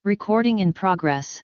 Recording in progress.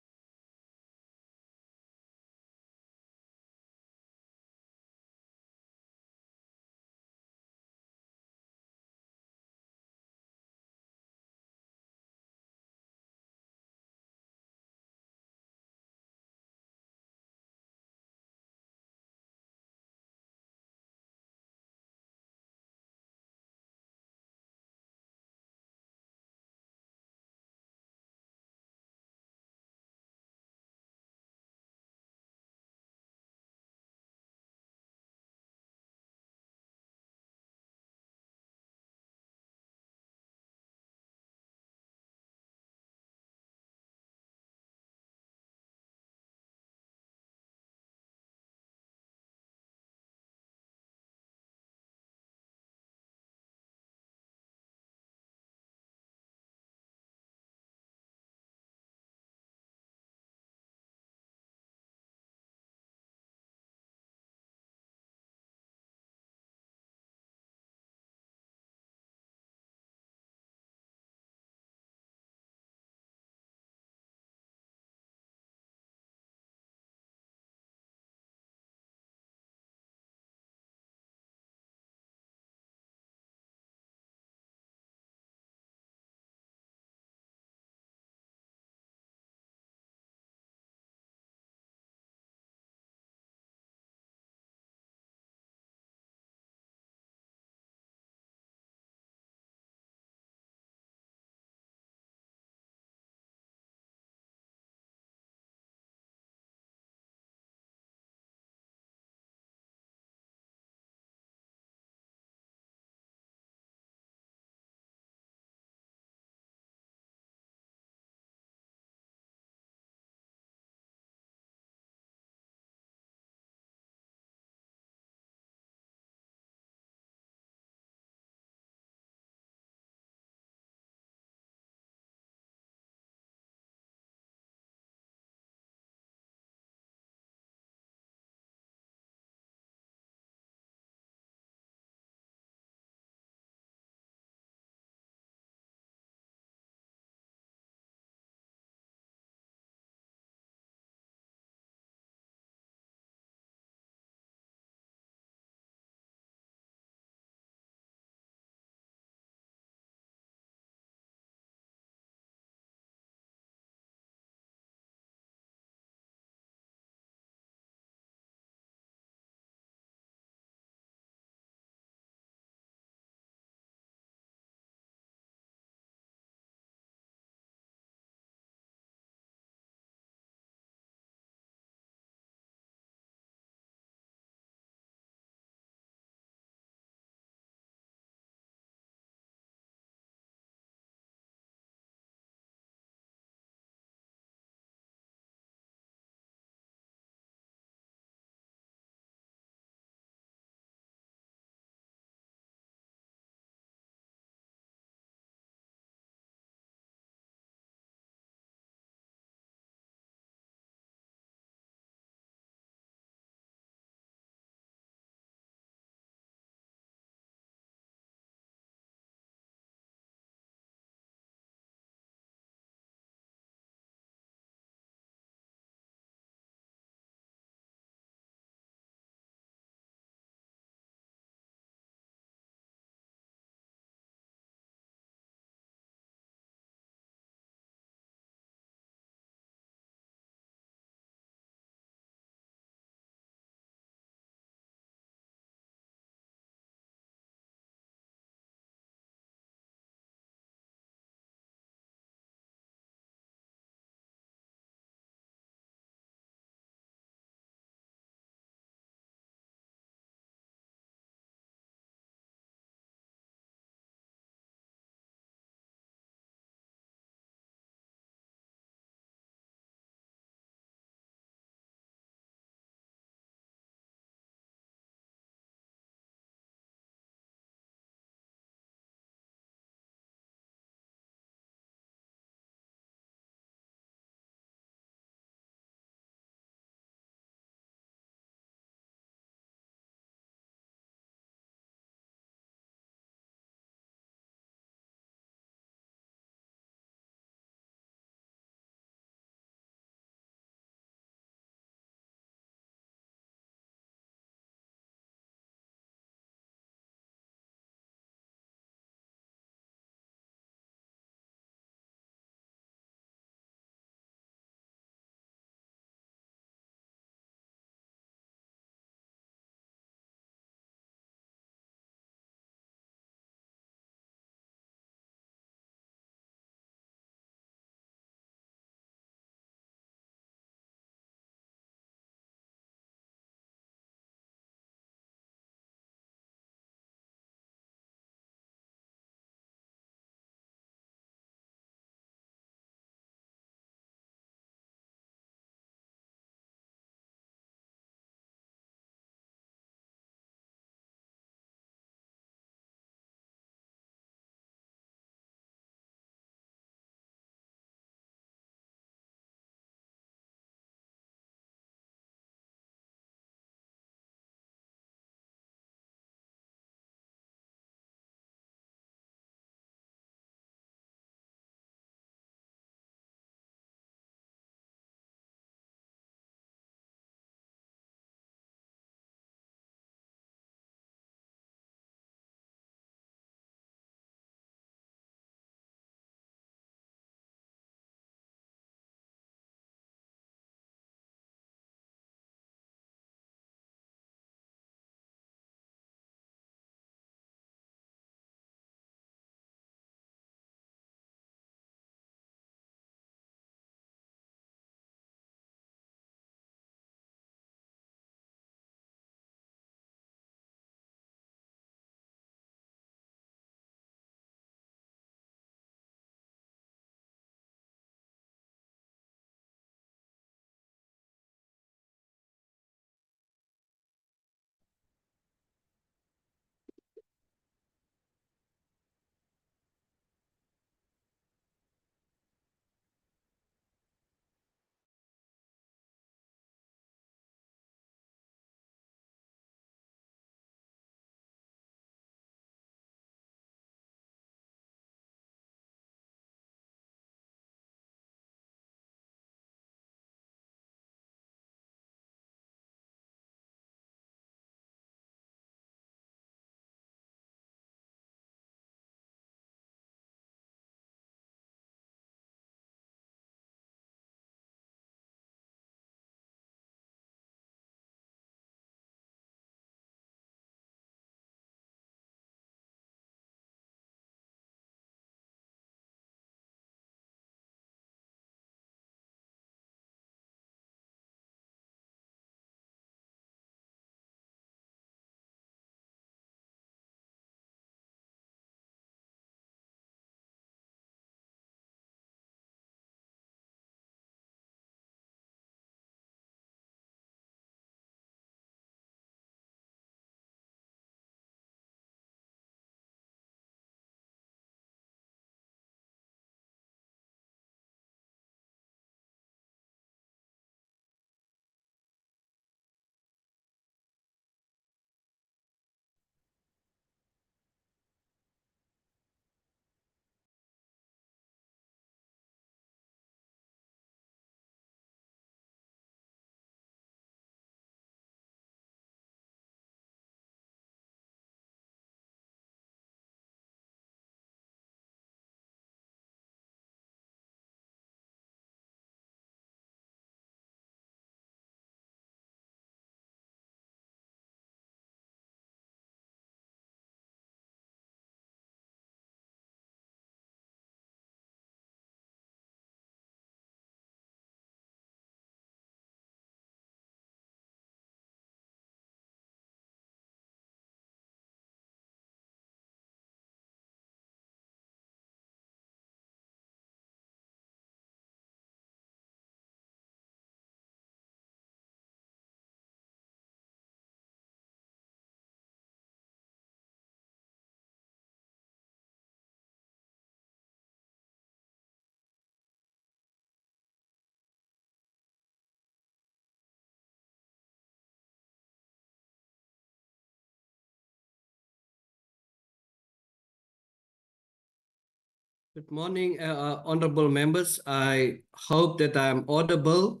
Good morning, honorable members. I hope that I'm audible.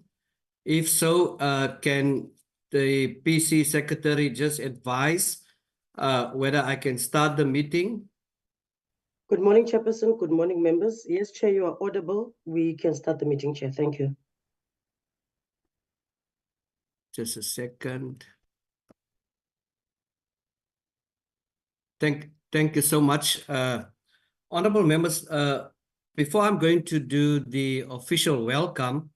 If so, can the PC secretary just advise whether I can start the meeting? Good morning, Chairperson. Good morning, members. Yes, Chair, you are audible. We can start the meeting, Chair. Thank you. Just a second. Thank you so much. Honorable members, before I'm going to do the official welcome,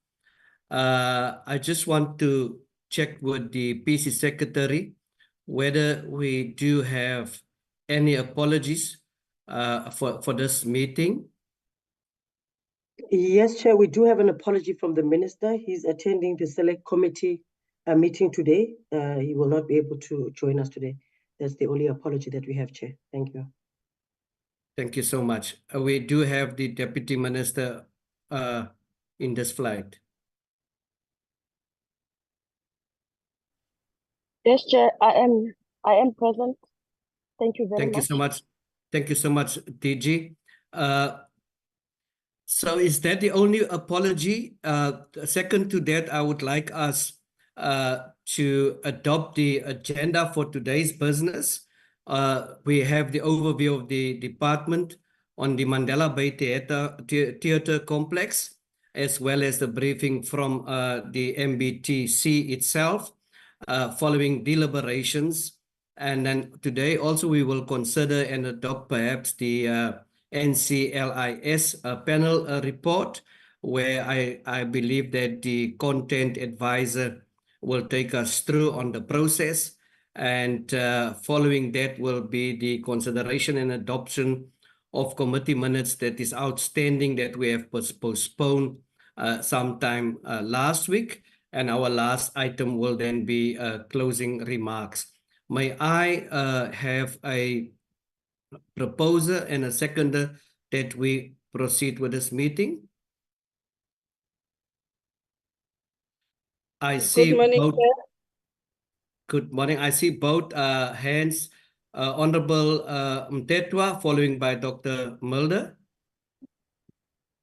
I just want to check with the PC secretary whether we do have any apologies for this meeting. Yes, Chair, we do have an apology from the Minister. He's attending the Select Committee meeting today. He will not be able to join us today. That's the only apology that we have, Chair. Thank you. Thank you so much. We do have the Deputy Minister in this flight. Yes, Chair, I am present. Thank you very much. Thank you so much. Thank you so much, DG. So is that the only apology? Second to that, I would like us to adopt the agenda for today's business. We have the overview of the department on the Mandela Bay Theatre Complex, as well as the briefing from the MBTC itself, following deliberations. And then today also we will consider and adopt perhaps the NCLIS panel report, where I believe that the content advisor will take us through on the process. And following that will be the consideration and adoption of committee minutes that is outstanding that we have postponed sometime last week. And our last item will then be closing remarks. May I have a proposer and a seconder that we proceed with this meeting? I see Good morning, both. Chair. Good morning. I see both hands. Honorable Mtetwa, following by Dr. Mulder.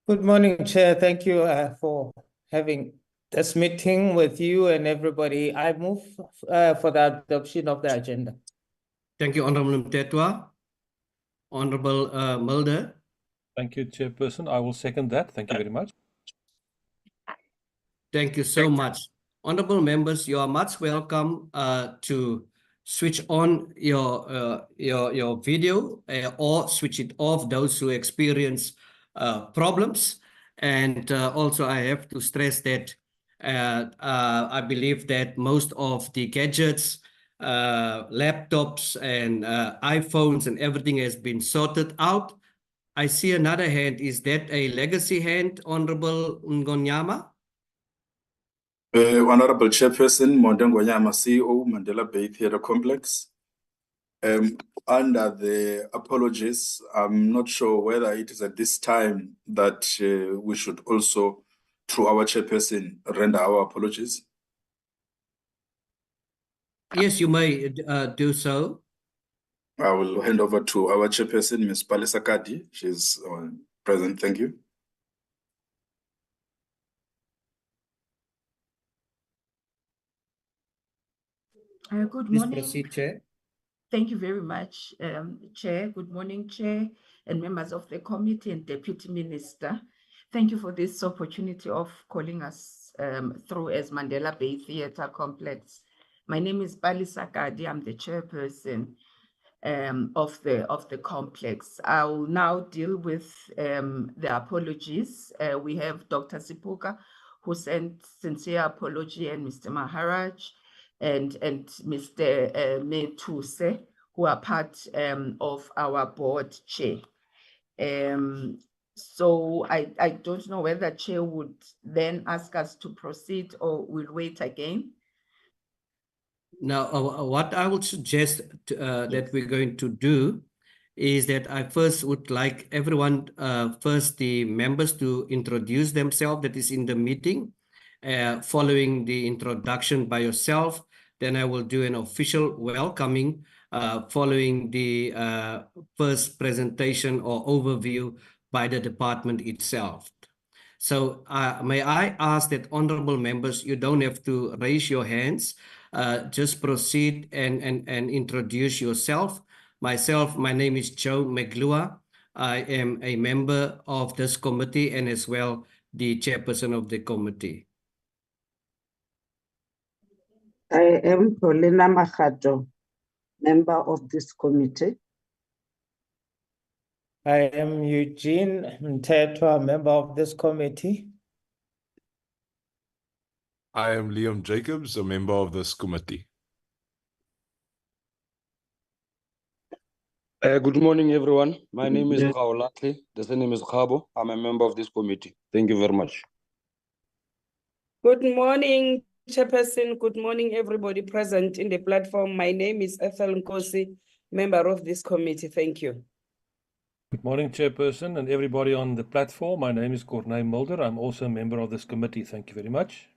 Good morning, Chair. Thank you for having this meeting with you and everybody. I move for the adoption of the agenda. Thank you, Honorable Mtetwa. Honorable Mulder. Thank you, Chairperson. I will second that. Thank you very much. Thank you so much. Honorable members, you are much welcome to switch on your video or switch it off, those who experience problems. And also I have to stress that I believe that most of the gadgets, laptops and iPhones and everything has been sorted out. I see another hand. Is that a legacy hand, Honorable Ngonyama? Honorable Chairperson, Ngonyama, CEO, Mandela Bay Theatre Complex. Under the apologies, I'm not sure whether it is at this time that we should also, through our Chairperson, render our apologies. Yes, you may do so. I will hand over to our Chairperson, Ms. Palisakadi. She's present. Thank you. Good Please morning. proceed, Chair. Thank you very much, Chair. Good morning, Chair, and members of the committee and Deputy Minister. Thank you for this opportunity of calling us through as Mandela Bay Theatre Complex. My name is Palisakadi. I'm the Chairperson of the complex. I will now deal with the apologies. We have Dr. Sipuka, who sent sincere apology, and Mr. Maharaj, and Mr. Metuse, who are part of our board, Chair. So I don't know whether Chair would then ask us to proceed or we'll wait again. Now, what I would suggest that we're going to do is that I first would like everyone, first the members to introduce themselves that is in the meeting. Following the introduction by yourself, then I will do an official welcoming following the first presentation or overview by the department itself. So may I ask that honorable members, you don't have to raise your hands, just proceed and introduce yourself. Myself, my name is Joe McGlua. I am a member of this committee and as well the chairperson of the committee. I am Paulina Machato, member of this committee. I am Eugene Mtetwa, member of this committee. I am Liam Jacobs, a member of this committee. Good morning, everyone. My name is Kaolakli. The surname is Khabo. I'm a member of this committee. Thank you very much. Good morning, Chairperson. Good morning, everybody present in the platform. My name is Ethel Nkosi, member of this committee. Thank you. Good morning, Chairperson, and everybody on the platform. My name is Corneille Mulder. I'm also a member of this committee. Thank you very much.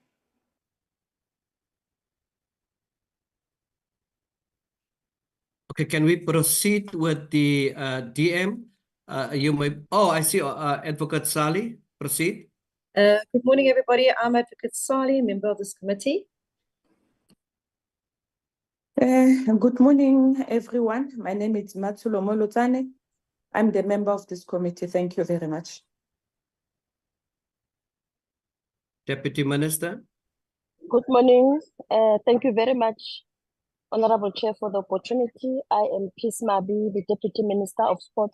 Okay, can we proceed with the DM? You may. Oh, I see. Advocate Sally, proceed. Good morning, everybody. I'm Advocate Sally, member of this committee. Good morning, everyone. My name is Matsulo Molotane. I'm the member of this committee. Thank you very much. Deputy Minister. Good morning. Thank you very much, Honorable Chair, for the opportunity. I am Peace Mabi, the Deputy Minister of Sport,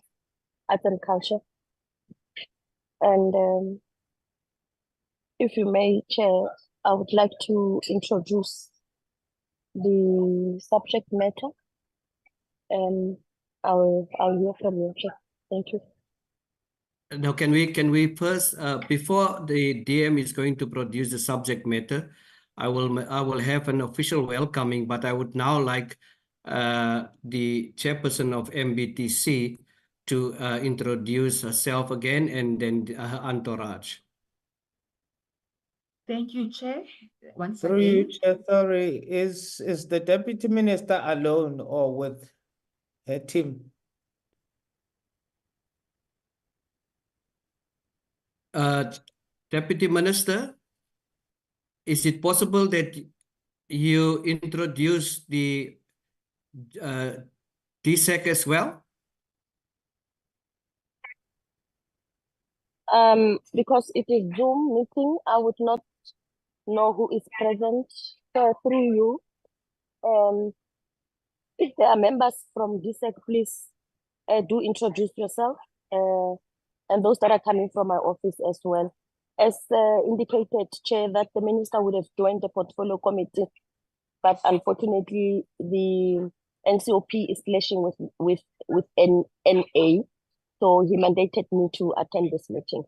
Arts and Culture. And if you may, Chair, I would like to introduce the subject matter. I'll hear from you, Chair. Thank you. Now, can we first, before the DM is going to produce the subject matter, I will have an official welcoming, but I would now like the chairperson of MBTC to introduce herself again and then her entourage. Thank you, Chair. Once Through you, again. Chair, sorry, is the Deputy Minister alone or with her team? Deputy Minister, is it possible that you introduce the DSEC as well? Because it is Zoom meeting, I would not know who is present. So through you, if there are members from DSEC, please do introduce yourself, and those that are coming from my office as well. As indicated, Chair, that the Minister would have joined the portfolio committee, but unfortunately the NCOP is clashing with NA, so he mandated me to attend this meeting.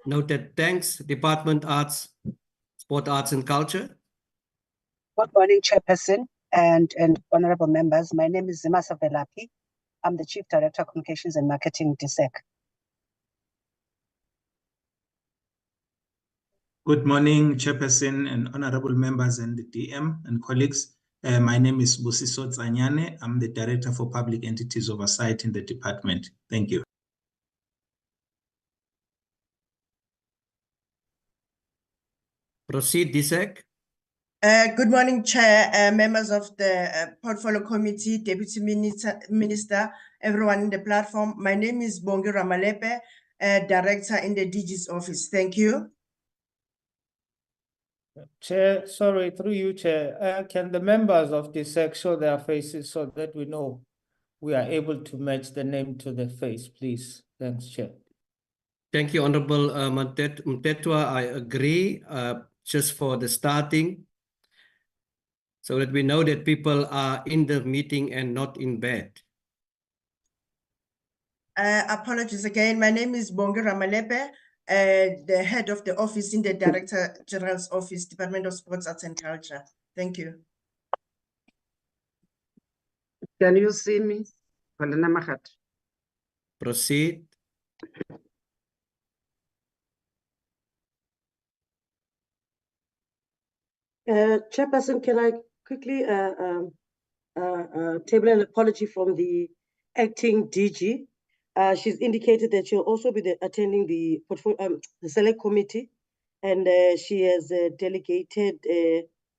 Noted. Thanks, Department Arts, Sport, Arts and Culture. Good morning, Chairperson and honorable members. My name is Zima Savelapi. I'm the Chief Director of Communications and Marketing, DSEC. Good morning, Chairperson and honorable members and the DM and colleagues. My name is Busiso Tsanyane. I'm the Director for Public Entities Oversight in the department. Thank you. Proceed, DSEC. Good morning, Chair, members of the Portfolio Committee, Deputy Minister, everyone in the platform. My name is Bongi Ramalepe, Director in the DG's office. Thank you. Chair, sorry, through you, Chair, can the members of DSEC show their faces so that we know we are able to match the name to the face, please? Thanks, Chair. Thank you, Honorable Mtetwa. I agree, just for the starting, so that we know that people are in the meeting and not in bed. Apologies again. My name is Bongi Ramalepe, the head of the office in the Director General's office, Department of Sports, Arts and Culture. Thank you. Can you see me? Proceed. Chairperson, can I quickly table an apology from the acting DG. She's indicated that she'll also be attending the select committee, and she has delegated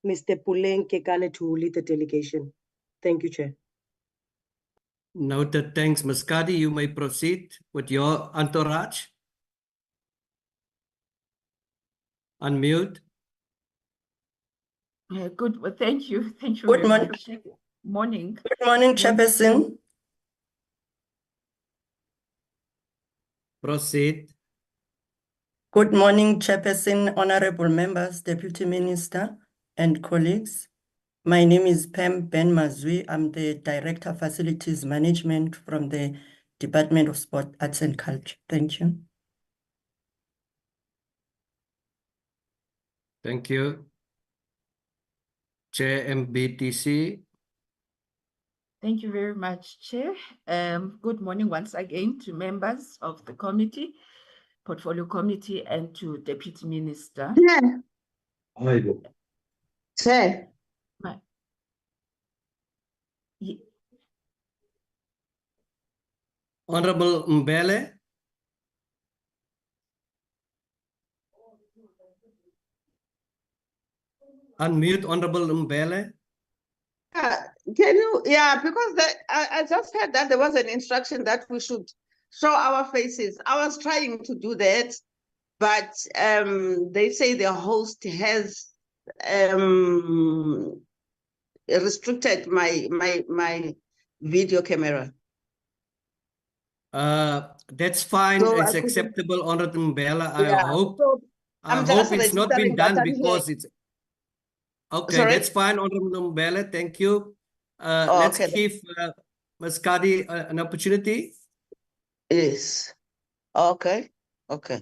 Mr. Puleng Kekane to lead the delegation. Thank you, Chair. Noted. Thanks, Ms. Kadi. You may proceed with your entourage. Unmute. Good. Well, thank you. Thank you Good very morning. much. Morning. Good morning, Chairperson. Proceed. Good morning, Chairperson, honorable members, Deputy Minister, and colleagues. My name is Pam Ben Mazui. I'm the Director of Facilities Management from the Department of Sport, Arts and Culture. Thank you. Thank you. Chair MBTC. Thank you very much, Chair. Good morning once again to members of the committee, Portfolio Committee, and to Deputy Minister. Chair. Chair. Honorable Mbele. Unmute, Honorable Mbele. Can you, because I just heard that there was an instruction that we should show our faces. I was trying to do that, but they say the host has restricted my video camera. That's fine. So It's acceptable, Honorable Mbele. I hope. So I I'm hope just it's not been registering that done I'm because here. it's okay. Sorry? That's fine, Honorable Mbele. Thank you. Oh, Let's okay. give Ms. Kadi an opportunity. Yes. Okay. Okay.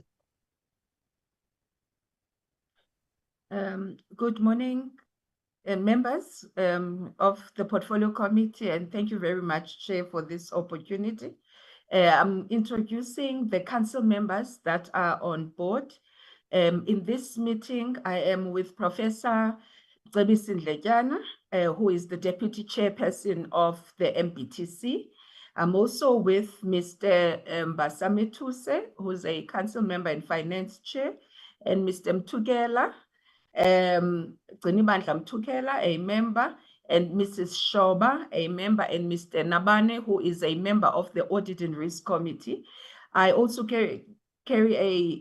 Good morning, members of the Portfolio Committee, and thank you very much, Chair, for this opportunity. I'm introducing the council members that are on board. In this meeting, I am with Professor Ndletyana, who is the Deputy Chairperson of the MBTC. I'm also with Mr. Basametuse, who's a council member and finance chair, and Mr. Mtukela, Gcinibandla Mtukela, a member, and Mrs. Shoba, a member, and Mr. Nabane, who is a member of the Audit and Risk Committee. I also carry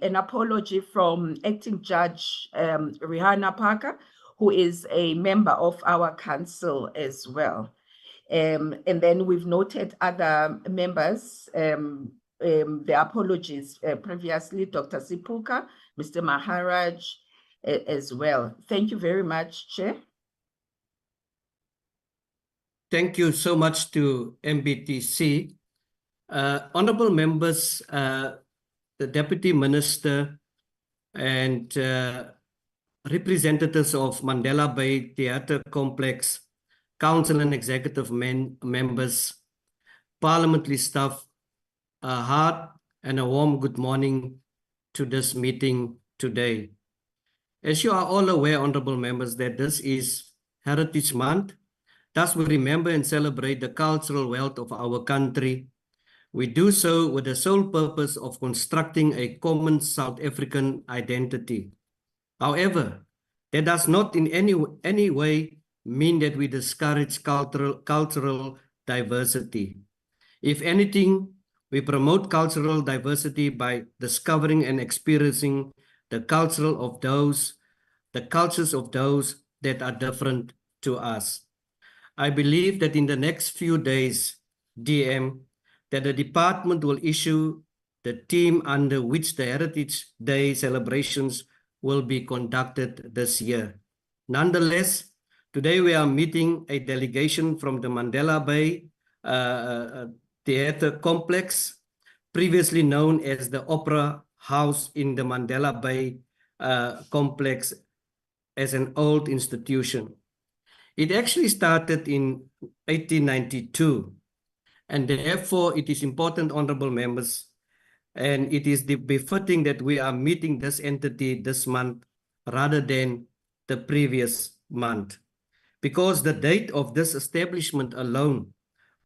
an apology from Acting Judge Rihanna Parker, who is a member of our council as well. And then we've noted other members, the apologies previously, Dr. Sipuka, Mr. Maharaj, as well. Thank you very much, Chair. Thank you so much to MBTC. Honorable members, the Deputy Minister and representatives of Mandela Bay Theatre Complex, Council and Executive members, Parliamentary staff, a heart and a warm good morning to this meeting today. As you are all aware, honorable members, that this is Heritage Month. Thus, we remember and celebrate the cultural wealth of our country. We do so with the sole purpose of constructing a common South African identity. However, that does not in any way mean that we discourage cultural diversity. If anything, we promote cultural diversity by discovering and experiencing the cultures of those that are different to us. I believe that in the next few days, DM, that the department will issue the theme under which the Heritage Day celebrations will be conducted this year. Nonetheless, today we are meeting a delegation from the Mandela Bay Theatre Complex, previously known as the Opera House in the Mandela Bay Complex, as an old institution. It actually started in 1892, and therefore it is important, honorable members, and it is befitting that we are meeting this entity this month rather than the previous month, because the date of this establishment alone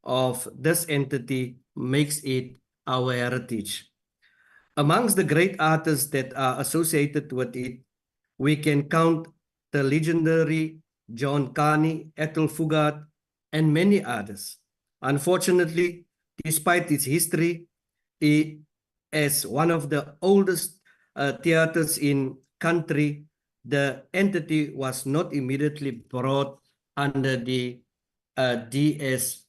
of this entity makes it our heritage. Amongst the great artists that are associated with it, we can count the legendary John Carney, Ethel Fugard, and many others. Unfortunately, despite its history, it, as one of the oldest theaters in country, the entity was not immediately brought under the DSIC.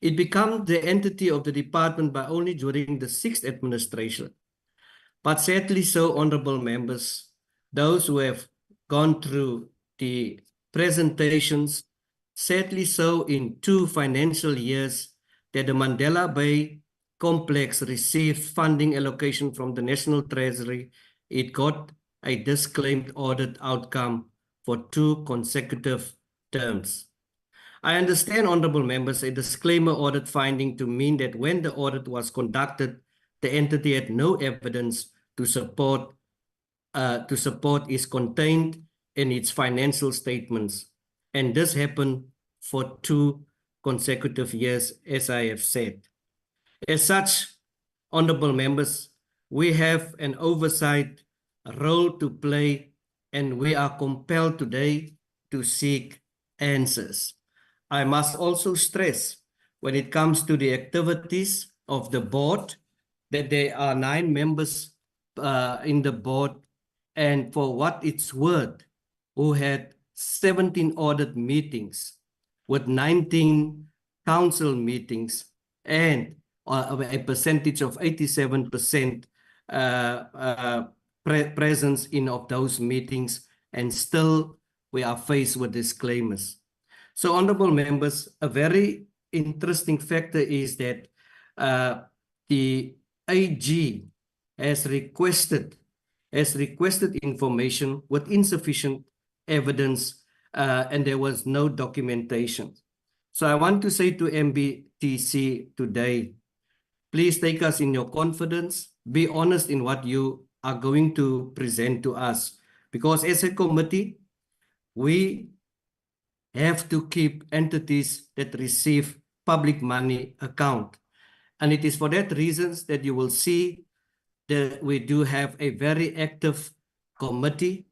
It became the entity of the department by only during the 6th administration. But sadly so, honorable members, those who have gone through the presentations, sadly so in 2 financial years that the Mandela Bay Complex received funding allocation from the National Treasury, it got a disclaimed audit outcome for 2 consecutive terms. I understand, honorable members, a disclaimer audit finding to mean that when the audit was conducted, the entity had no evidence to support is contained in its financial statements. And this happened for 2 consecutive years, as I have said. As such, honorable members, we have an oversight role to play, and we are compelled today to seek answers. I must also stress, when it comes to the activities of the board, that there are 9 members in the board, and for what it's worth, who had 17 audit meetings with 19 council meetings and a percentage of 87% presence in of those meetings, and still we are faced with disclaimers. So, honorable members, a very interesting factor is that the AG has requested information with insufficient evidence, and there was no documentation. So I want to say to MBTC today, please take us in your confidence, be honest in what you are going to present to us, because as a committee, we have to keep entities that receive public money account. And it is for that reasons that you will see that we do have a very active committee.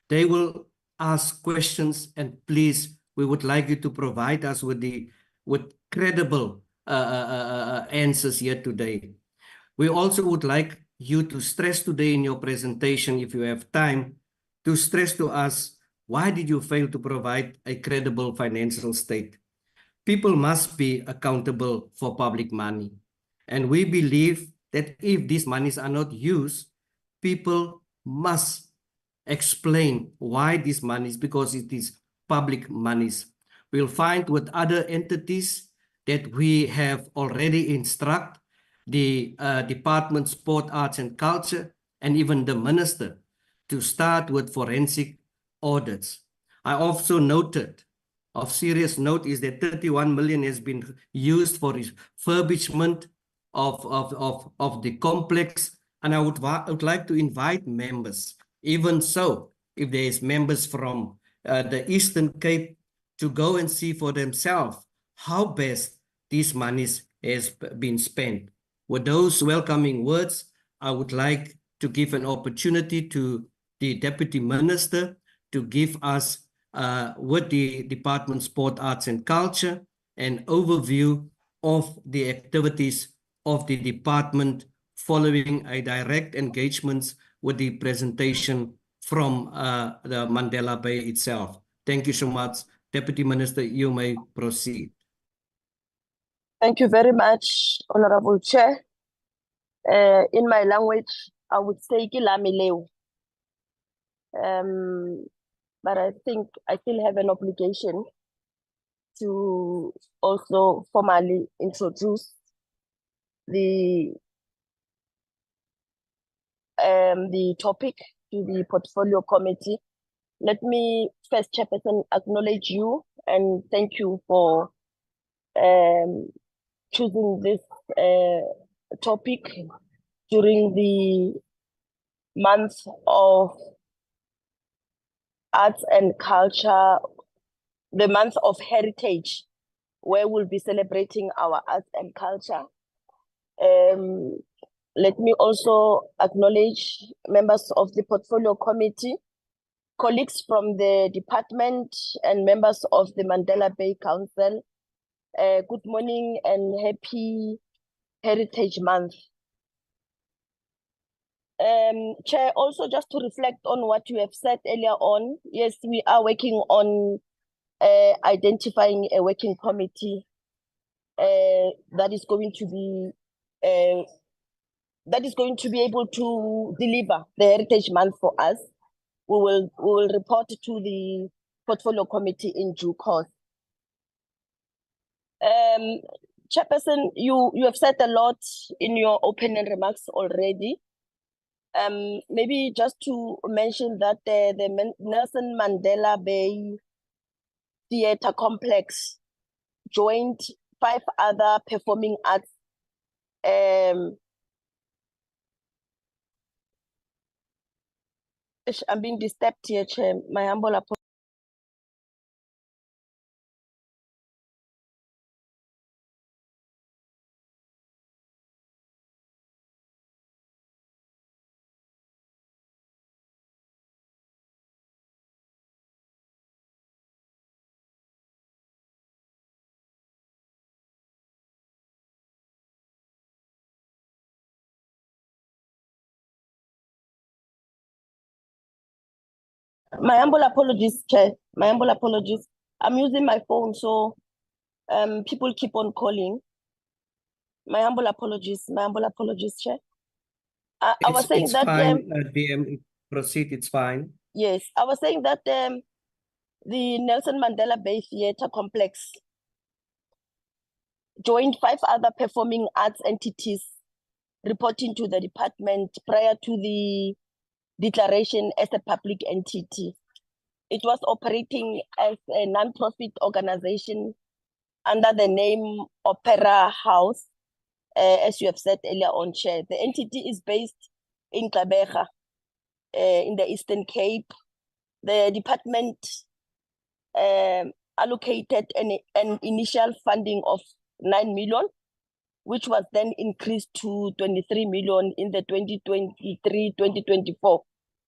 They will ask questions, and please, we would like you to provide us with credible answers here today. We also would like you to stress today in your presentation, if you have time, to stress to us, why did you fail to provide a credible financial state? People must be accountable for public money. And we believe that if these monies are not used, people must explain why these monies, because it is public monies. We'll find with other entities that we have already instruct the Department of Sport, Arts and Culture, and even the Minister to start with forensic audits. I also noted, of serious note, is that 31 million has been used for refurbishment of the complex, and I would like to invite members, even so, if there is members from the Eastern Cape, to go and see for themselves how best these monies has been spent. With those welcoming words, I would like to give an opportunity to the Deputy Minister to give us, with the Department of Sport, Arts and Culture, an overview of the activities of the department following a direct engagement with the presentation from the Mandela Bay itself. Thank you so much. Deputy Minister, you may proceed. Thank you very much, Honorable Chair. In my language, I would say Kilamileu. But I think I still have an obligation to also formally introduce the topic to the portfolio committee. Let me first, Chairperson, acknowledge you and thank you for choosing this topic during the month of arts and culture, the month of heritage where we'll be celebrating our arts and culture. Let me also acknowledge members of the Portfolio Committee, colleagues from the department, and members of the Mandela Bay Council. Good morning and happy Heritage Month. Chair, also just to reflect on what you have said earlier on, yes, we are working on identifying a working committee that is going to be able to deliver the Heritage Month for us. We will report to the Portfolio Committee in due course. Chairperson, you have said a lot in your opening remarks already. Maybe just to mention that the Nelson Mandela Bay Theatre Complex joined 5 other performing arts I'm being disturbed here, Chair. My humble apologies. My humble apologies, Chair. My humble apologies. I'm using my phone, so people keep on calling. My humble apologies. My humble apologies, Chair. I was saying It's that fine, DM, proceed, it's fine. yes, I was saying that the Nelson Mandela Bay Theatre Complex joined 5 other performing arts entities reporting to the department prior to the declaration as a public entity. It was operating as a non-profit organization under the name Opera House, as you have said earlier on, Chair. The entity is based in Gqeberha, in the Eastern Cape. The department allocated an initial funding of 9 million, which was then increased to 23 million in the 2023-2024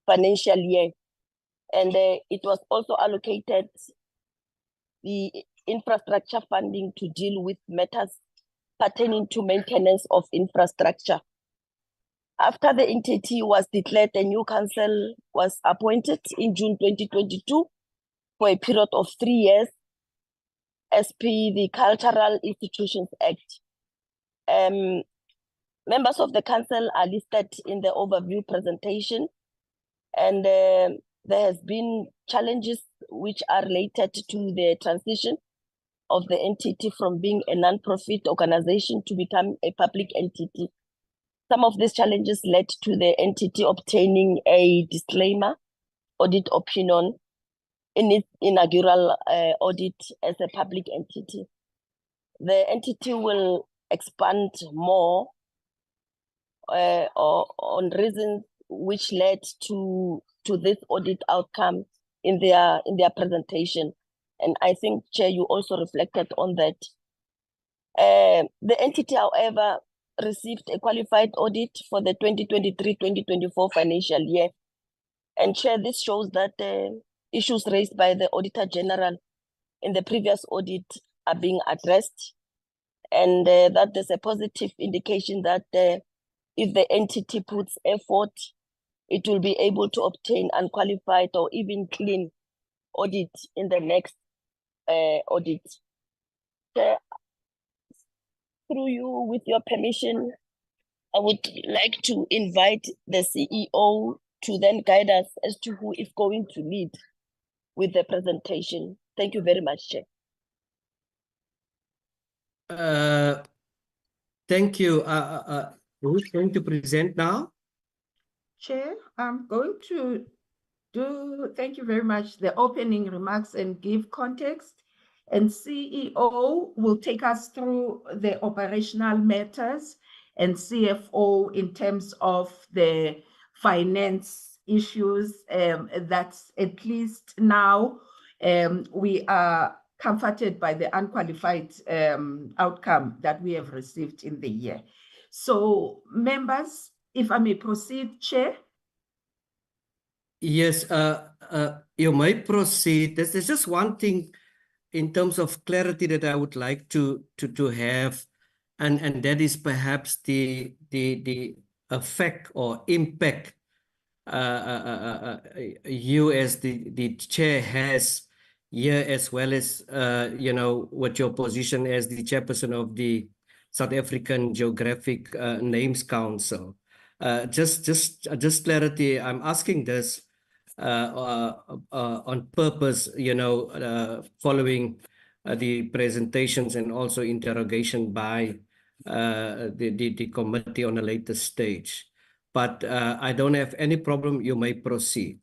financial year. And it was also allocated the infrastructure funding to deal with matters pertaining to maintenance of infrastructure. After the entity was declared, a new council was appointed in June 2022 for a period of 3 years as per the Cultural Institutions Act. Members of the council are listed in the overview presentation, and there has been challenges which are related to the transition of the entity from being a non-profit organization to become a public entity. Some of these challenges led to the entity obtaining a disclaimer audit opinion in its inaugural audit as a public entity. The entity will expand more on reasons which led to this audit outcome in their presentation. And I think, Chair, you also reflected on that. The entity, however, received a qualified audit for the 2023-2024 financial year. And Chair, this shows that issues raised by the Auditor General in the previous audit are being addressed, and that there's a positive indication that if the entity puts effort, it will be able to obtain unqualified or even clean audit in the next audit. Through you, with your permission, I would like to invite the CEO to then guide us as to who is going to lead with the presentation. Thank you very much, Chair. Thank you. Who's going to present now? Chair, I'm going to thank you very much, the opening remarks and give context. And CEO will take us through the operational matters, and CFO in terms of the finance issues. That's at least now we are comforted by the unqualified outcome that we have received in the year. So, members, if I may proceed, Chair. Yes, you may proceed. There's just one thing in terms of clarity that I would like to have, and that is perhaps the effect or impact you as the chair has here, as well as you know, what your position as the chairperson of the South African Geographic Names Council. Just clarity. I'm asking this on purpose, you know, following the presentations and also interrogation by the committee on a later stage. But I don't have any problem. You may proceed.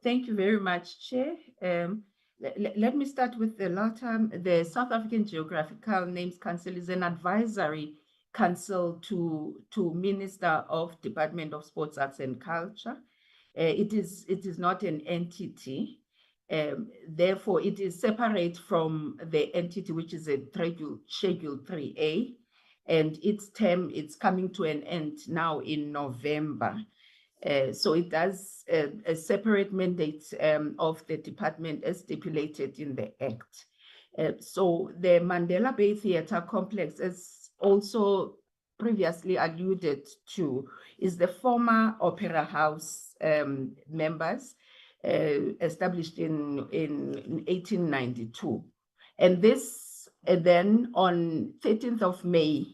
Thank you very much, Chair. Let me start with the latter. The South African Geographical Names Council is an advisory council to Minister of Department of Sports, Arts and Culture. It is not an entity. Therefore, it is separate from the entity which is a Schedule 3A, and its term is coming to an end now in November. So it does a separate mandate of the department as stipulated in the Act. So the Mandela Bay Theatre Complex, as also previously alluded to, is the former Opera House members established in 1892. And this then on 13th of May,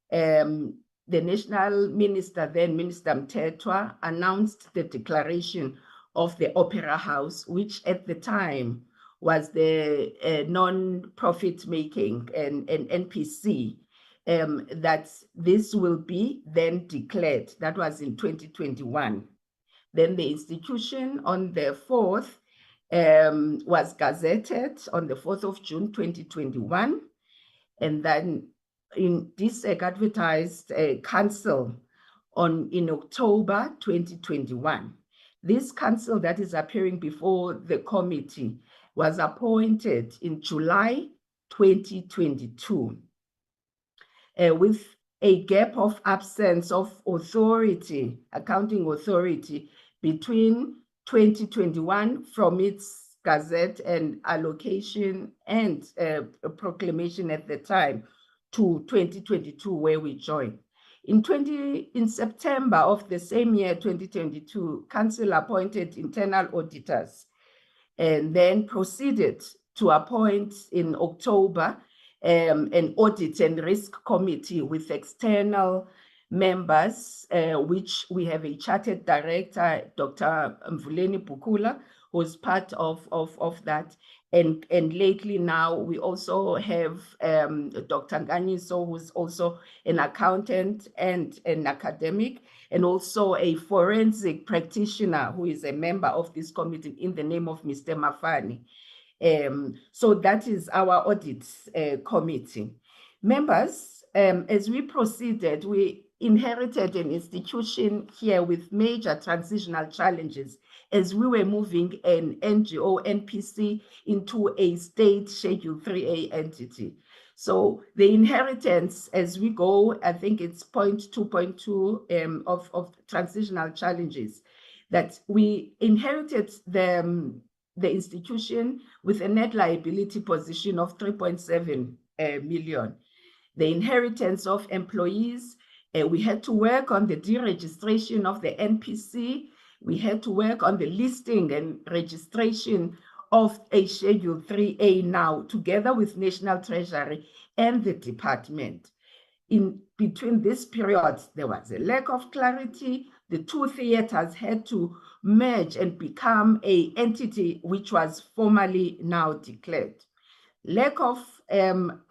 the national minister, then Minister Mthethwa, announced the declaration of the Opera House, which at the time was the non-profit making and NPC, that this will be then declared. That was in 2021. Then the institution on the 4th was gazetted on the 4th of June, 2021. And then in DSEC advertised a council in October 2021. This council that is appearing before the committee was appointed in July 2022 with a gap of absence of authority, accounting authority, between 2021 from its gazette and allocation and a proclamation at the time to 2022, where we joined. In September of the same year, 2022, council appointed internal auditors and then proceeded to appoint in October an audit and risk committee with external members, which we have a chartered director, Dr. Mvuleni Bukula, who's part of that. And lately now we also have Dr. Nganyiso, who's also an accountant and an academic, and also a forensic practitioner who is a member of this committee in the name of Mr. Mafani. So that is our audit committee. Members, as we proceeded, we inherited an institution here with major transitional challenges as we were moving an NGO, NPC, into a state Schedule 3A entity. So the inheritance, as we go, I think it's 0.2.2 of transitional challenges, that we inherited the institution with a net liability position of 3.7 million. The inheritance of employees, we had to work on the deregistration of the NPC. We had to work on the listing and registration of a Schedule 3A now, together with National Treasury and the department. In between this period, there was a lack of clarity. The two theaters had to merge and become an entity which was formally now declared. Lack of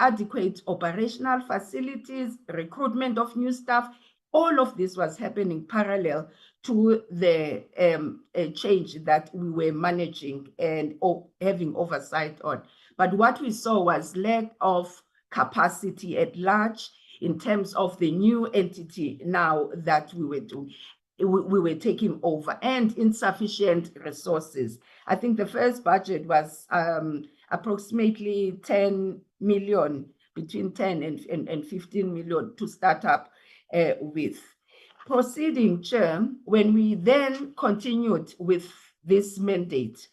adequate operational facilities, recruitment of new staff, all of this was happening parallel to the change that we were managing and having oversight on. But what we saw was lack of capacity at large in terms of the new entity now that we were doing. we were taking over, and insufficient resources. I think the first budget was approximately 10 million, between 10 and 15 million to start up with. Proceeding, Chair, when we then continued with this mandate,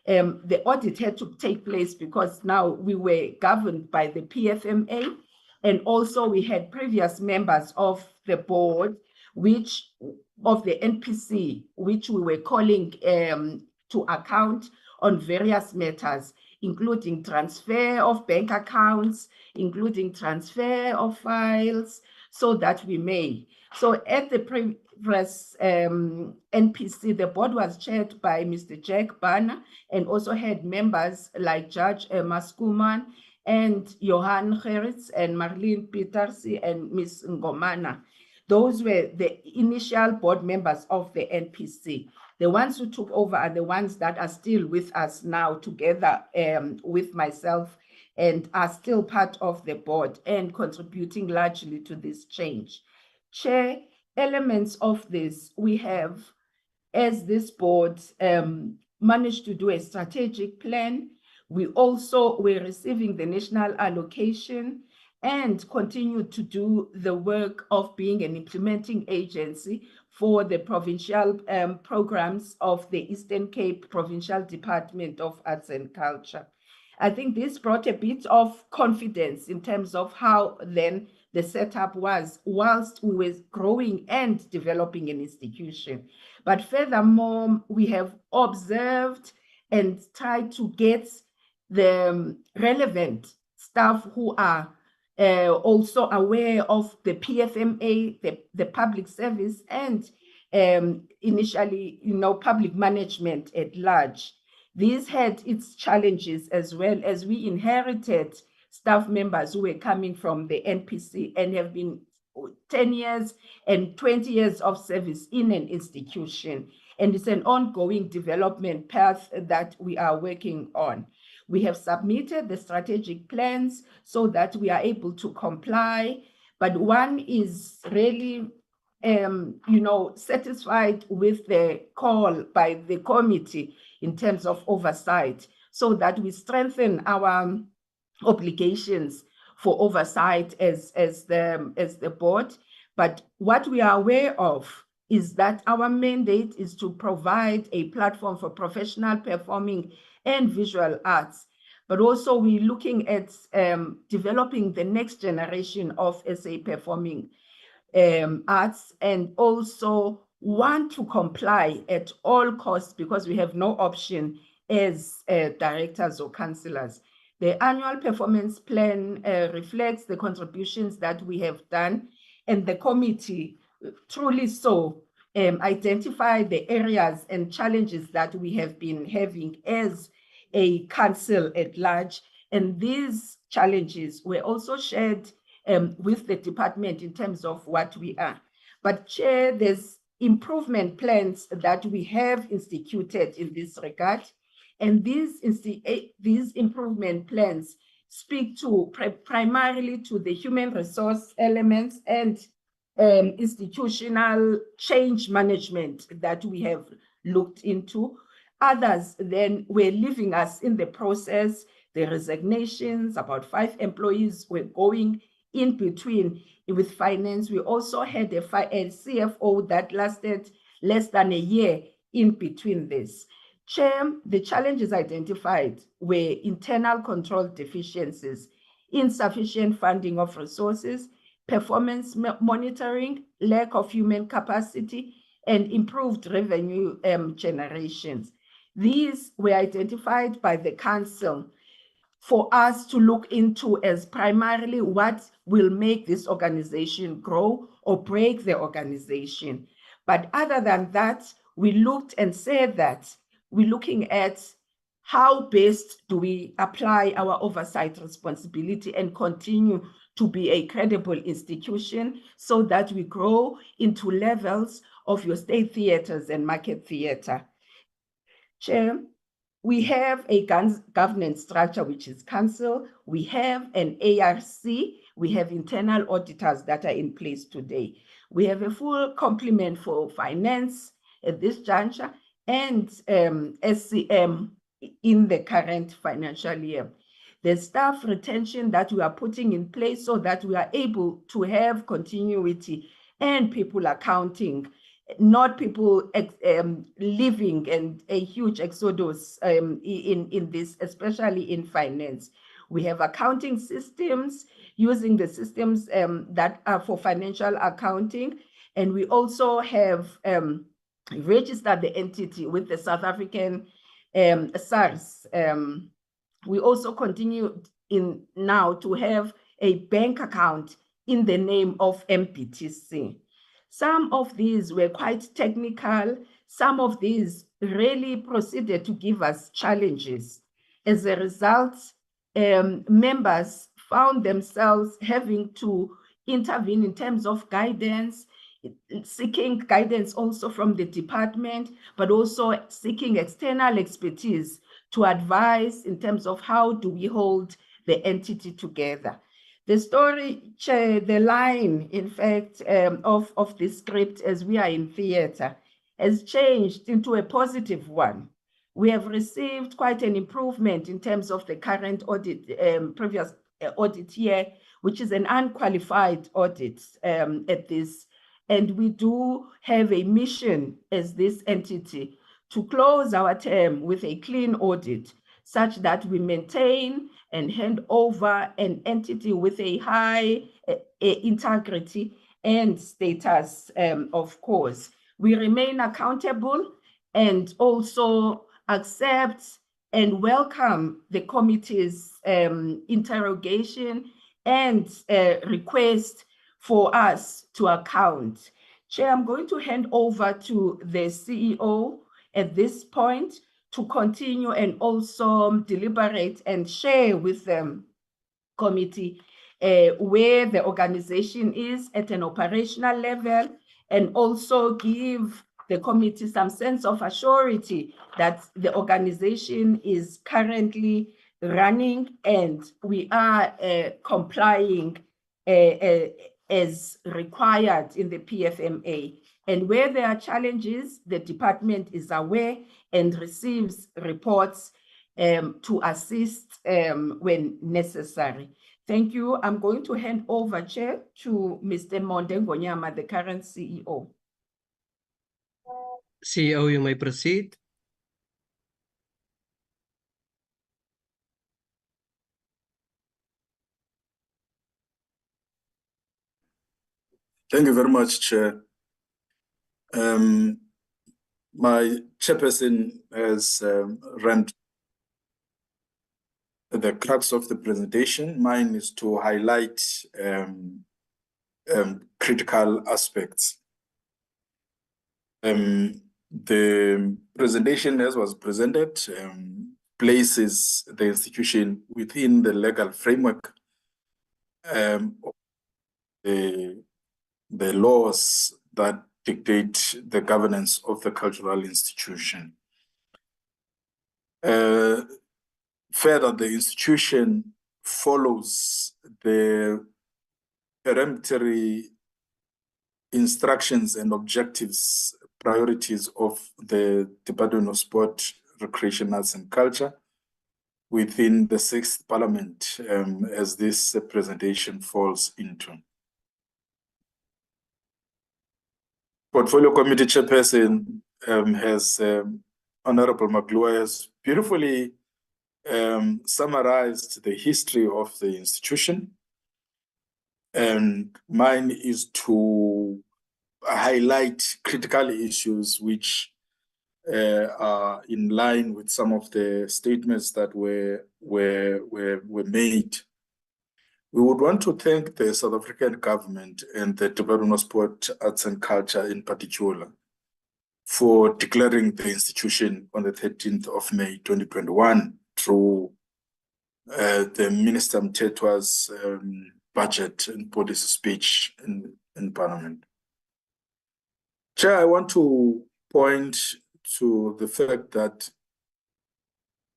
the audit had to take place because now we were governed by the PFMA, and also we had previous members of the board, which of the NPC, which we were calling to account on various matters, including transfer of bank accounts, including transfer of files, so that we may. So at the previous NPC, the board was chaired by Mr. Jack Banner, and also had members like Judge Maskuman and Johan Gerritz and Marlene Petersi and Ms. Ngomana. Those were the initial board members of the NPC. The ones who took over are the ones that are still with us now, together with myself, and are still part of the board and contributing largely to this change. Chair, elements of this, we have, as this board, managed to do a strategic plan. We also were receiving the national allocation and continue to do the work of being an implementing agency for the provincial programs of the Eastern Cape Provincial Department of Arts and Culture. I think this brought a bit of confidence in terms of how then the setup was whilst we were growing and developing an institution. But furthermore, we have observed and tried to get the relevant staff who are also aware of the PFMA, the public service, and initially, public management at large. This had its challenges, as well as we inherited staff members who were coming from the NPC and have been 10 years and 20 years of service in an institution. And it's an ongoing development path that we are working on. We have submitted the strategic plans so that we are able to comply, but one is really satisfied with the call by the committee in terms of oversight, so that we strengthen our obligations for oversight as the board. But what we are aware of is that our mandate is to provide a platform for professional performing and visual arts, but also we're looking at developing the next generation of SA performing arts, and also want to comply at all costs because we have no option as directors or councillors. The annual performance plan reflects the contributions that we have done, and the committee truly so identified the areas and challenges that we have been having as a council at large. And these challenges were also shared with the department in terms of what we are. But Chair, there's improvement plans that we have instituted in this regard. And these improvement plans speak to primarily to the human resource elements and institutional change management that we have looked into. Others then were leaving us in the process. The resignations, about 5 employees were going in between with finance. We also had a CFO that lasted less than a year in between this. Chair, the challenges identified were internal control deficiencies, insufficient funding of resources, performance monitoring, lack of human capacity, and improved revenue generations. These were identified by the council for us to look into as primarily what will make this organization grow or break the organization. But other than that, we looked and said that we're looking at how best do we apply our oversight responsibility and continue to be a credible institution so that we grow into levels of your state theaters and market theater. Chair, we have a governance structure, which is council. We have an ARC, We have internal auditors that are in place today. We have a full complement for finance at this juncture and SCM in the current financial year. The staff retention that we are putting in place so that we are able to have continuity and people accounting, not people leaving and a huge exodus in this, especially in finance. We have accounting systems, using the systems that are for financial accounting. And we also have registered the entity with the South African SARS. We also continue now to have a bank account in the name of MPTC. Some of these were quite technical. Some of these really proceeded to give us challenges. As a result, members found themselves having to intervene in terms of guidance, seeking guidance also from the department, but also seeking external expertise to advise in terms of how do we hold the entity together. The story, Chair, the line, in fact, of this script as we are in theatre has changed into a positive one. We have received quite an improvement in terms of the current audit, previous audit year, which is an unqualified audit at this. And we do have a mission as this entity to close our term with a clean audit, such that we maintain and hand over an entity with a high integrity and status, of course. We remain accountable and also accept and welcome the committee's interrogation and request for us to account. Chair, I'm going to hand over to the CEO at this point to continue and also deliberate and share with the committee where the organization is at an operational level, and also give the committee some sense of assurity that the organization is currently running and we are complying as required in the PFMA. And where there are challenges, the department is aware and receives reports to assist when necessary. Thank you. I'm going to hand over, Chair, to Mr. Monde Ngonyama, the current CEO. CEO, you may proceed. Thank you very much, Chair. My chairperson has run the crux of the presentation. Mine is to highlight critical aspects. The presentation, as was presented, places the institution within the legal framework of the laws that dictate the governance of the cultural institution. Further, the institution follows the peremptory instructions and objectives, priorities of the Department of Sport, Recreation, Arts and Culture within the 6th Parliament, as this presentation falls into. Portfolio Committee Chairperson Honorable McGlue has beautifully summarized the history of the institution, and mine is to highlight critical issues which are in line with some of the statements that were made. We would want to thank the South African government and the Department of Sport, Arts and Culture in particular for declaring the institution on the 13th of May 2021 through the Minister Mthethwa's budget and policy speech in Parliament. Chair, I want to point to the fact that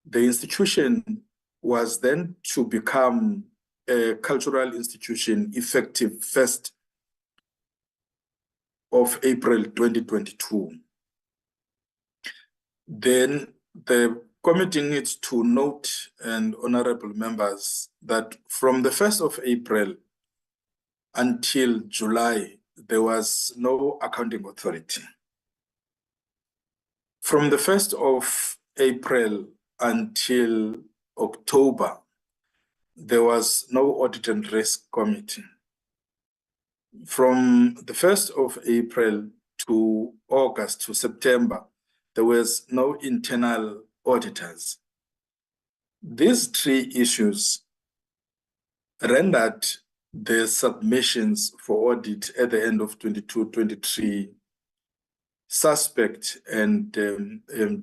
the institution was then to become cultural institution effective 1st of April 2022. Then the committee needs to note, and honorable members, that from the 1st of April until July, there was no accounting authority. From the 1st of April until October, there was no audit and risk committee. From the 1st of April to August to September, there was no internal auditors. These three issues rendered the submissions for audit at the end of 22-23 suspect and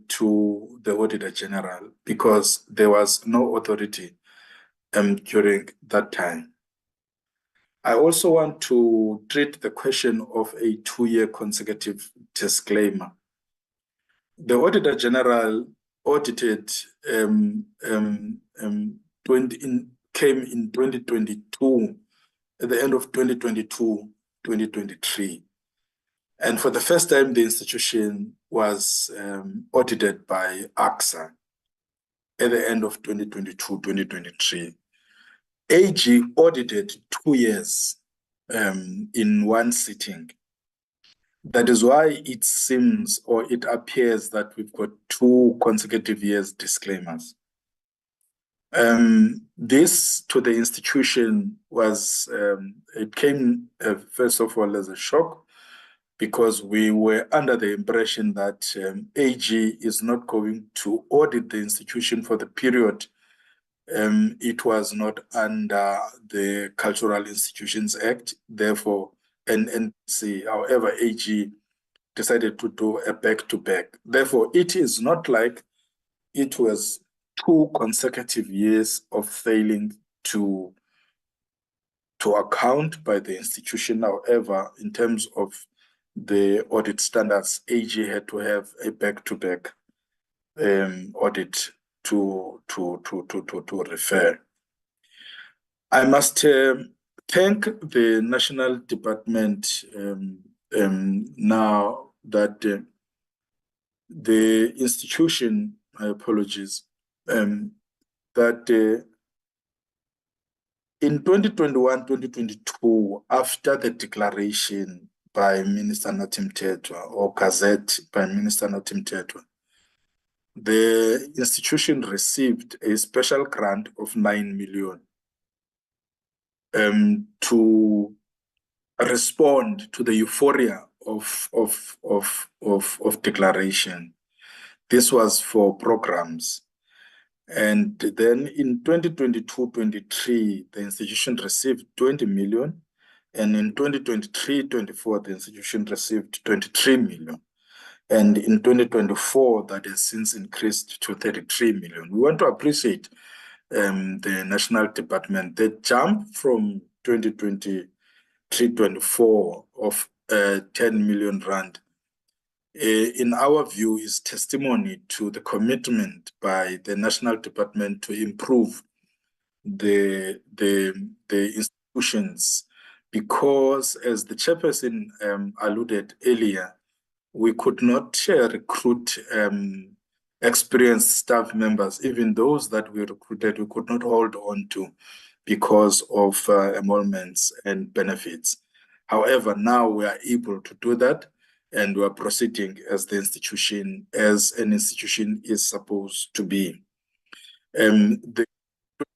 to the Auditor General, because there was no authority during that time. I also want to treat the question of a 2-year consecutive disclaimer. The Auditor General audited came in 2022, at the end of 2022-2023. And for the first time, the institution was audited by AXA at the end of 2022-2023. AG audited 2 years in one sitting. That is why it seems, or it appears, that we've got 2 consecutive years disclaimers. This to the institution was, it came first of all as a shock, because we were under the impression that AG is not going to audit the institution for the period it was not under the Cultural Institutions Act, therefore NNC. However, AG decided to do a back-to-back. Therefore, it is not like it was 2 consecutive years of failing to account by the institution. However, in terms of the audit standards, AG had to have a back-to-back audit to refer. I must thank the National Department now that the institution, my apologies, that in 2021-2022, after the declaration by Minister Nathi Mthethwa, or gazette by Minister Nathi Mthethwa, the institution received a special grant of 9 million to respond to the euphoria of declaration. This was for programs. And then in 2022-23, the institution received 20 million. And in 2023-24, the institution received 23 million. And in 2024, that has since increased to 33 million. We want to appreciate the National Department. The jump from 2023-24 of 10 million rand, in our view, is testimony to the commitment by the National Department to improve the institutions, because, as the chairperson alluded earlier, we could not recruit experienced staff members. Even those that we recruited, we could not hold on to because of emoluments and benefits. However, now we are able to do that, and we are proceeding as an institution is supposed to be. The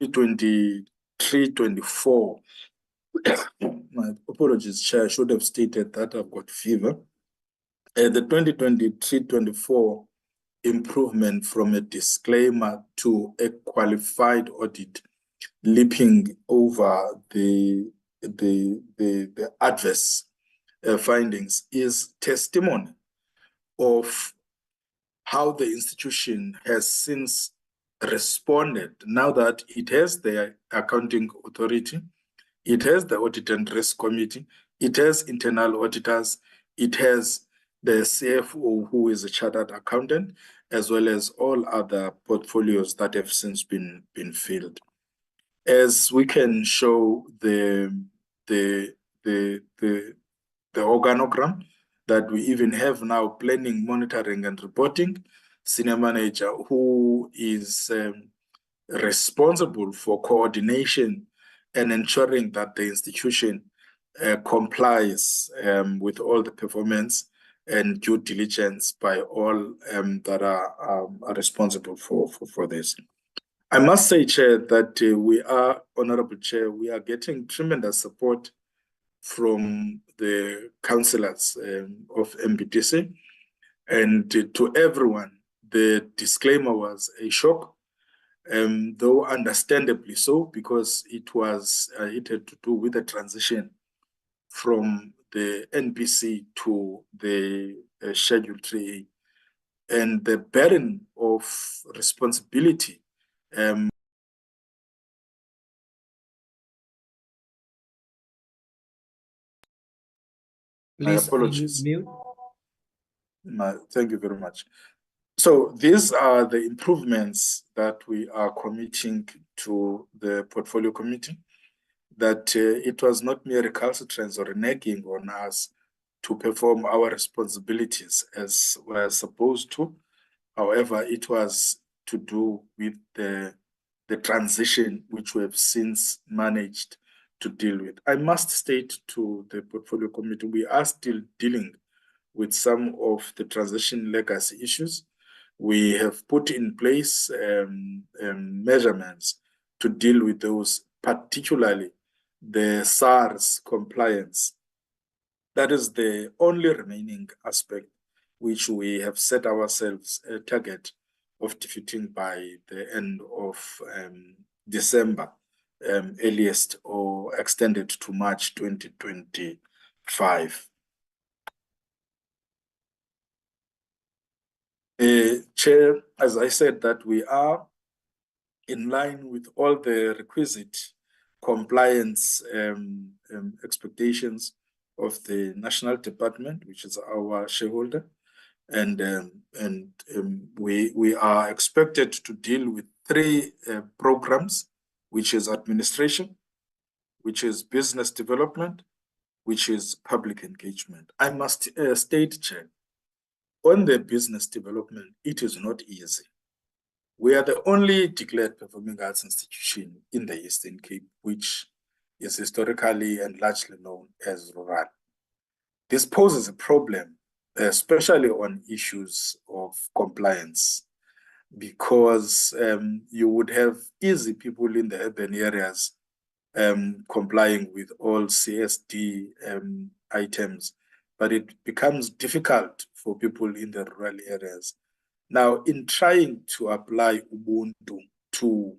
2023-24, my apologies, Chair, I should have stated that I've got fever. The 2023-24 improvement from a disclaimer to a qualified audit, leaping over the adverse findings, is testimony of how the institution has since responded, now that it has the accounting authority, it has the audit and risk committee, it has internal auditors, it has the CFO, who is a chartered accountant, as well as all other portfolios that have since been filled. as we can show the organogram that we even have now, planning, monitoring, and reporting, senior manager who is responsible for coordination and ensuring that the institution complies with all the performance and due diligence by all that are responsible for this. I must say, Chair, that we are, Honorable Chair, we are getting tremendous support from the councillors of MBTC, and to everyone, the disclaimer was a shock, though understandably so, because it had to do with the transition from the NPC to the Schedule 3A, and the burden of responsibility. Please apologies. mute. Thank you very much. So these are the improvements that we are committing to the portfolio committee, that it was not mere recalcitrance or reneging on us to perform our responsibilities as we're supposed to. However, it was to do with the transition which we have since managed to deal with. I must state to the portfolio committee, we are still dealing with some of the transition legacy issues. We have put in place measurements to deal with those, particularly the SARS compliance. That is the only remaining aspect which we have set ourselves a target of defeating by the end of December, earliest, or extended to March 2025. Chair, as I said, that we are in line with all the requisite compliance expectations of the National Department, which is our shareholder. And we are expected to deal with 3 programs, which is administration, which is business development, which is public engagement. I must state, Chair, on the business development, it is not easy. We are the only declared performing arts institution in the Eastern Cape, which is historically and largely known as rural. This poses a problem, especially on issues of compliance, because you would have easy people in the urban areas complying with all CSD items, but it becomes difficult for people in the rural areas. Now, in trying to apply Ubuntu to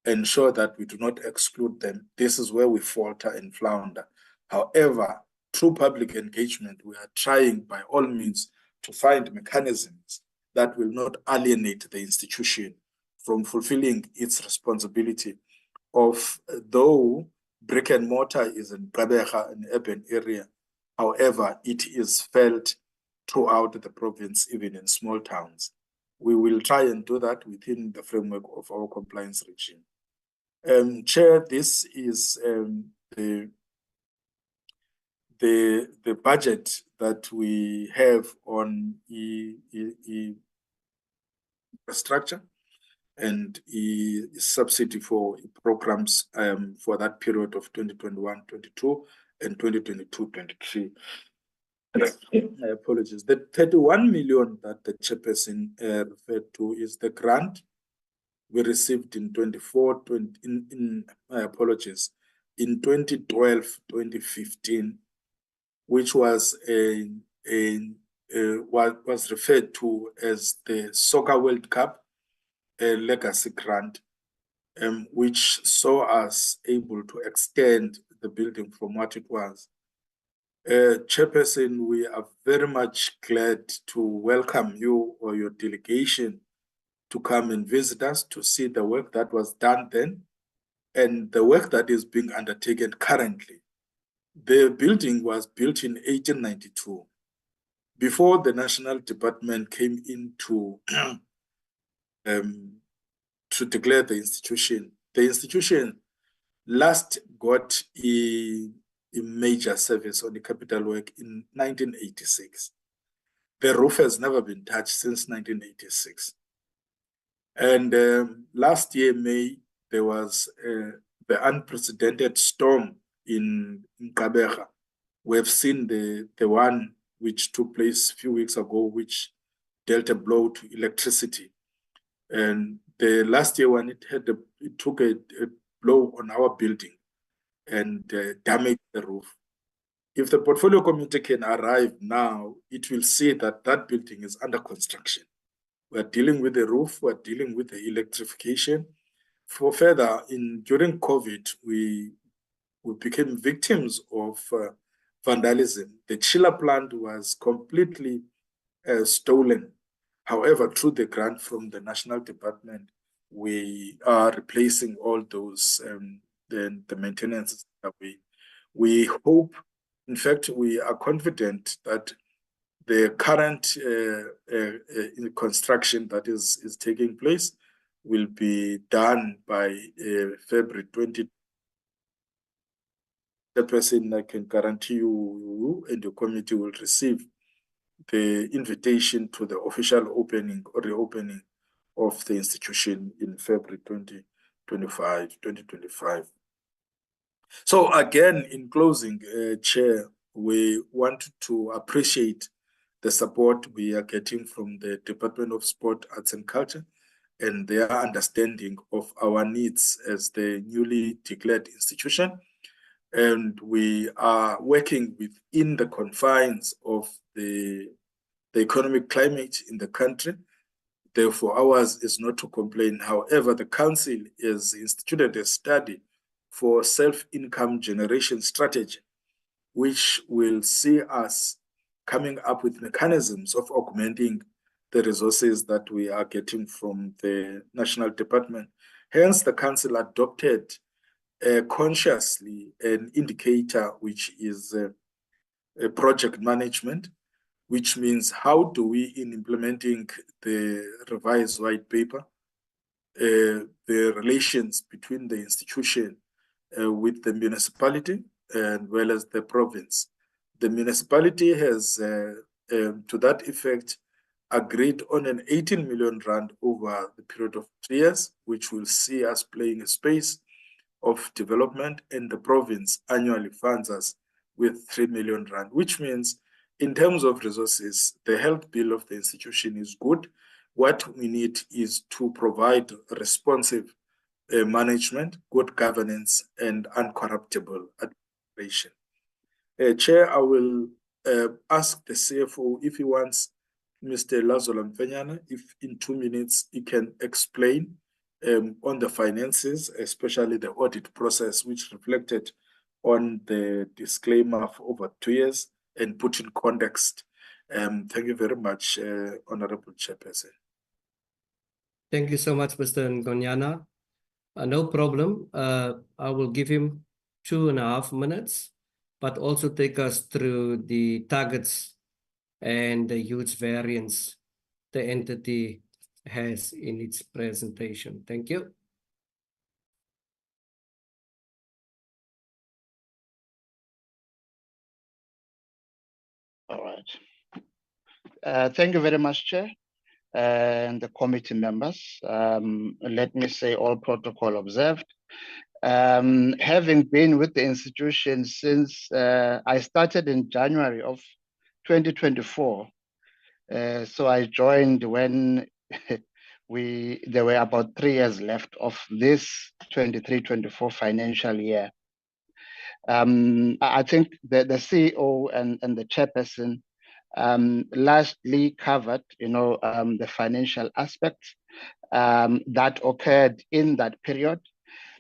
ensure that we do not exclude them, this is where we falter and flounder. However, through public engagement, we are trying by all means to find mechanisms that will not alienate the institution from fulfilling its responsibility of, though brick and mortar is in Gqeberha, an urban area, however, it is felt throughout the province, even in small towns. We will try and do that within the framework of our compliance regime. Chair, this is the budget that we have on infrastructure and subsidy for programs for that period of 2021-22 and 2022-23. Apologies. The 31 million that the chairperson referred to is the grant we received in 2012-2015, which was was referred to as the Soccer World Cup legacy grant, which saw us able to extend the building from what it was. Chairperson, we are very much glad to welcome you or your delegation to come and visit us to see the work that was done then and the work that is being undertaken currently. The building was built in 1892. Before the National Department came in to declare the institution last got a major service on the capital work in 1986. The roof has never been touched since 1986. And last year, May, there was the unprecedented storm in Gqeberha. We have seen the one which took place a few weeks ago, which dealt a blow to electricity. And the last year one, it took a blow on our building and damaged the roof. If the portfolio committee can arrive now, it will see that that building is under construction. We're dealing with the roof, we're dealing with the electrification. For further, during COVID, we became victims of vandalism. The chiller plant was completely stolen. However, through the grant from the National Department, we are replacing all those, the maintenance that we hope. In fact, we are confident that the current construction that is taking place will be done by February 20. The person I can guarantee you and the committee will receive the invitation to the official opening or reopening of the institution in February 2025. So again, in closing, Chair, we want to appreciate the support we are getting from the Department of Sport, Arts and Culture and their understanding of our needs as the newly declared institution. And we are working within the confines of the economic climate in the country. Therefore, ours is not to complain. However, the council has instituted a study for self-income generation strategy, which will see us coming up with mechanisms of augmenting the resources that we are getting from the National Department. Hence, the council adopted consciously an indicator which is a project management, which means how do we, in implementing the revised white paper, the relations between the institution with the municipality and well as the province. The municipality has, to that effect, agreed on an 18 million rand over the period of 3 years, which will see us playing a space of development, and the province annually funds us with 3 million rand, which means in terms of resources, the health bill of the institution is good. What we need is to provide responsive management, good governance, and uncorruptible administration. Chair, I will ask the CFO if he wants Mr. Lazola Mfenyana, if in 2 minutes he can explain on the finances, especially the audit process, which reflected on the disclaimer for over 2 years and put in context. Thank you very much, Honorable Chairperson. Thank you so much, Mr. Ngonyana. No problem. I will give him 2.5 minutes, but also take us through the targets and the huge variance the entity has in its presentation. Thank you. All right. Thank you very much, Chair, and the committee members. Let me say all protocol observed. Having been with the institution since I started in January of 2024, so I joined when there were about 3 years left of this 23-24 financial year. I think the CEO and the chairperson lastly covered, the financial aspects that occurred in that period.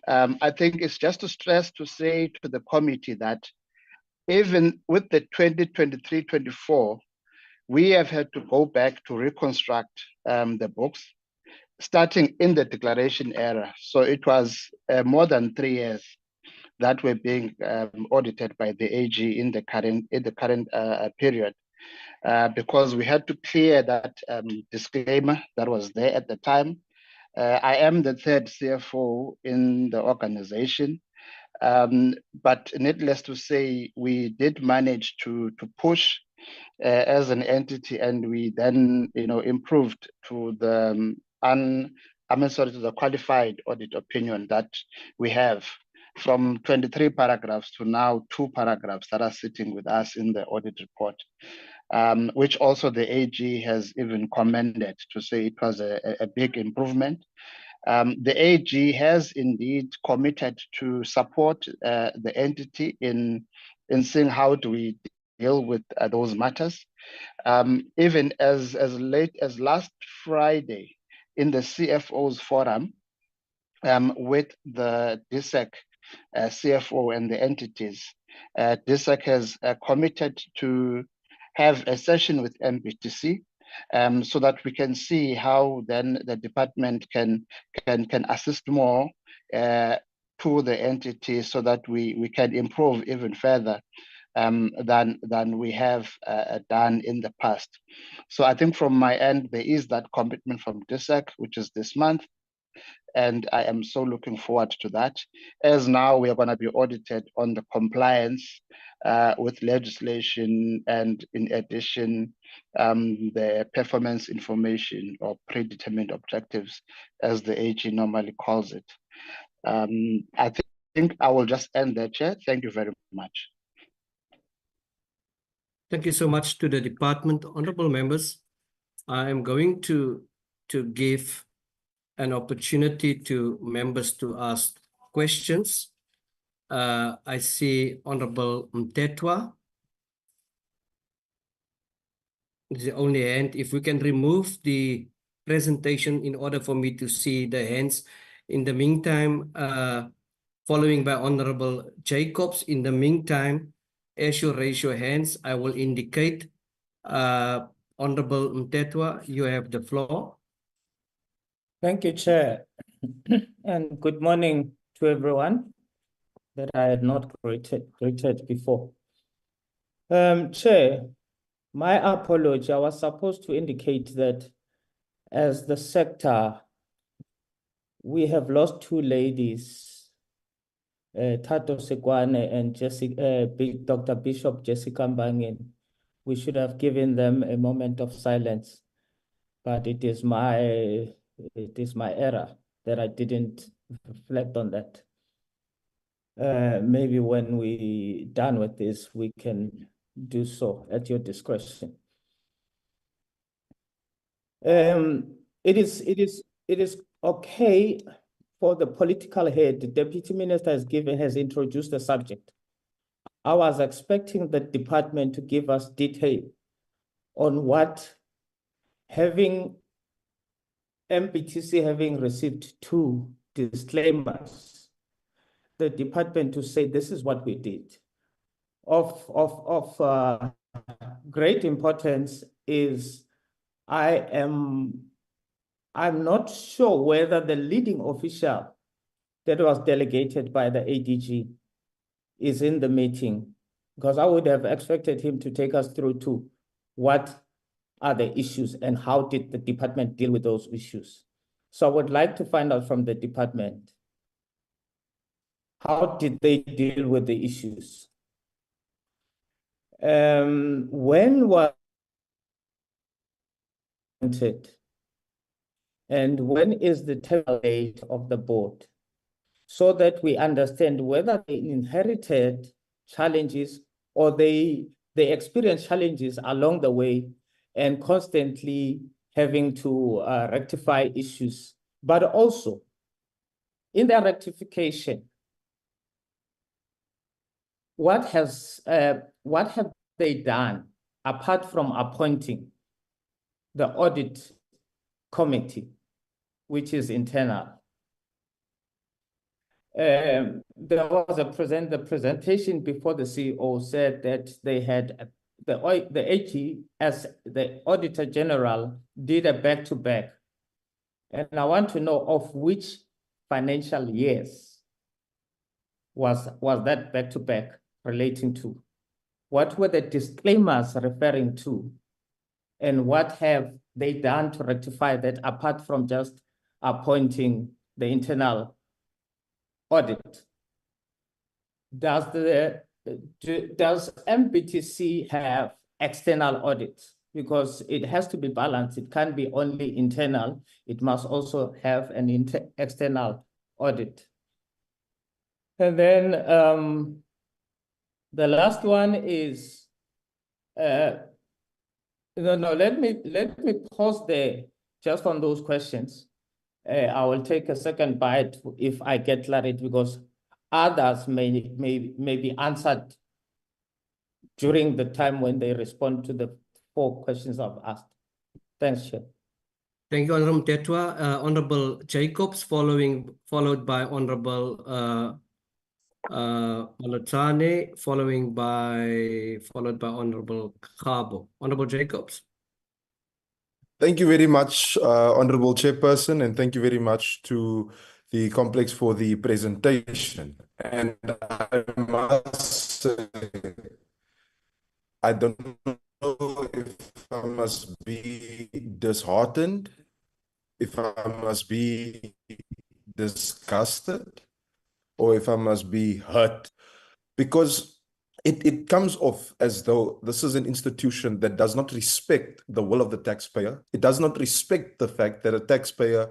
I think it's just to stress to say to the committee that even with the 2023-24, we have had to go back to reconstruct the books, starting in the declaration era. So it was more than 3 years that were being audited by the AG in the current period, because we had to clear that disclaimer that was there at the time. I am the third CFO in the organization. But needless to say, we did manage to push as an entity, and we then improved to the to the qualified audit opinion that we have, from 23 paragraphs to now 2 paragraphs that are sitting with us in the audit report, which also the AG has even commended to say it was a big improvement. The AG has indeed committed to support the entity in seeing how do we deal with those matters. Even as late as last Friday in the CFO's forum with the DSEC CFO and the entities, DSEC has committed to have a session with MPTC so that we can see how then the department can assist more to the entity so that we can improve even further than we have done in the past. So I think from my end, there is that commitment from DSEC, which is this month. And I am so looking forward to that, as now we are going to be audited on the compliance with legislation, and in addition, the performance information or predetermined objectives, as the AG normally calls it. I think I will just end there, Chair. Thank you very much. Thank you so much to the department. Honorable members, I am going to give an opportunity to members to ask questions. I see Honorable Mtetwa is the only hand. If we can remove the presentation in order for me to see the hands. In the meantime, following by Honorable Jacobs. In the meantime, as you raise your hands, I will indicate. Honorable Mtetwa, you have the floor. Thank you, Chair. And good morning to everyone that I had not greeted before. Chair, my apology. I was supposed to indicate that as the sector, we have lost 2 ladies, Tato Sekwane and Dr. Bishop Jessica Mbangeni. We should have given them a moment of silence, but it is my error that I didn't reflect on that. Maybe when we done with this, we can do so at your discretion. It is okay for the political head. The Deputy Minister has introduced the subject. I was expecting the department to give us detail on what, having MPTC having received 2 disclaimers, the department to say this is what we did. Of great importance is I'm not sure whether the leading official that was delegated by the ADG is in the meeting, because I would have expected him to take us through to what are the issues and how did the department deal with those issues. So I would like to find out from the department, how did they deal with the issues? When was it? And when is the terminal date of the board? So that we understand whether they inherited challenges or they experienced challenges along the way and constantly having to rectify issues. But also, in their rectification, what have they done apart from appointing the audit committee, which is internal? There was the presentation before the CEO said that they had the AG, as the Auditor General, did a back-to-back. And I want to know of which financial years was that back-to-back relating to? What were the disclaimers referring to? And what have they done to rectify that apart from just appointing the internal audit? does MBTC have external audits? Because it has to be balanced. It can't be only internal. It must also have an external audit. And then the last one is, let me pause there just on those questions. I will take a second bite if I get clarity, because others may be answered during the time when they respond to the 4 questions I've asked. Thanks, Chair. Thank you, Honorable Tetwa. Honorable Jacobs, followed by Honorable Malotane, followed by Honorable Khabo. Honorable Jacobs. Thank you very much, Honorable Chairperson, and thank you very much to the complex for the presentation. And I must say, I don't know if I must be disheartened, if I must be disgusted, or if I must be hurt, because it comes off as though this is an institution that does not respect the will of the taxpayer. It does not respect the fact that a taxpayer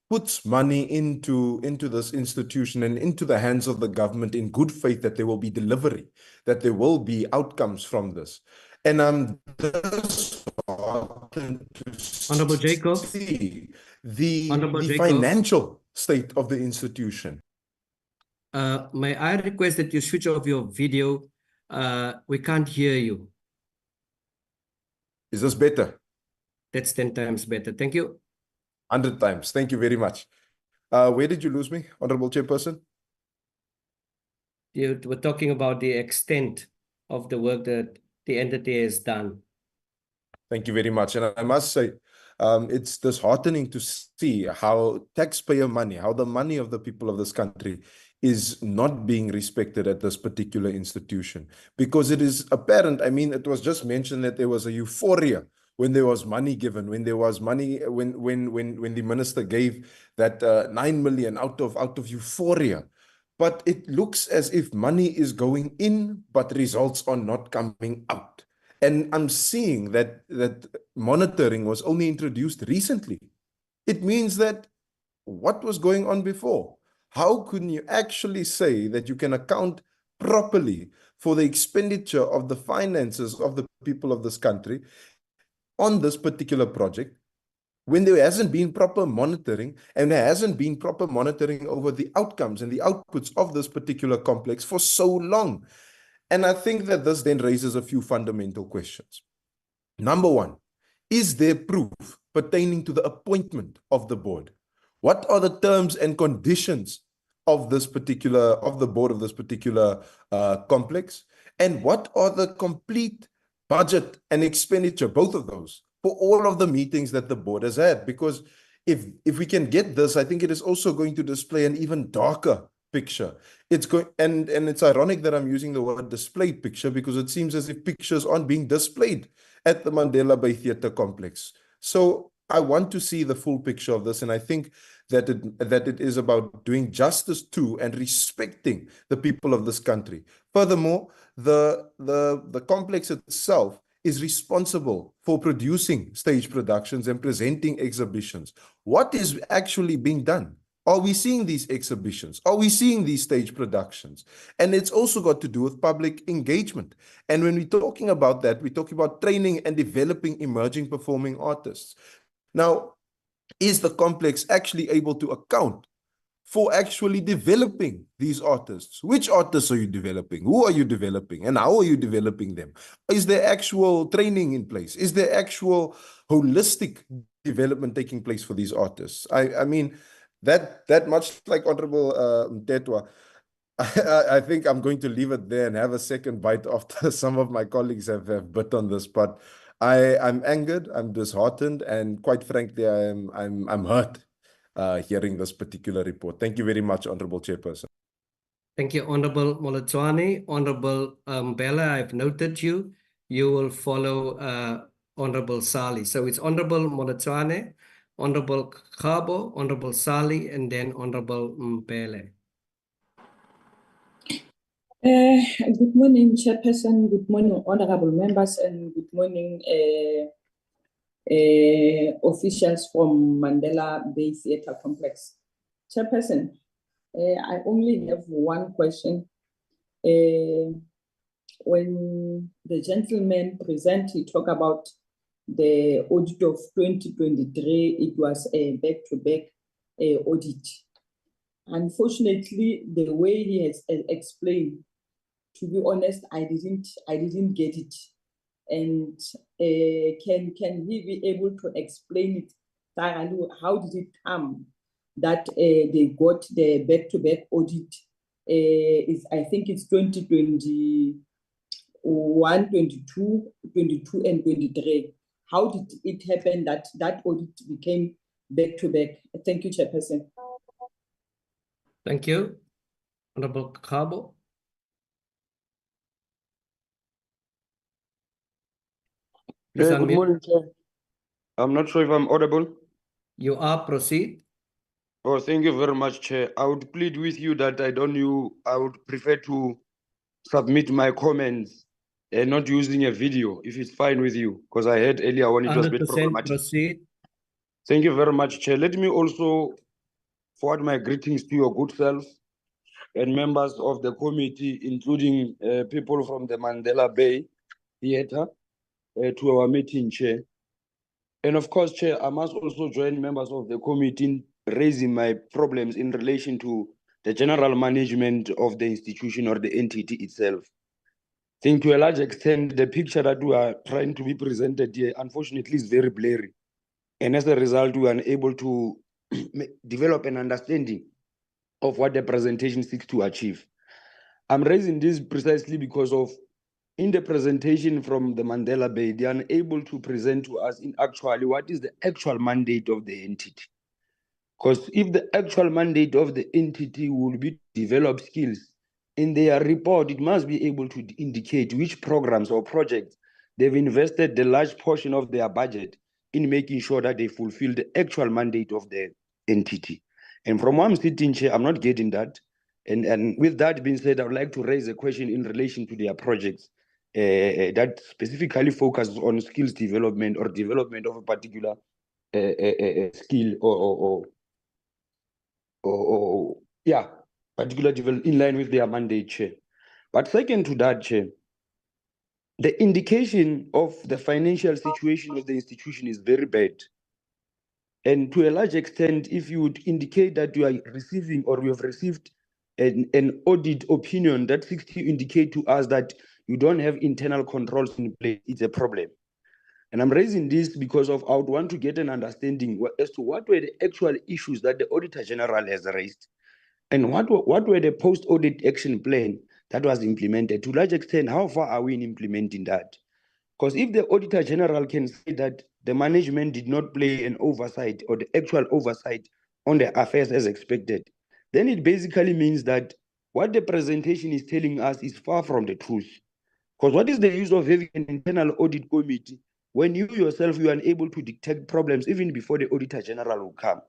puts money into this institution and into the hands of the government in good faith that there will be delivery, that there will be outcomes from this. And I'm disheartened to Honorable Jacobs. see the financial state of the institution. May I request that you switch off your video? We can't hear you. Is this better? That's 10 times better. Thank you. 100 times. Thank you very much. Where did you lose me, Honorable Chairperson? You were talking about the extent of the work that the entity has done. Thank you very much. And I must say, it's disheartening to see how taxpayer money, how the money of the people of this country is not being respected at this particular institution, because it is apparent. I mean, it was just mentioned that there was a euphoria when there was money given, when there was money, when the minister gave that 9 million out of euphoria. But it looks as if money is going in, but results are not coming out. And I'm seeing that monitoring was only introduced recently. It means that what was going on before? How can you actually say that you can account properly for the expenditure of the finances of the people of this country on this particular project when there hasn't been proper monitoring, and there hasn't been proper monitoring over the outcomes and the outputs of this particular complex for so long? And I think that this then raises a few fundamental questions. Number one, is there proof pertaining to the appointment of the board? What are the terms and conditions of this particular, of the board of this particular complex? And what are the complete budget and expenditure, both of those, for all of the meetings that the board has had? Because if we can get this, I think it is also going to display an even darker picture. It's going, and it's ironic that I'm using the word display picture, because it seems as if pictures aren't being displayed at the Mandela Bay Theatre Complex. So I want to see the full picture of this, and I think that it is about doing justice to and respecting the people of this country. Furthermore, the complex itself is responsible for producing stage productions and presenting exhibitions. What is actually being done? Are we seeing these exhibitions? Are we seeing these stage productions? And it's also got to do with public engagement. And when we're talking about that, we're talking about training and developing emerging performing artists. Now, is the complex actually able to account for actually developing these artists? Which artists are you developing? Who are you developing? And how are you developing them? Is there actual training in place? Is there actual holistic development taking place for these artists? I mean, that much like Honorable Tetwa, I think I'm going to leave it there and have a second bite after some of my colleagues have bit on this. But I'm angered, I'm disheartened, and quite frankly, I'm hurt hearing this particular report. Thank you very much, Honorable Chairperson. Thank you, Honorable Molotwane. Honorable Bella, I've noted you. You will follow Honorable Sali. So it's Honorable Molotwane, Honorable Khabo, Honorable Sali, and then Honorable Mbele. Good morning, Chairperson. Good morning, honorable members, and good morning, officials from Mandela Bay Theatre Complex. Chairperson, I only have one question. When the gentleman present, he talked about the audit of 2023. It was a back-to-back audit. Unfortunately, the way he has explained, to be honest, I didn't get it. And can he be able to explain it thoroughly? How did it come that they got the back-to-back audit? I think it's 2021, 22, and 23. How did it happen that that audit became back-to-back? Thank you, Chairperson. Thank you. Honorable Kabo. Good morning, Chair. I'm not sure if I'm audible. You are, proceed. Oh, thank you very much, Chair. I would plead with you that I would prefer to submit my comments and not using a video, if it's fine with you, because I heard earlier when it was a bit 100% problematic. proceed. Thank you very much, Chair. Let me also forward my greetings to your good self and members of the committee, including people from the Mandela Bay Theatre, to our meeting, Chair. And of course, Chair, I must also join members of the committee in raising my problems in relation to the general management of the institution or the entity itself. I think to a large extent, the picture that we are trying to be presented here, unfortunately, is very blurry. And as a result, we are unable to develop an understanding of what the presentation seeks to achieve. I'm raising this precisely because of, in the presentation from the Mandela Bay, they are unable to present to us in actually what is the actual mandate of the entity. Because if the actual mandate of the entity will be to develop skills, in their report, it must be able to indicate which programs or projects they've invested the large portion of their budget in making sure that they fulfill the actual mandate of the entity. And from where I'm sitting, Chair, I'm not getting that. And with that being said, I would like to raise a question in relation to their projects that specifically focuses on skills development or development of a particular skill or particular development in line with their mandate, Chair. But second to that, Chair, the indication of the financial situation of the institution is very bad. And to a large extent, if you would indicate that you are receiving or you have received an audit opinion that seeks to indicate to us that you don't have internal controls in place, it's a problem. And I'm raising this because I would want to get an understanding as to what were the actual issues that the Auditor General has raised, and what were the post-audit action plan that was implemented. To a large extent, how far are we in implementing that? Because if the Auditor General can say that the management did not play an oversight or the actual oversight on the affairs as expected, then it basically means that what the presentation is telling us is far from the truth. Because what is the use of having an internal audit committee when you yourself, you are unable to detect problems even before the Auditor General will come?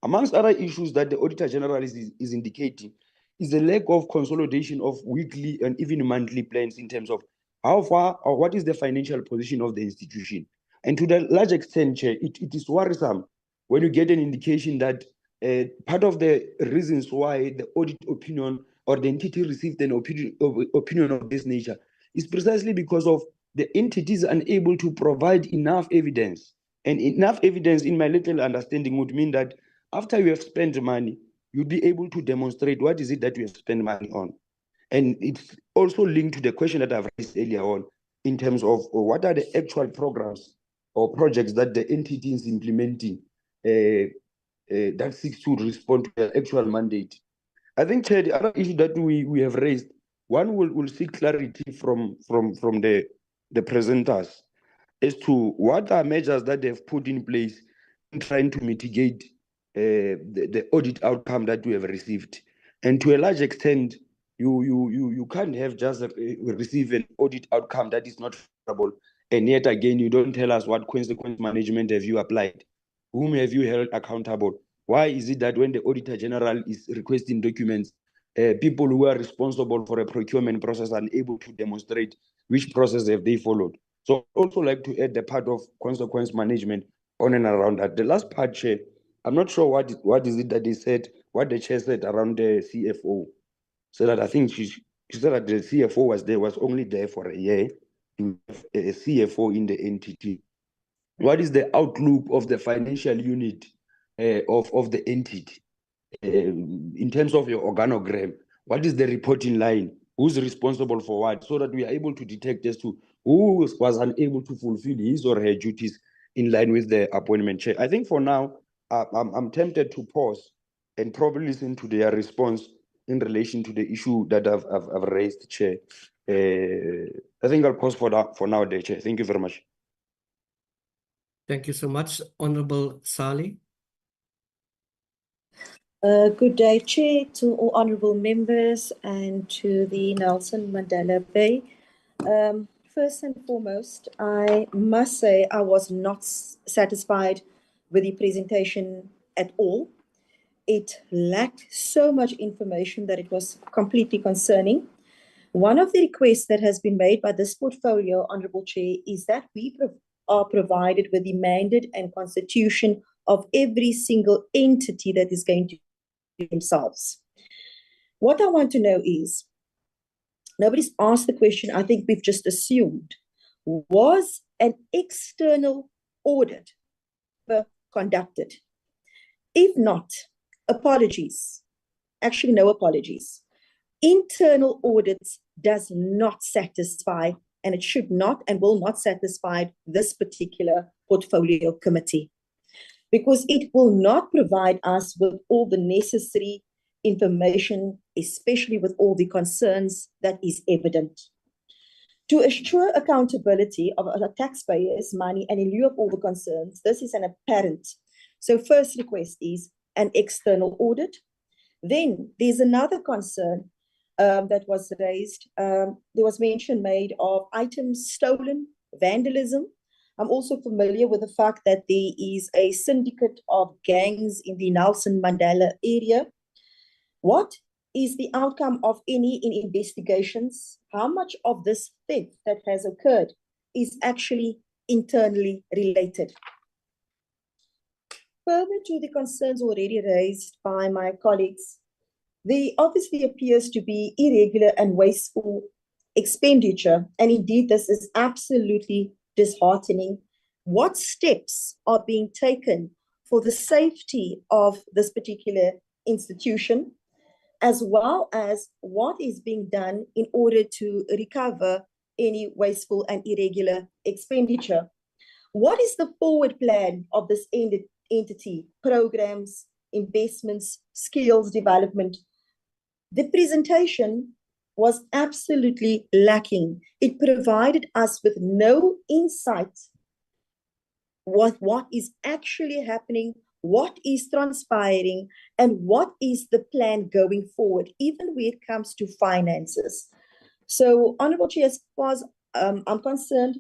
Amongst other issues that the Auditor General is indicating is the lack of consolidation of weekly and even monthly plans in terms of how far or what is the financial position of the institution. And to the large extent, Chair, it is worrisome when you get an indication that part of the reasons why the audit opinion or the entity received an opinion of this nature is precisely because of the entities unable to provide enough evidence. And enough evidence, in my little understanding, would mean that after you have spent money, you'll be able to demonstrate what is it that you have spent money on. And it's also linked to the question that I've raised earlier on in terms of what are the actual programs or projects that the entity is implementing that seeks to respond to the actual mandate. I think, Chair, the other issue that we have raised, one will seek clarity from the presenters as to what are measures that they've put in place in trying to mitigate the audit outcome that we have received. And to a large extent, you can't have just receive an audit outcome that is not favorable, and yet again you don't tell us what consequence management have you applied, whom have you held accountable. Why is it that when the Auditor General is requesting documents, people who are responsible for a procurement process are unable to demonstrate which process have they followed. So I'd also like to add the part of consequence management on and around that. The last part, Chair, I'm not sure what is it that they said, what the Chair said around the CFO. So that I think she said that the CFO was only there for a year, to have a CFO in the entity. What is the outlook of the financial unit of the entity? In terms of your organogram, what is the reporting line? Who's responsible for what? So that we are able to detect as to who was unable to fulfill his or her duties in line with the appointment, Chair. I think for now, I'm tempted to pause and probably listen to their response in relation to the issue that I've raised, Chair. I think I'll pause for now, there, Chair. Thank you very much. Thank you so much, Honorable Sali. Good day, Chair, to all honourable members and to the Nelson Mandela Bay. First and foremost, I must say I was not satisfied with the presentation at all. It lacked so much information that it was completely concerning. One of the requests that has been made by this portfolio, Honourable Chair, is that we are provided with the mandate and constitution of every single entity that is going to themselves. What I want to know is, nobody's asked the question, I think we've just assumed, was an external audit conducted? If not, apologies. Actually, no apologies. Internal audits does not satisfy, and it should not and will not satisfy this particular portfolio committee, because it will not provide us with all the necessary information, especially with all the concerns that is evident. To assure accountability of our taxpayers' money and in lieu of all the concerns, this is an apparent. So first request is an external audit. Then there's another concern that was raised. There was mention made of items stolen, vandalism. I'm also familiar with the fact that there is a syndicate of gangs in the Nelson Mandela area. What is the outcome of any investigations? How much of this theft that has occurred is actually internally related? Further to the concerns already raised by my colleagues, there obviously appears to be irregular and wasteful expenditure, and indeed this is absolutely disheartening. What steps are being taken for the safety of this particular institution, as well as what is being done in order to recover any wasteful and irregular expenditure? What is the forward plan of this entity, programs, investments, skills development? The presentation was absolutely lacking. It provided us with no insight what is actually happening, what is transpiring, and what is the plan going forward, even when it comes to finances. So, Honourable Chair, as far as I'm concerned,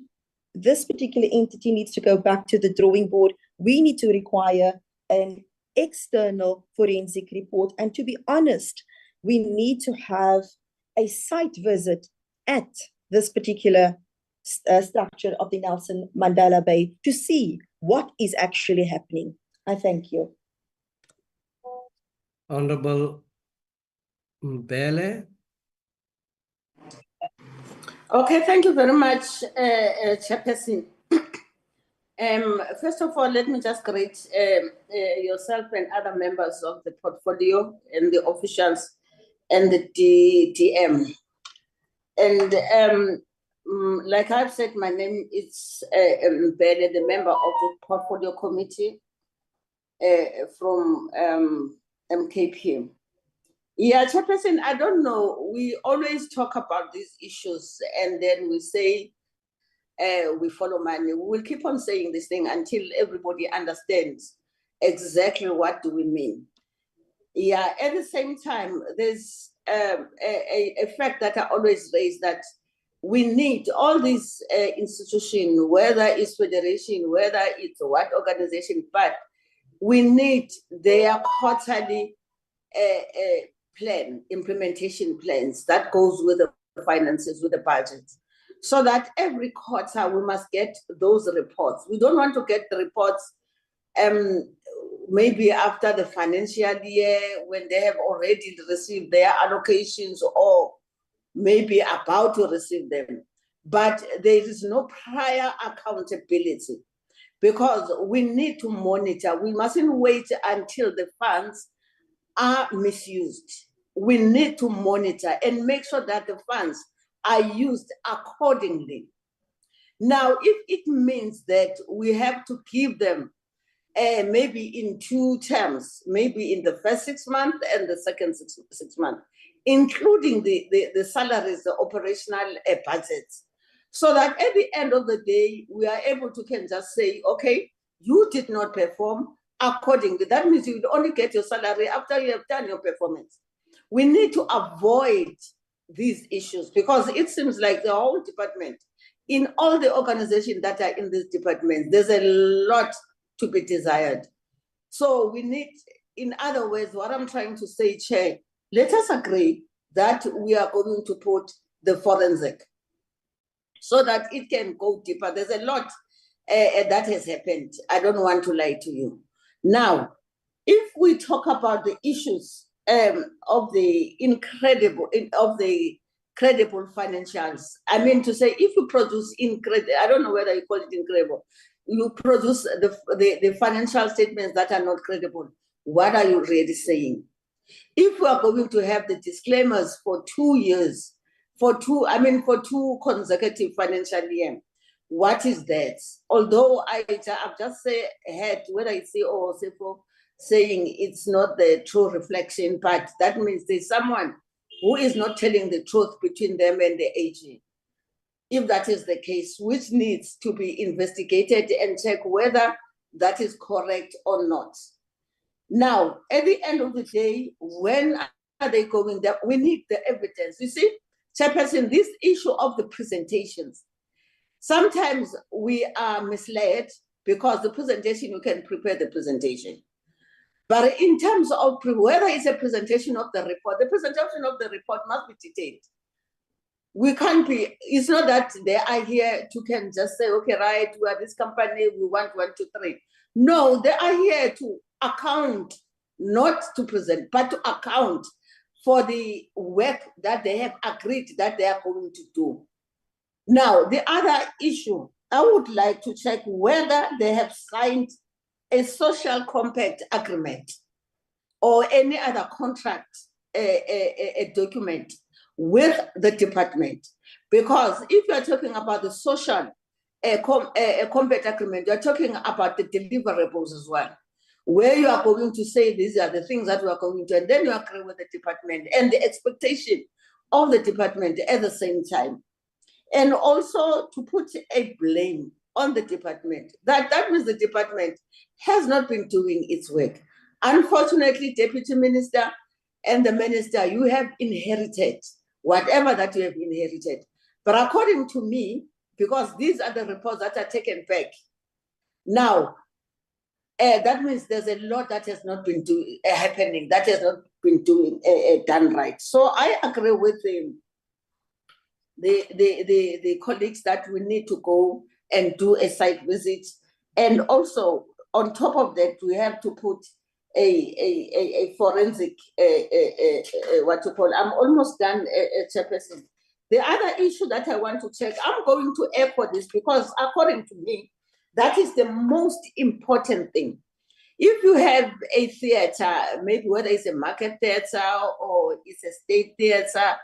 this particular entity needs to go back to the drawing board. We need to require an external forensic report. And to be honest, we need to have a site visit at this particular structure of the Nelson Mandela Bay to see what is actually happening. I thank you. Honorable Mbele. Okay, thank you very much, Chairperson. First of all, let me just greet yourself and other members of the portfolio and the officials and the DM. And like I've said, my name is Mbele, the member of the portfolio committee from MKP. Yeah, Chairperson, I don't know. We always talk about these issues and then we say we follow money. We will keep on saying this thing until everybody understands exactly what do we mean. Yeah, at the same time, there's a fact that I always raise, that we need all these institutions, whether it's federation, whether it's what organization, but we need their quarterly plan, implementation plans that goes with the finances, with the budget, so that every quarter we must get those reports. We don't want to get the reports maybe after the financial year when they have already received their allocations or maybe about to receive them. But there is no prior accountability because we need to monitor. We mustn't wait until the funds are misused. We need to monitor and make sure that the funds are used accordingly. Now, if it means that we have to give them maybe in 2 terms, maybe in the first 6 months and the second six months, including the salaries, the operational budgets, so that at the end of the day, we are able to can just say, okay, you did not perform accordingly. That means you will only get your salary after you have done your performance. We need to avoid these issues because it seems like the whole department, in all the organizations that are in this department, there's a lot to be desired. So we need, in other words, what I'm trying to say, Chair, let us agree that we are going to put the forensic so that it can go deeper. There's a lot that has happened. I don't want to lie to you. Now, if we talk about the issues of the credible financials, I mean to say, if you produce I don't know whether you call it incredible, you produce the financial statements that are not credible, what are you really saying? If we are going to have the disclaimers for 2 years, for two consecutive financial years, what is that? Although I've just heard when I see Osefo saying it's not the true reflection, but that means there's someone who is not telling the truth between them and the AG. If that is the case, which needs to be investigated and check whether that is correct or not. Now, at the end of the day, when are they going there? We need the evidence. You see, Chairperson, this issue of the presentations, sometimes we are misled because the presentation, you can prepare the presentation. But in terms of whether it's a presentation of the report, the presentation of the report must be detailed. We can't be, it's not that they are here to can just say, okay, right, we are this company, we want 1, 2, 3. No, they are here to account, not to present, but to account for the work that they have agreed that they are going to do. Now, the other issue, I would like to check whether they have signed a social compact agreement or any other contract, a document with the department. Because if you're talking about the social compact agreement, you're talking about the deliverables as well, where you are going to say these are the things that we are going to, and then you agree with the department and the expectation of the department at the same time. And also to put a blame on the department. That means the department has not been doing its work. Unfortunately, Deputy Minister and the Minister, you have inherited whatever that you have inherited. But according to me, because these are the reports that are taken back, now, that means there's a lot that has not been happening, that has not been done right. So I agree with the colleagues that we need to go and do a site visit. And also, on top of that, we have to put a forensic, what you call, I'm almost done, Chairperson. The other issue that I want to check, I'm going to echo this because according to me, that is the most important thing. If you have a theater, maybe whether it's a market theater or it's a state theater,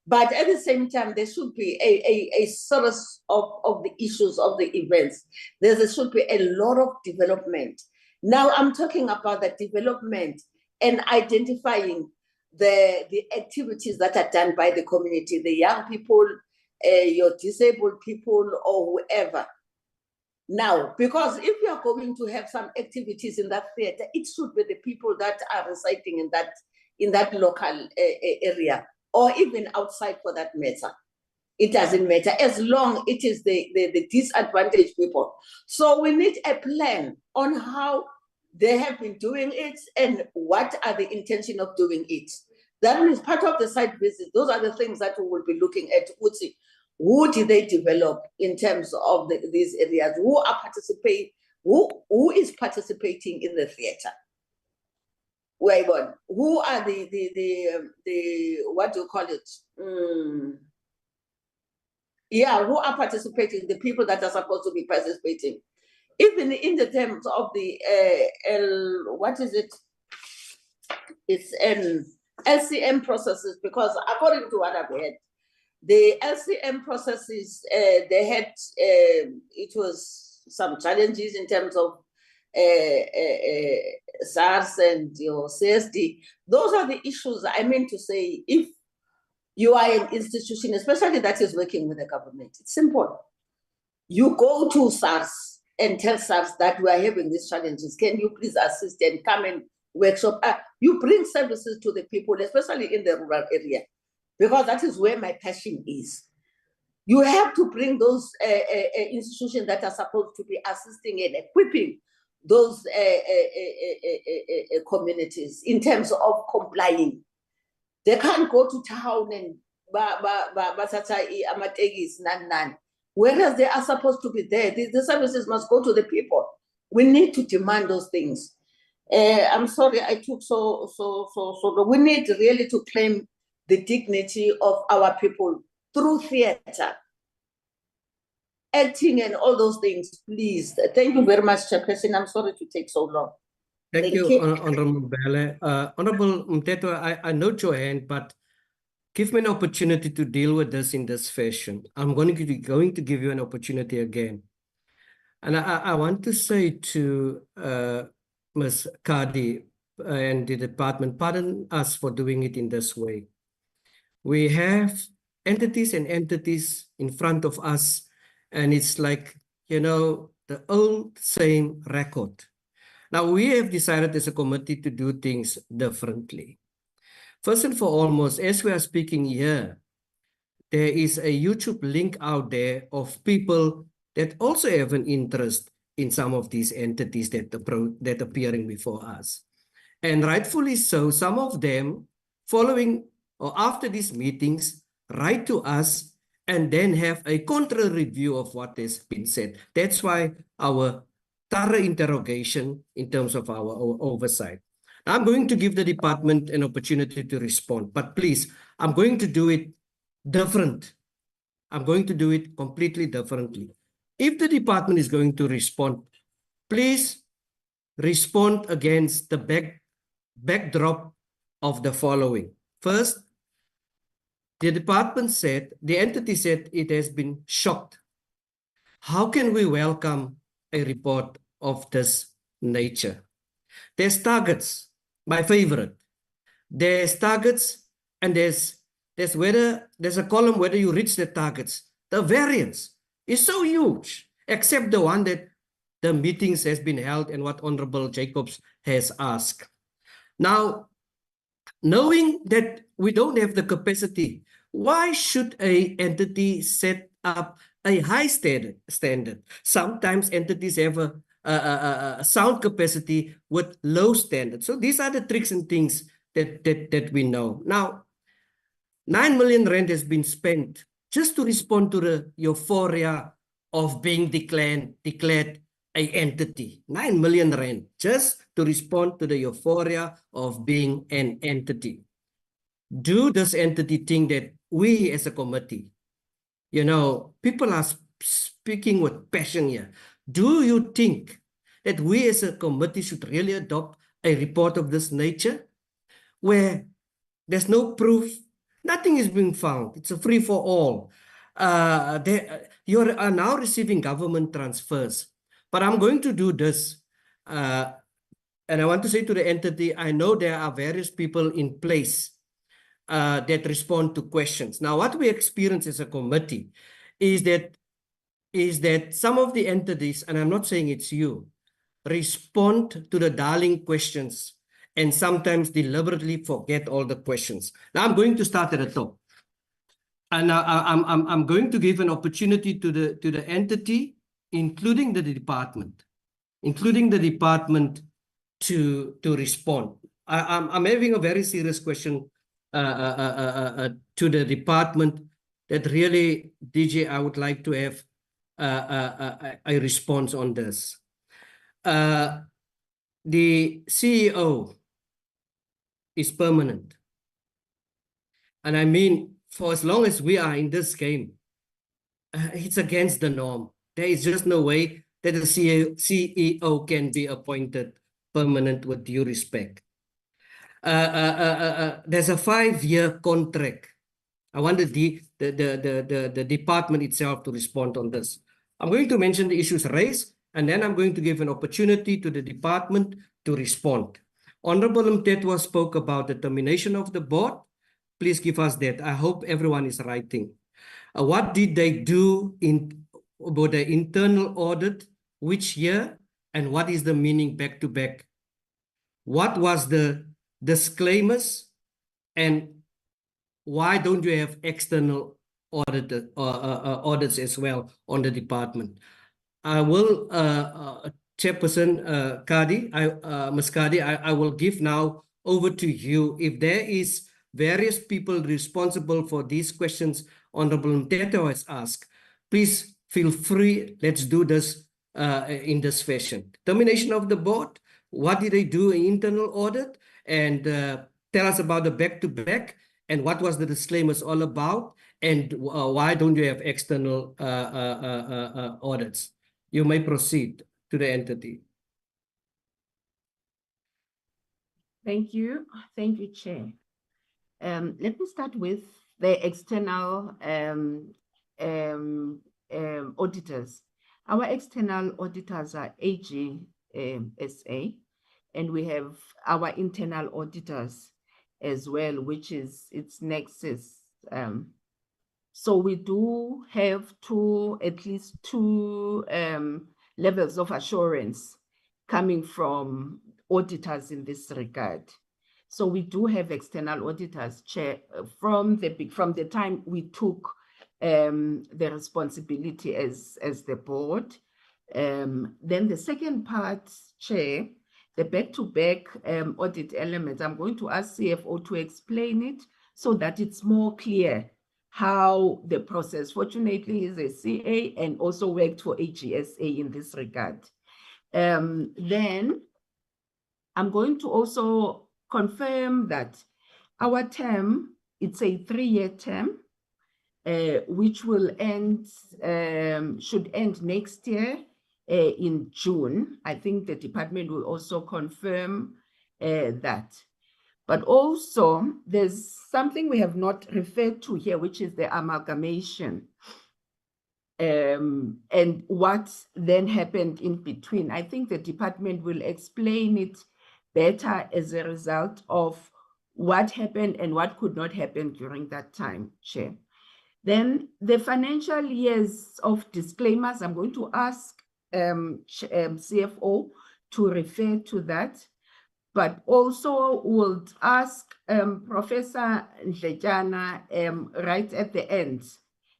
but at the same time, there should be a source of the issues of the events. There should be a lot of development. Now I'm talking about the development and identifying the activities that are done by the community, the young people, your disabled people, or whoever. Now, because if you are going to have some activities in that theater, it should be the people that are residing in that local area, or even outside for that matter. It doesn't matter, as long it is the disadvantaged people. So we need a plan on how they have been doing it and what are the intention of doing it. That means part of the site visit, those are the things that we will be looking at. Who did they develop in terms of these areas? Who is participating in the theatre? Who are the what do you call it? Who are participating? The people that are supposed to be participating, even in the terms of the what is it? It's LCM processes, because according to what I've heard, the LCM processes, they had it was some challenges in terms of SARS and your CSD. Those are the issues. I mean to say, if you are an institution, especially that is working with the government, it's simple. You go to SARS and tell SARS that we are having these challenges. Can you please assist and come and workshop? You bring services to the people, especially in the rural area, because that is where my passion is. You have to bring those institutions that are supposed to be assisting and equipping those communities in terms of complying. They can't go to town and whereas they are supposed to be there. The services must go to the people. We need to demand those things. I'm sorry I took so long. We need really to claim the dignity of our people through theatre, acting and all those things, please. Thank you very much, Chairperson. I'm sorry to take so long. Thank you, Honorable Bele. Honorable Mteto, I note your hand, but give me an opportunity to deal with this in this fashion. I'm going to give you an opportunity again. And I want to say to Ms. Kadi and the department, pardon us for doing it in this way. We have entities and entities in front of us, and it's like, you know, the old same record. Now, we have decided as a committee to do things differently. First and foremost, as we are speaking here, there is a YouTube link out there of people that also have an interest in some of these entities that are appearing before us. And rightfully so, some of them following or after these meetings write to us and then have a contrary review of what has been said. That's why our thorough interrogation in terms of our oversight. I'm going to give the department an opportunity to respond, but please, I'm going to do it different. I'm going to do it completely differently. If the department is going to respond, please respond against the backdrop of the following. First, the department said, the entity said it has been shocked. How can we welcome a report of this nature? There's targets, my favorite. There's targets and there's a column whether you reach the targets. The variance is so huge, except the one that the meetings has been held and what Honorable Jacobs has asked. Now, knowing that we don't have the capacity, why should an entity set up a high standard? Sometimes entities have a sound capacity with low standards. So these are the tricks and things that we know. Now, 9 million rand has been spent just to respond to the euphoria of being declared an entity. 9 million rand just to respond to the euphoria of being an entity. Do this entity think that we as a committee, you know, people are speaking with passion here. Do you think that we as a committee should really adopt a report of this nature where there's no proof, nothing is being found, it's a free for all? You are now receiving government transfers, but I'm going to do this. And I want to say to the entity, I know there are various people in place that respond to questions. Now, what we experience as a committee is that some of the entities, and I'm not saying it's you, respond to the darling questions and sometimes deliberately forget all the questions. Now, I'm going to start at the top. And I'm going to give an opportunity to the entity, including the department, to respond. I'm having a very serious question to the department that really, DG, I would like to have a response on this. The CEO is permanent. And I mean, for as long as we are in this game, it's against the norm. There is just no way that the CEO can be appointed permanent with due respect. There's a 5-year contract. I want the department itself to respond on this. I'm going to mention the issues raised, and then I'm going to give an opportunity to the department to respond. Honorable Mtetwa spoke about the termination of the board. Please give us that. I hope everyone is writing. What did they do about the internal audit, which year, and what is the meaning back-to-back? What was the disclaimers, and why don't you have external audits as well on the department? I will, Chairperson Kadi, Ms. Kadi, I will give now over to you. If there is various people responsible for these questions Honorable Mtetwa has asked, please feel free. Let's do this in this fashion. Termination of the board. What did they do in internal audit? And tell us about the back-to-back and what was the disclaimers all about, and why don't you have external audits? You may proceed to the entity. Thank you. Thank you, Chair. Let me start with the external auditors. Our external auditors are AGSA, and we have our internal auditors as well, which is its Nexus. So we do have at least two levels of assurance coming from auditors in this regard. So we do have external auditors, Chair, from the time we took the responsibility as the board. Then the second part, Chair, the back-to-back audit element, I'm going to ask CFO to explain it so that it's more clear how the process, fortunately, is a CA and also worked for AGSA in this regard. Then I'm going to also confirm that our term, it's a 3-year term, which will end, should end next year in June. I think the department will also confirm that. But also, there's something we have not referred to here, which is the amalgamation. And what then happened in between. I think the department will explain it better as a result of what happened and what could not happen during that time, Chair. Then the financial years of disclaimers, I'm going to ask CFO to refer to that, but also would ask Professor Ndlejana right at the end,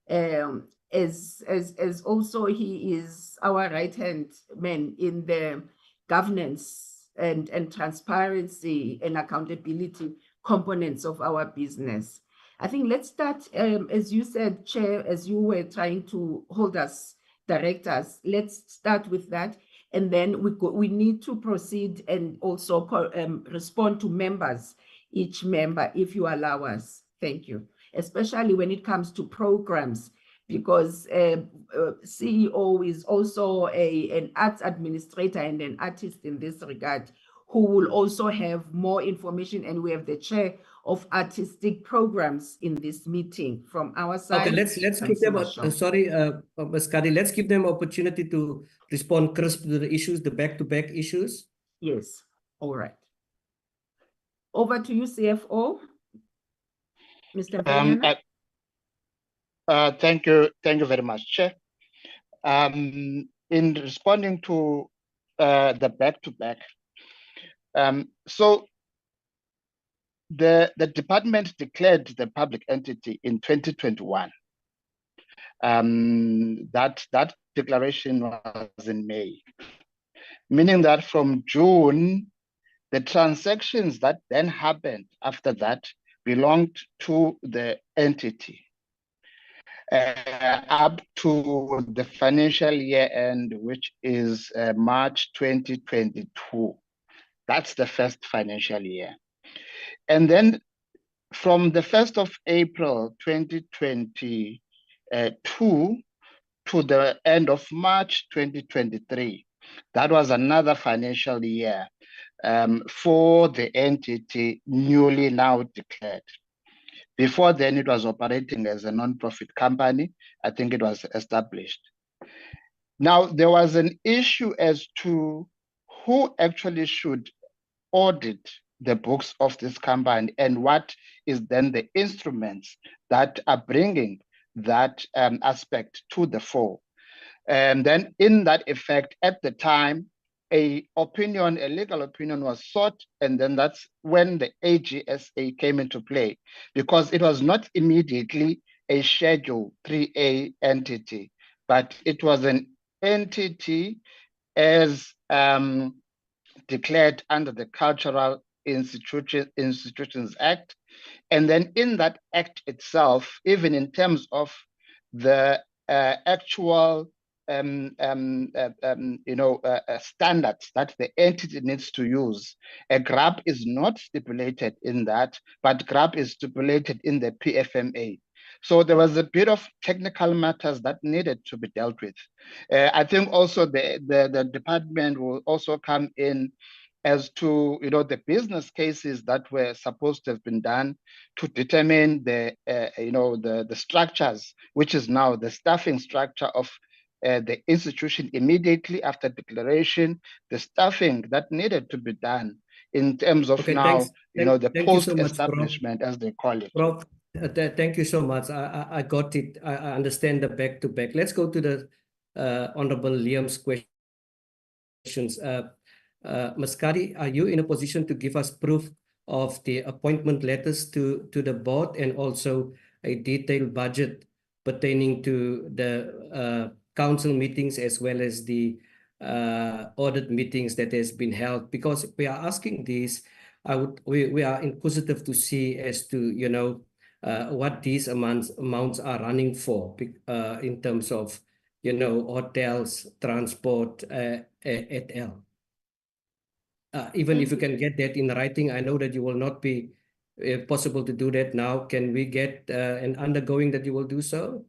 as also he is our right-hand man in the governance and transparency and accountability components of our business. I think let's start, as you said, Chair, as you were trying to hold us, direct us, let's start with that. And then we need to proceed and also respond to members, each member, if you allow us. Thank you. Especially when it comes to programs, because CEO is also an arts administrator and an artist in this regard, who will also have more information. And we have the chair of artistic programs in this meeting from our side. Okay, let's give them sorry, Ms. Kadi, let's give them opportunity to respond crisp to the issues, the back-to-back issues. Yes, all right. Over to you, CFO. Mr. Thank you very much, Chair. In responding to the back-to-back, so the department declared the public entity in 2021. That declaration was in May, meaning that from June, the transactions that then happened after that, belonged to the entity up to the financial year end, which is March 2022. That's the first financial year. And then from the 1st of April 2022 to the end of March 2023, that was another financial year for the entity newly now declared. Before then, it was operating as a non-profit company. I think it was established. Now, there was an issue as to who actually should audit the books of this company and what is then the instruments that are bringing that aspect to the fore. And then in that effect, at the time, a legal opinion was sought, and then that's when the AGSA came into play, because it was not immediately a Schedule 3A entity, but it was an entity as declared under the Cultural Institutions Act. And then in that act itself, even in terms of the actual standards that the entity needs to use, a GRAP is not stipulated in that, but GRAP is stipulated in the PFMA. So there was a bit of technical matters that needed to be dealt with. I think also the department will also come in as to the business cases that were supposed to have been done to determine the structures, which is now the staffing structure of the institution immediately after declaration, the staffing that needed to be done in terms of the post-establishment, as they call it. Prof, thank you so much. I got it. I understand the back-to-back. Let's go to the Honorable Liam's questions. Ms. Kari, are you in a position to give us proof of the appointment letters to the board and also a detailed budget pertaining to the council meetings as well as the audit meetings that has been held? Because we are asking this, we are inquisitive to see as to what these amounts are running for in terms of hotels, transport, et al. Even if you can get that in writing, I know that you will not be possible to do that now. Can we get an undergoing that you will do so?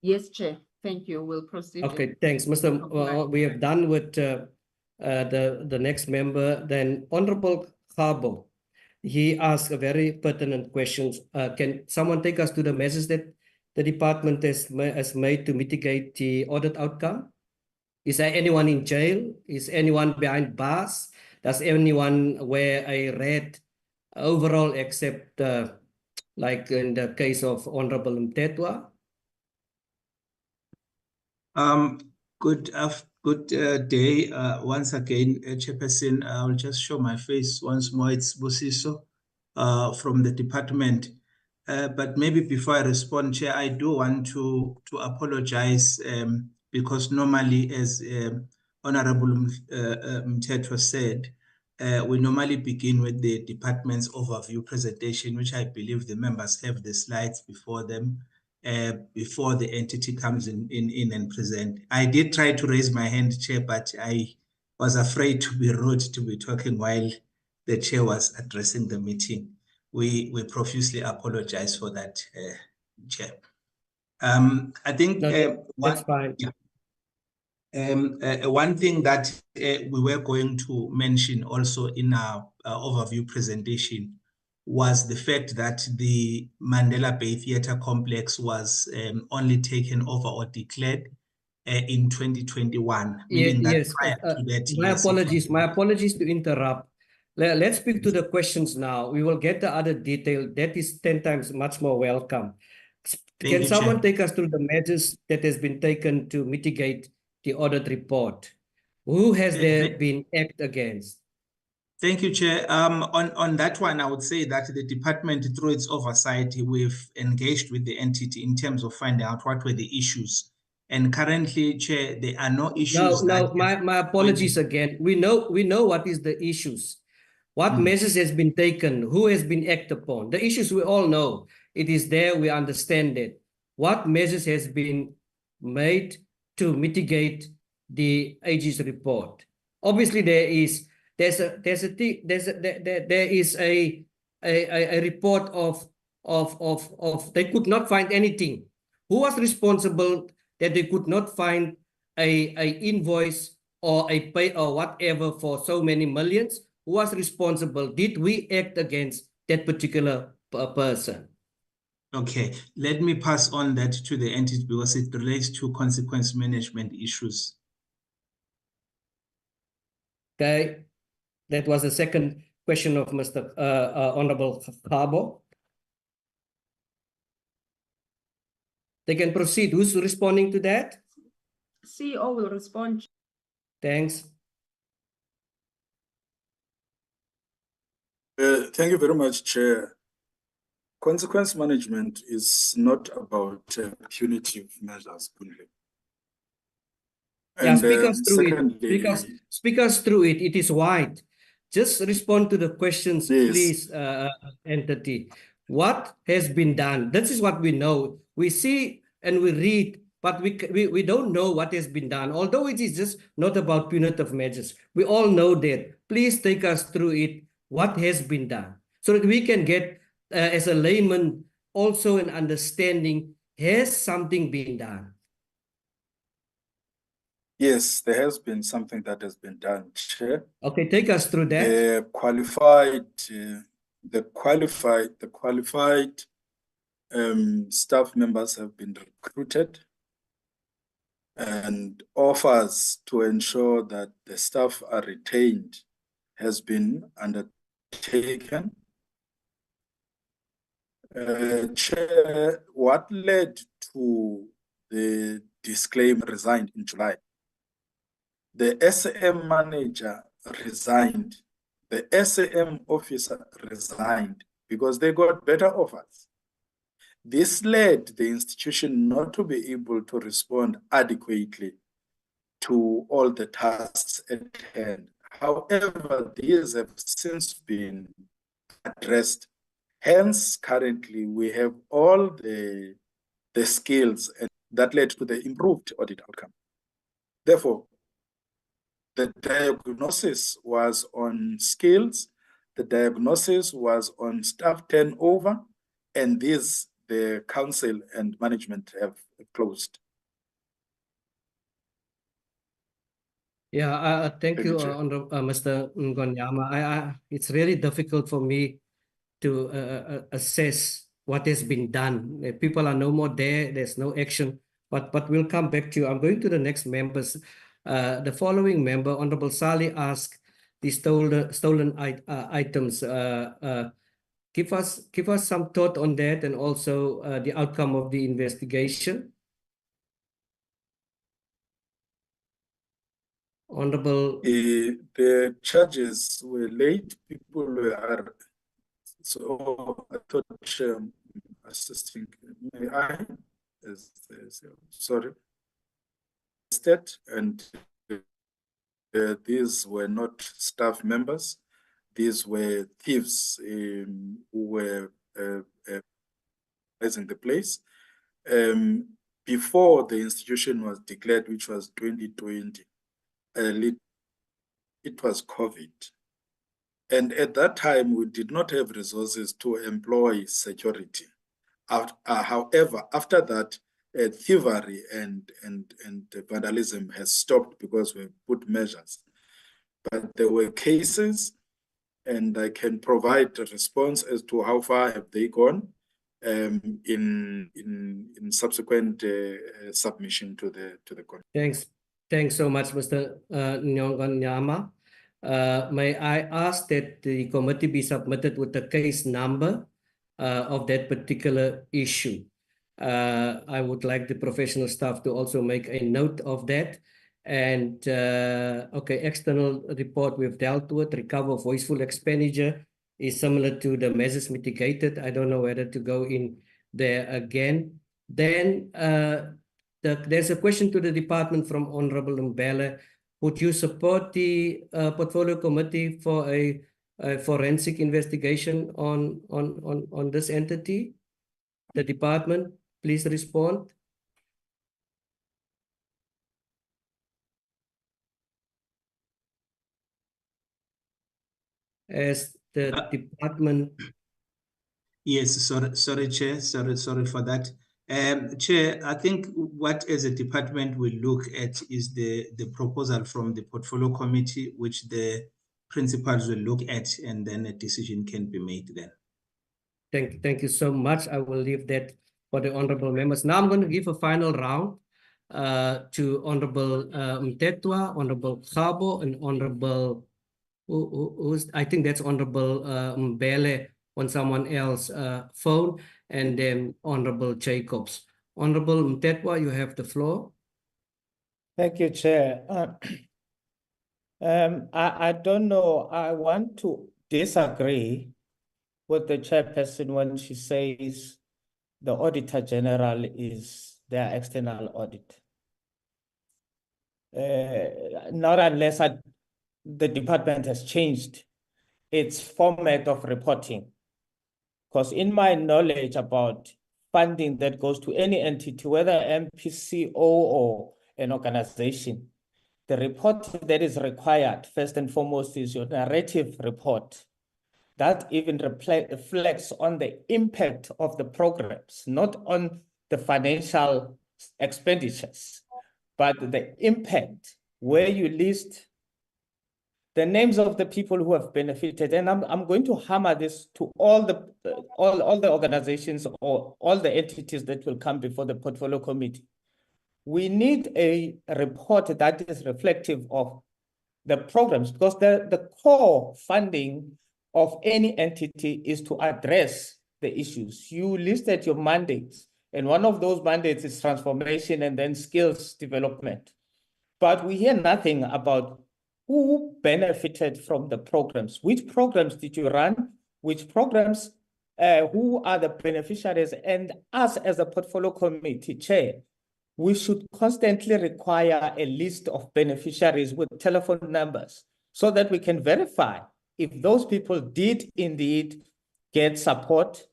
Yes, Chair. Thank you. We'll proceed. Okay, thanks, Mr. We have done with the next member. Then Honorable Khabo, he asked a very pertinent question. Can someone take us to the measures that the department has made to mitigate the audit outcome? Is there anyone in jail? Is anyone behind bars? Does anyone wear a red overall except like in the case of Honorable Mtetwa? Good day once again, Chairperson. I'll just show my face once more. It's Busiso from the department. But maybe before I respond, Chair, I do want to apologize because normally, as Honorable Mtetwa said, we normally begin with the department's overview presentation, which I believe the members have the slides before them. Before the entity comes in and present. I did try to raise my hand, Chair, but I was afraid to be rude to be talking while the Chair was addressing the meeting. We profusely apologize for that, Chair. I think that's fine. Yeah. One thing that we were going to mention also in our overview presentation was the fact that the Mandela Bay Theatre Complex was only taken over or declared in 2021. Yes. My apologies to interrupt. Let's speak to the questions now. We will get the other detail. That is 10 times much more welcome. Can someone take us through the measures that has been taken to mitigate the audit report? Who has there been act against? Thank you, Chair. On that one, I would say that the department, through its oversight, we've engaged with the entity in terms of finding out what were the issues. And currently, Chair, there are no issues. No, my apologies again. We know what is the issues. What measures has been taken? Who has been acted upon? The issues we all know. It is there, we understand it. What measures has been made to mitigate the AG's report? Obviously, there is a report of they could not find anything. Who was responsible that they could not find a invoice or a pay or whatever for so many millions? Who was responsible? Did we act against that particular person? Okay, let me pass on that to the entity because it relates to consequence management issues. Okay, that was the second question of Mr. Honorable Khabo. They can proceed. Who's responding to that? CEO will respond. Thanks. Thank you very much, Chair. Consequence management is not about punitive measures only. Yeah, speak us through secondly, it. Speak us through it. It is wide. Just respond to the questions, yes, please, entity. What has been done? This is what we know. We see and we read, but we don't know what has been done. Although it is just not about punitive measures. We all know that. Please take us through it. What has been done? So that we can get, as a layman, also an understanding, has something been done? Yes, there has been something that has been done, Chair. Okay, take us through that. The qualified staff members have been recruited, and offers to ensure that the staff are retained has been undertaken. Chair, what led to the disclaim resigned in July? The SAM manager resigned. The SAM officer resigned because they got better offers. This led the institution not to be able to respond adequately to all the tasks at hand. However, these have since been addressed. Hence, currently, we have all the skills and that led to the improved audit outcome. Therefore, the diagnosis was on skills, the diagnosis was on staff turnover, and these the council and management have closed. Yeah, thank you, Chair. Mr. Ngonyama. It's really difficult for me to assess what has been done. People are no more there. There's no action. But we'll come back to you. I'm going to the next members. The following member, Honorable Sali, asked the stolen items. Give us some thought on that and also the outcome of the investigation. Honorable. The charges were late. People were so I thought assisting. May I? Sorry. And these were not staff members. These were thieves who were in the place. Before the institution was declared, which was 2020, it was COVID. And at that time, we did not have resources to employ security. However, after that, thievery and vandalism has stopped because we put measures. But there were cases, and I can provide a response as to how far have they gone in subsequent submission to the committee. Thanks so much, Mr. Ngonyama. May I ask that the committee be submitted with the case number of that particular issue? I would like the professional staff to also make a note of that. And okay, external report we've dealt with, recover voiceful expenditure is similar to the measures mitigated. I don't know whether to go in there again. Then there's a question to the department from Honorable Mbele. Would you support the portfolio committee for a a forensic investigation on this entity? The department, please respond. As the department. Yes, sorry, Chair. Sorry for that. Chair, I think what as a department we look at is the proposal from the portfolio committee, which the principals will look at, and then a decision can be made then. Thank you so much. I will leave that for the honorable members. Now I'm going to give a final round to Honorable Mtetwa, Honorable Khabo, and Honorable, I think that's Honorable Mbele on someone else's phone, and then Honorable Jacobs. Honorable Mtetwa, you have the floor. Thank you, Chair. I don't know. I want to disagree with the chairperson when she says the Auditor General is their external audit. Not unless the department has changed its format of reporting. Because in my knowledge about funding that goes to any entity, whether MPCO or an organization, the report that is required, first and foremost, is your narrative report. That even reflects on the impact of the programs, not on the financial expenditures, but the impact, where you list the names of the people who have benefited. And I'm going to hammer this to all the organizations or all the entities that will come before the portfolio committee. We need a report that is reflective of the programs, because the core funding of any entity is to address the issues. You listed your mandates, and one of those mandates is transformation and then skills development. But we hear nothing about who benefited from the programs. Which programs did you run? Which programs, who are the beneficiaries? And us as a portfolio committee chair, we should constantly require a list of beneficiaries with telephone numbers so that we can verify if those people did indeed get support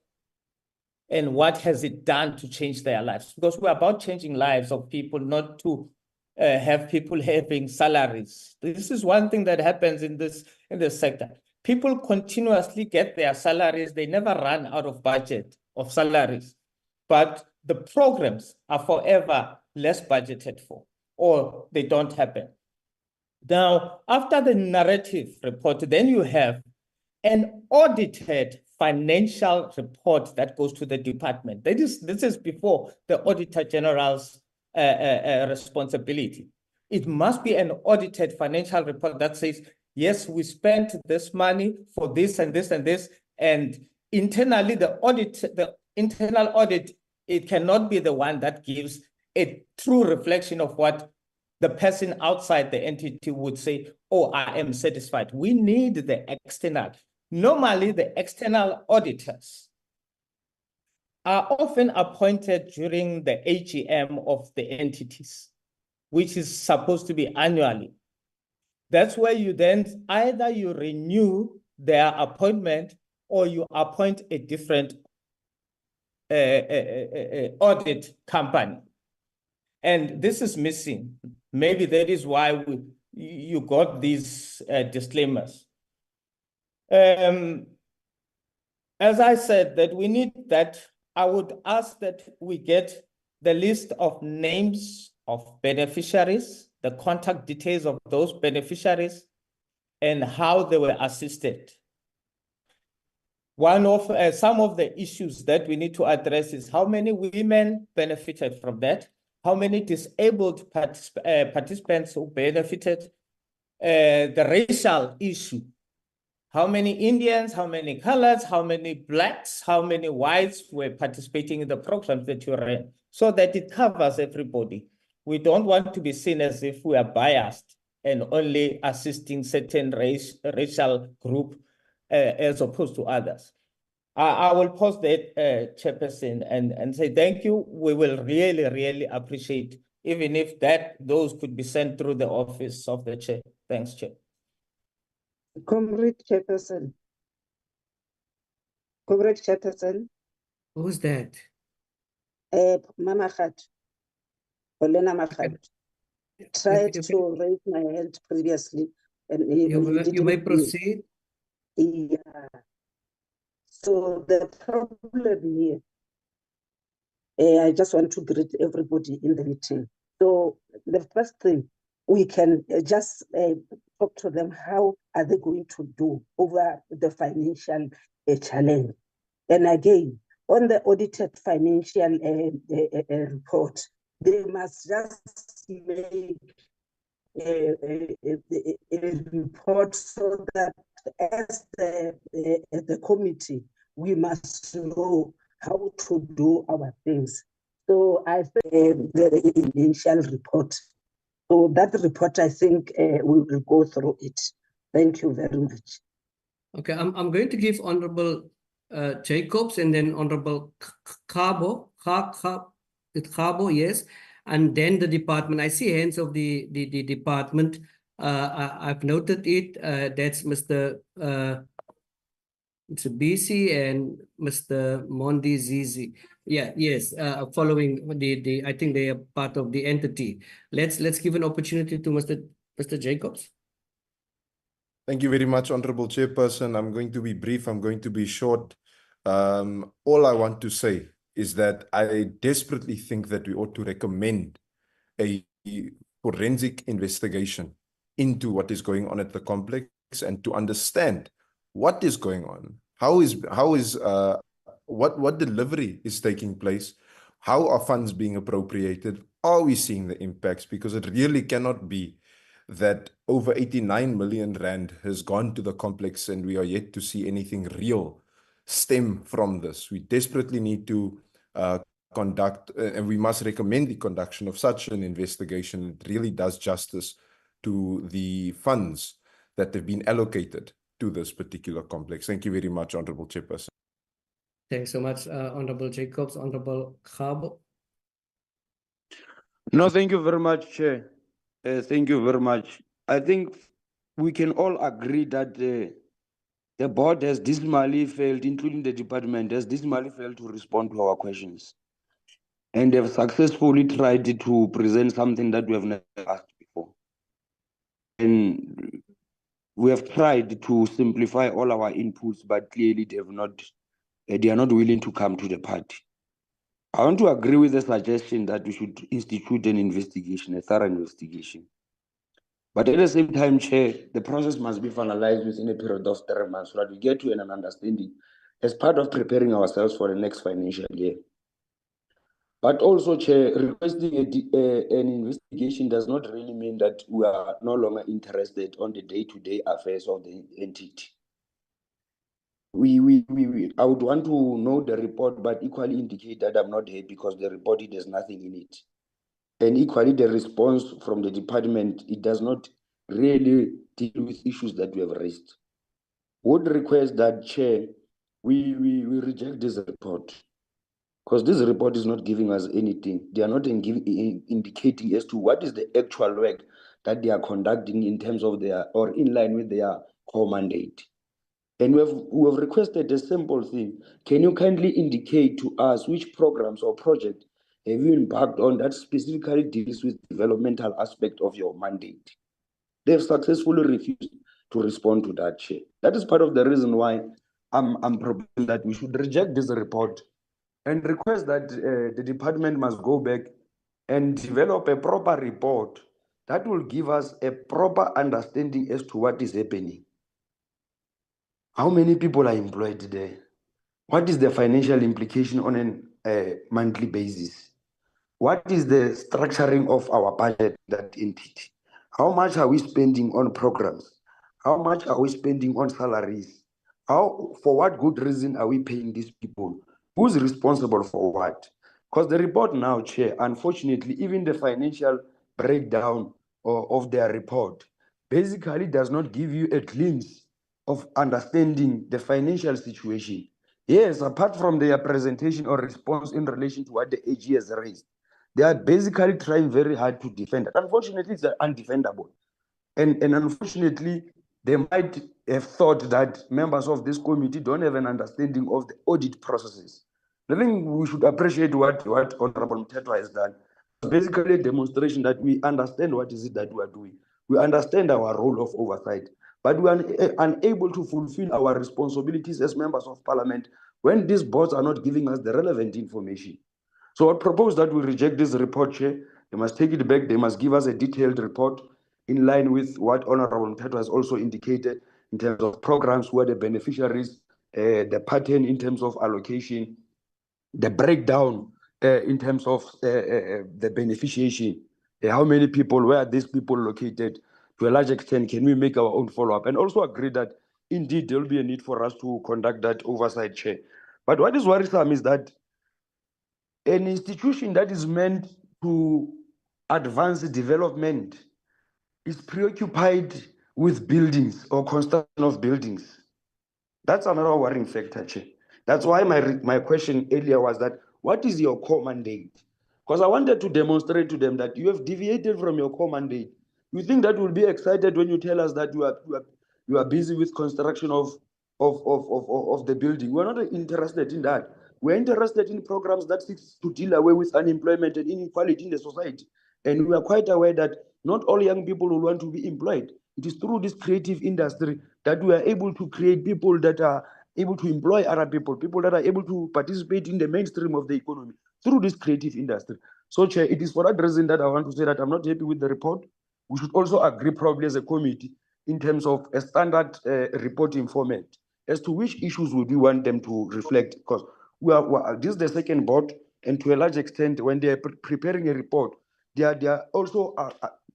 and what has it done to change their lives. Because we're about changing lives of people, not to have people having salaries. This is one thing that happens in this sector. People continuously get their salaries. They never run out of budget of salaries. But the programs are forever less budgeted for, or they don't happen. Now, after the narrative report, then you have an audited financial report that goes to the department. This is before the Auditor General's responsibility. It must be an audited financial report that says, yes, we spent this money for this and this and this, and internally the internal audit, it cannot be the one that gives a true reflection of what the person outside the entity would say, oh, I am satisfied. We need the external. Normally, the external auditors are often appointed during the AGM of the entities, which is supposed to be annually. That's where you then either you renew their appointment or you appoint a different audit company. And this is missing. Maybe that is why you got these disclaimers. As I said, that we need that, I would ask that we get the list of names of beneficiaries, the contact details of those beneficiaries, and how they were assisted. One of some of the issues that we need to address is how many women benefited from that, how many disabled participants who benefited, the racial issue, how many Indians, how many colors, how many blacks, how many whites were participating in the programs that you ran, so that it covers everybody. We don't want to be seen as if we are biased and only assisting certain racial group as opposed to others. I will pause that, Chairperson, and say thank you. We will really, really appreciate, even if those could be sent through the office of the Chair. Thanks, Chair. Comrade Chairperson. Comrade Chairperson. Who's that? Mama Khat. Olena Makhat. Tried If to raise my hand previously, and you may proceed. Yeah. So the problem here, I just want to greet everybody in the meeting. So the first thing, we can just talk to them, how are they going to do over the financial challenge? And again, on the audited financial report, they must just make a report so that as the committee, we must know how to do our things. So I think the initial report. So that report, I think we will go through it. Thank you very much. Okay, I'm going to give Honorable Jacobs and then Honorable Kabo, yes, and then the department. I see hands of the department. I've noted it. That's Mr. BC and Mr. Mondi Zizi. Yeah, yes. Following the I think they are part of the entity. Let's give an opportunity to Mr. Jacobs. Thank you very much, Honorable Chairperson. I'm going to be brief. I'm going to be short. All I want to say is that I desperately think that we ought to recommend a forensic investigation into what is going on at the complex and to understand what is going on. What delivery is taking place? How are funds being appropriated? Are we seeing the impacts? Because it really cannot be that over 89 million rand has gone to the complex and we are yet to see anything real stem from this. We desperately need to conduct, and we must recommend the conduction of such an investigation. It really does justice to the funds that have been allocated to this particular complex. Thank you very much, Honorable Chairperson. Thanks so much, Honorable Jacobs. Honorable Kabo. No, thank you very much, Chair. Thank you very much. I think we can all agree that the board has dismally failed, including the department, has dismally failed to respond to our questions. And they've successfully tried to present something that we have never asked before. And we have tried to simplify all our inputs, but clearly they are not willing to come to the party. I want to agree with the suggestion that we should institute an investigation, a thorough investigation. But at the same time, Chair, the process must be finalized within a period of 3 months so that we get to an understanding as part of preparing ourselves for the next financial year. But also, Chair, requesting an investigation does not really mean that we are no longer interested on the day-to-day affairs of the entity. I would want to know the report, but equally indicate that I'm not here because the report, there's nothing in it. And equally, the response from the department, it does not really deal with issues that we have raised. Would request that, Chair, we reject this report because this report is not giving us anything. They are not indicating as to what is the actual work that they are conducting in terms of or in line with their core mandate. And we have requested a simple thing. Can you kindly indicate to us which programs or projects have you embarked on that specifically deals with developmental aspect of your mandate? They've successfully refused to respond to that, Chair. That is part of the reason why I'm proposing that we should reject this report and request that the department must go back and develop a proper report that will give us a proper understanding as to what is happening. How many people are employed there? What is the financial implication on a monthly basis? What is the structuring of our budget, that entity? How much are we spending on programs? How much are we spending on salaries? For what good reason are we paying these people? Who's responsible for what? Because the report now, Chair, unfortunately, even the financial breakdown of their report basically does not give you a glimpse of understanding the financial situation. Yes, apart from their presentation or response in relation to what the AG has raised, they are basically trying very hard to defend it. Unfortunately, it's undefendable. And unfortunately, they might have thought that members of this committee don't have an understanding of the audit processes. I think we should appreciate what Honorable Mthethwa has done. Basically, a demonstration that we understand what is it that we are doing. We understand our role of oversight, but we are unable to fulfill our responsibilities as members of parliament when these boards are not giving us the relevant information. So I propose that we reject this report, Chair. They must take it back. They must give us a detailed report in line with what Honorable Mthethwa has also indicated in terms of programs, who are the beneficiaries, the pattern in terms of allocation, the breakdown in terms of the beneficiation, how many people, where are these people located? To a large extent, can we make our own follow-up? And also agree that indeed there will be a need for us to conduct that oversight, Chair. But what is worrisome is that an institution that is meant to advance development is preoccupied with buildings or construction of buildings. That's another worrying factor, Chair. That's why my question earlier was that, what is your core mandate? Because I wanted to demonstrate to them that you have deviated from your core mandate. You think that we'll be excited when you tell us that you are busy with construction of the building? We're not interested in that. We're interested in programs that seek to deal away with unemployment and inequality in the society. And we are quite aware that not all young people will want to be employed. It is through this creative industry that we are able to create people that are able to employ other people, people that are able to participate in the mainstream of the economy through this creative industry. So, Chair, it is for that reason that I want to say that I'm not happy with the report. We should also agree probably as a committee in terms of a standard reporting format as to which issues would we want them to reflect, because this is the second board, and to a large extent, when they are preparing a report, they are also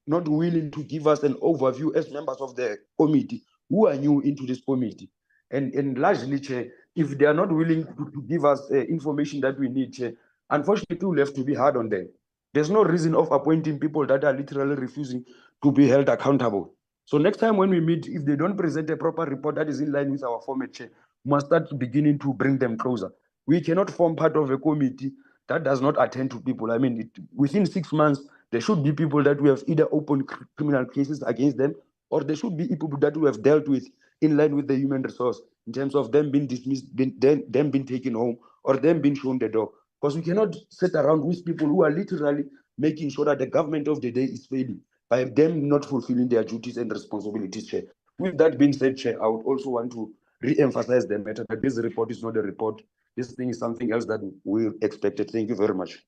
not willing to give us an overview as members of the committee who are new into this committee. And largely, Chair, if they are not willing to give us information that we need, Chair, unfortunately, we'll have to be hard on them. There's no reason of appointing people that are literally refusing to be held accountable. So next time when we meet, if they don't present a proper report that is in line with our format, Chair, we must start beginning to bring them closer. We cannot form part of a committee that does not attend to people. I mean, within 6 months, there should be people that we have either opened criminal cases against them, or there should be people that we have dealt with in line with the human resource in terms of them being dismissed, them being taken home, or them being shown the door. Because we cannot sit around with people who are literally making sure that the government of the day is failing by them not fulfilling their duties and responsibilities, Chair. With that being said, Chair, I would also want to re-emphasize the matter that this report is not a report. This thing is something else that we expected. Thank you very much.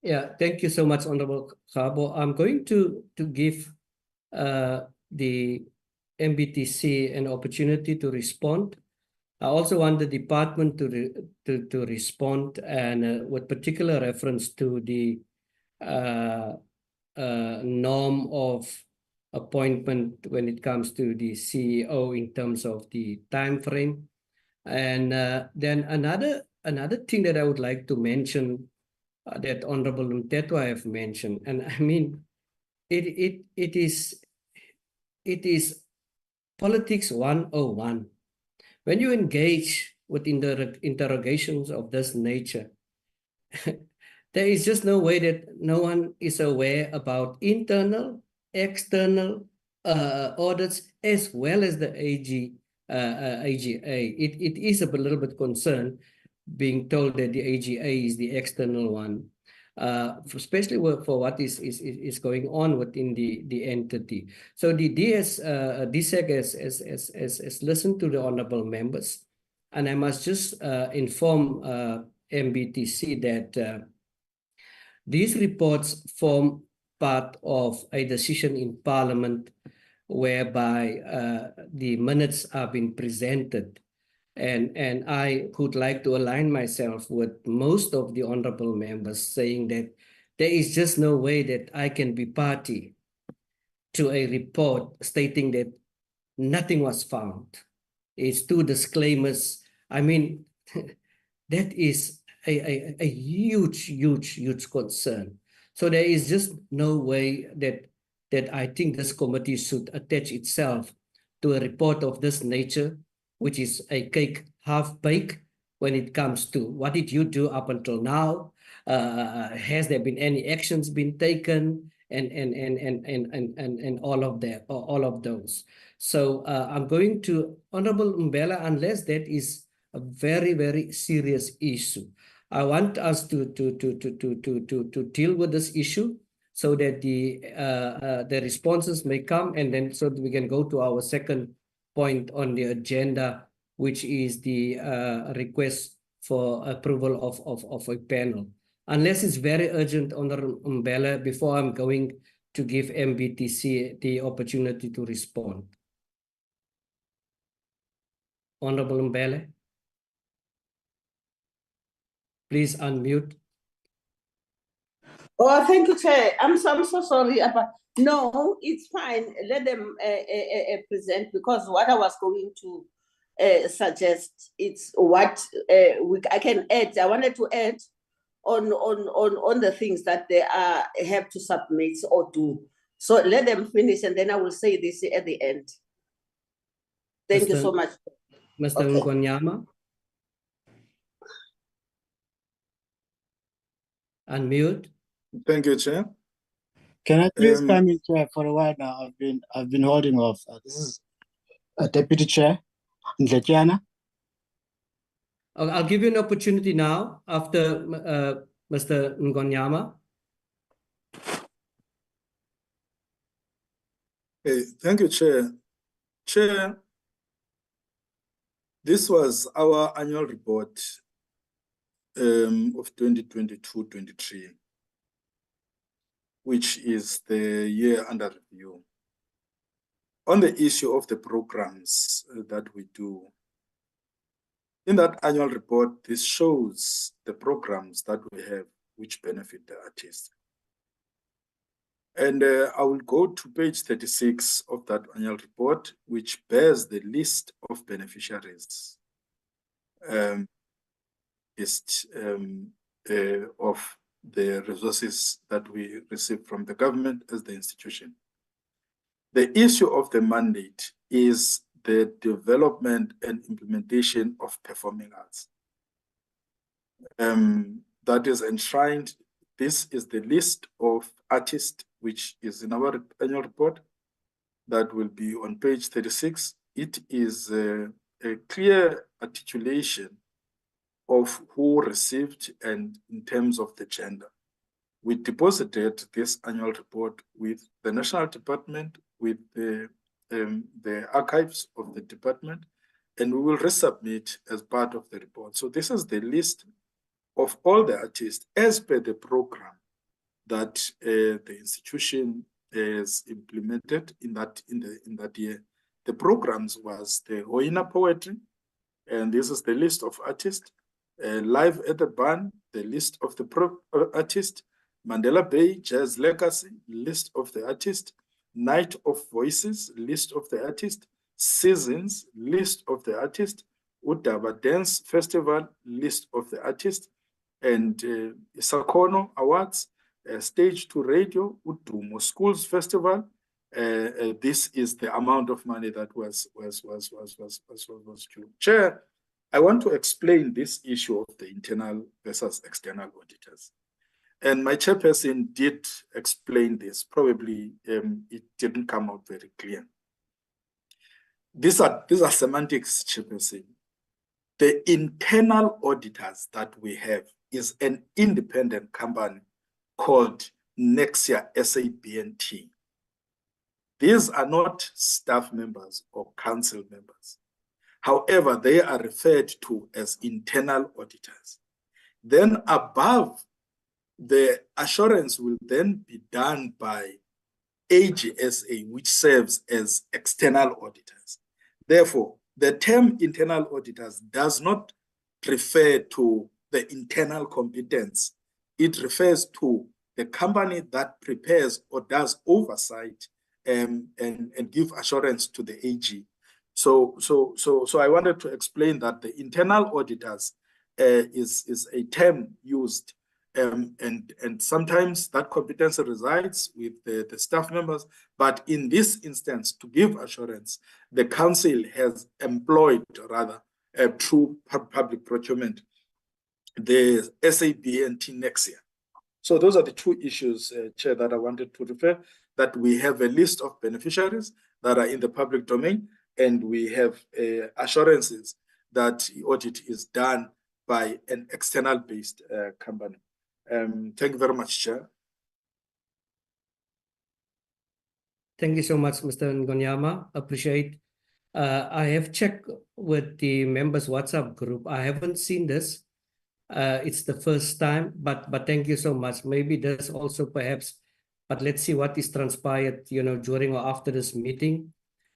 Yeah, thank you so much, Honorable Khabo. I'm going to give the MBTC an opportunity to respond. I also want the department to respond, and with particular reference to the norm of appointment when it comes to the CEO in terms of the time frame. And then another thing that I would like to mention that Honorable Mthethwa have mentioned, and I mean, it is politics 101. When you engage with interrogations of this nature, there is just no way that no one is aware about internal, external audits, as well as the AGA. It is a little bit concerned being told that the AGA is the external one, especially for what is going on within the entity. So the DSEC has listened to the honorable members, and I must just inform MBTC that these reports form part of a decision in Parliament whereby the minutes are being presented. And I would like to align myself with most of the honorable members saying that there is just no way that I can be party to a report stating that nothing was found. It's 2 disclaimers. I mean, that is a huge concern. So there is just no way that I think this committee should attach itself to a report of this nature, which is a cake half-baked when it comes to what did you do up until now? Has there been any actions been taken? and all of that, all of those. So I'm going to Honorable Mbela, unless that is a very, very serious issue. I want us to deal with this issue so that the responses may come, and then so that we can go to our second point on the agenda, which is the request for approval of a panel. Unless it's very urgent, Honorable Mbela, before I'm going to give MBTC the opportunity to respond. Honorable Mbele, please unmute. Oh, thank you, Chair. I'm so sorry. But no, it's fine. Let them present, because what I was going to suggest, it's what I can add. I wanted to add on the things that they have to submit or do. So let them finish, and then I will say this at the end. Thank you so much. Mr. Ngonyama. Unmute. Thank you, Chair. Can I please come in, Chair? For a while now, I've been holding off. This is a Deputy Chair, Ndletiana. I'll give you an opportunity now after Mr. Ngonyama. Hey, thank you, Chair. Chair, this was our annual report of 2022-23, which is the year under review. On the issue of the programs that we do, in that annual report, this shows the programs that we have which benefit the artists. And I will go to page 36 of that annual report, which bears the list of beneficiaries of the resources that we receive from the government as the institution. The issue of the mandate is the development and implementation of performing arts. That is enshrined. This is the list of artists which is in our annual report that will be on page 36. It is a clear articulation of who received and in terms of the gender. We deposited this annual report with the National Department, with the archives of the department, and we will resubmit as part of the report. So this is the list of all the artists as per the program that the institution has implemented in that year. The programs was the Hoina Poetry, and this is the list of artists. Live at the Barn, the list of the artists. Mandela Bay Jazz Legacy, list of the artists. Night of Voices, list of the artists. Seasons, list of the artists. Udaba Dance Festival, list of the artists. And Sakono Awards, Stage to Radio, Udumo Schools Festival. This is the amount of money that was due. Chair, I want to explain this issue of the internal versus external auditors. And my chairperson did explain this. Probably it didn't come out very clear. These are semantics, chairperson. The internal auditors that we have is an independent company called Nexia SABNT. These are not staff members or council members. However, they are referred to as internal auditors. Then above, the assurance will then be done by AGSA, which serves as external auditors. Therefore, the term internal auditors does not refer to the internal competence. It refers to the company that prepares or does oversight and give assurance to the AG. So I wanted to explain that the internal auditors is a term used, and sometimes that competence resides with the staff members. But in this instance, to give assurance, the council has employed, rather, through public procurement, the SABNT Nexia. So those are the two issues, Chair, that I wanted to refer, that we have a list of beneficiaries that are in the public domain, and we have assurances that the audit is done by an external based company. Thank you very much, Chair. Thank you so much, Mr. Ngonyama. Appreciate. I have checked with the members' WhatsApp group. I haven't seen this. It's the first time, but thank you so much. Maybe there's also perhaps, but let's see what is transpired, during or after this meeting.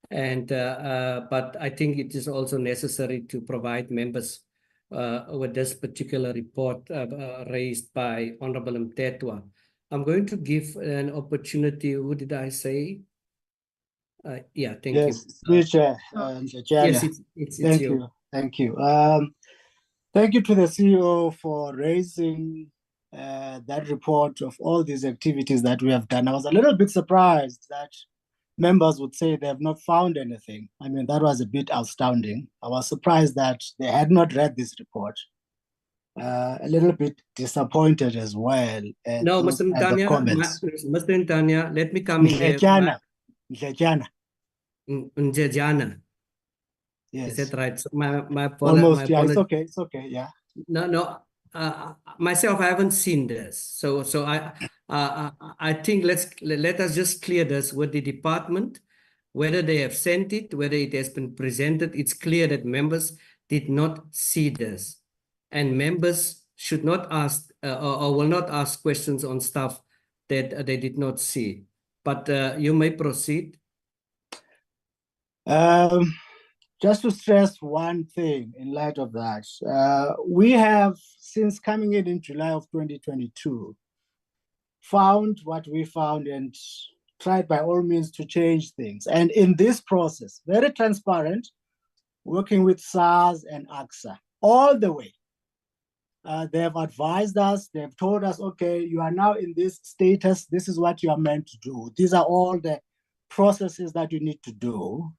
And but I think it is also necessary to provide members with this particular report raised by Honorable Mtetwa. I'm going to give an opportunity. Who did I say? Yeah, thank you. Yes, Chair. Yes, it's Thank you. you. Thank you. Thank you to the CEO for raising that report of all these activities that we have done. I was a little bit surprised that members would say they have not found anything. I mean, that was a bit outstanding. I was surprised that they had not read this report. A little bit disappointed as well. No, Mr. Ntanya, Mr. Ntanya, let me come in there. Njejana. Yes. Is that right? So my Almost, yeah, apologies. it's okay, yeah. No. Myself, I haven't seen this. So I think let us just clear this with the department, whether they have sent it, whether it has been presented. It's clear that members did not see this, and members should not ask or will not ask questions on stuff that they did not see. But you may proceed. Just to stress one thing in light of that, we have, since coming in July of 2022, found what we found and tried by all means to change things. And in this process, very transparent, working with SARS and AXA all the way. They have advised us, they've told us, okay, you are now in this status, this is what you are meant to do. These are all the processes that you need to do.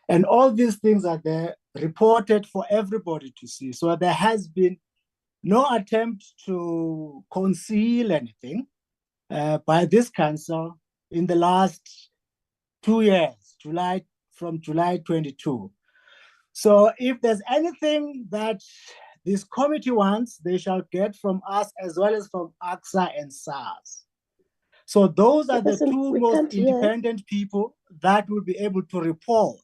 And all these things are there reported for everybody to see. So there has been no attempt to conceal anything by this council in the last 2 years, from July 22. So if there's anything that this committee wants, they shall get from us as well as from AXA and SARS. So those are the two most independent people that will be able to report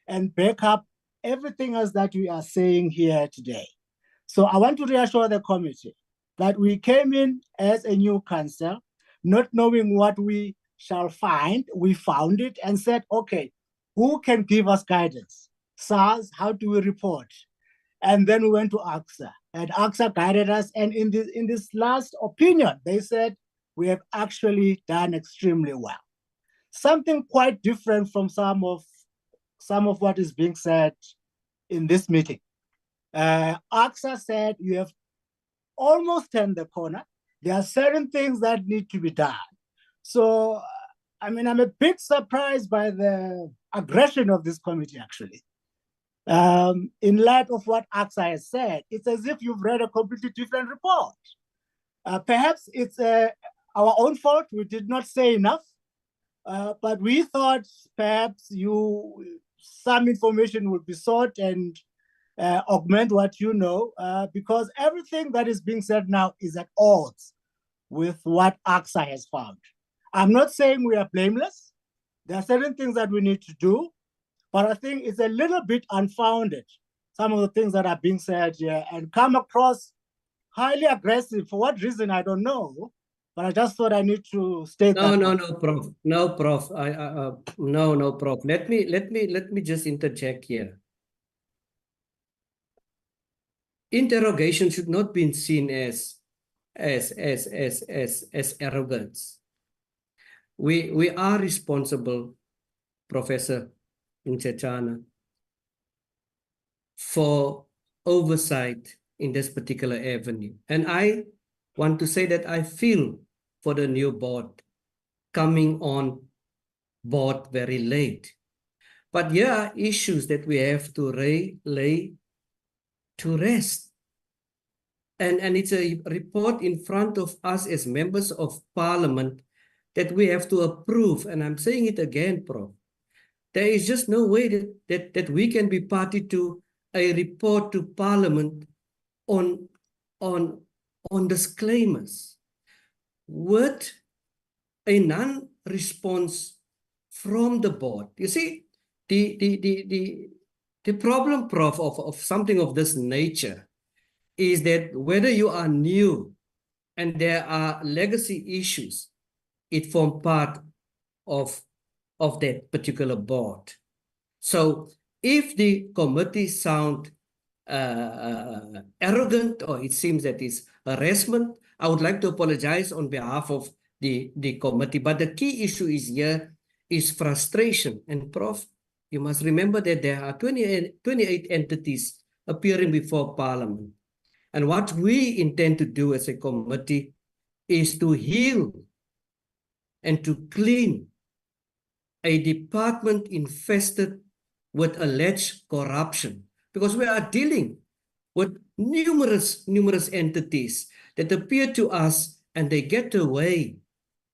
and back up everything else that we are saying here today. So I want to reassure the committee that we came in as a new council, not knowing what we shall find. We found it and said, okay, who can give us guidance? SARS, how do we report? And then we went to AXA, and AXA guided us. And in this last opinion, they said, we have actually done extremely well. Something quite different from some of what is being said in this meeting. AXA said you have almost turned the corner. There are certain things that need to be done. So, I mean, I'm a bit surprised by the aggression of this committee, actually. In light of what AXA has said, it's as if you've read a completely different report. Perhaps it's our own fault. We did not say enough, but we thought perhaps some information would be sought and augment what you know, because everything that is being said now is at odds with what AXA has found. I'm not saying we are blameless. There are certain things that we need to do, but I think it's a little bit unfounded, some of the things that are being said here, and come across highly aggressive. For what reason, I don't know, but I just thought I need to state that. No, Prof. No, Prof. No, Prof. Let me just interject here. Interrogation should not be seen as arrogance. We are responsible, Professor Nchechana, for oversight in this particular avenue. And I want to say that I feel for the new board coming on board very late. But here are issues that we have to lay to rest. and it's a report in front of us as members of parliament that we have to approve. And I'm saying it again, Prof. There is just no way that we can be party to a report to parliament on disclaimers with a non-response from the board. You see, the problem, Prof, of something of this nature is that whether you are new and there are legacy issues, it forms part of that particular board. So if the committee sound arrogant, or it seems that it's harassment, I would like to apologize on behalf of the committee. But the key issue is frustration. And Prof, you must remember that there are 28 entities appearing before Parliament. And what we intend to do as a committee is to heal and to clean a department infested with alleged corruption, because we are dealing with numerous entities that appear to us and they get away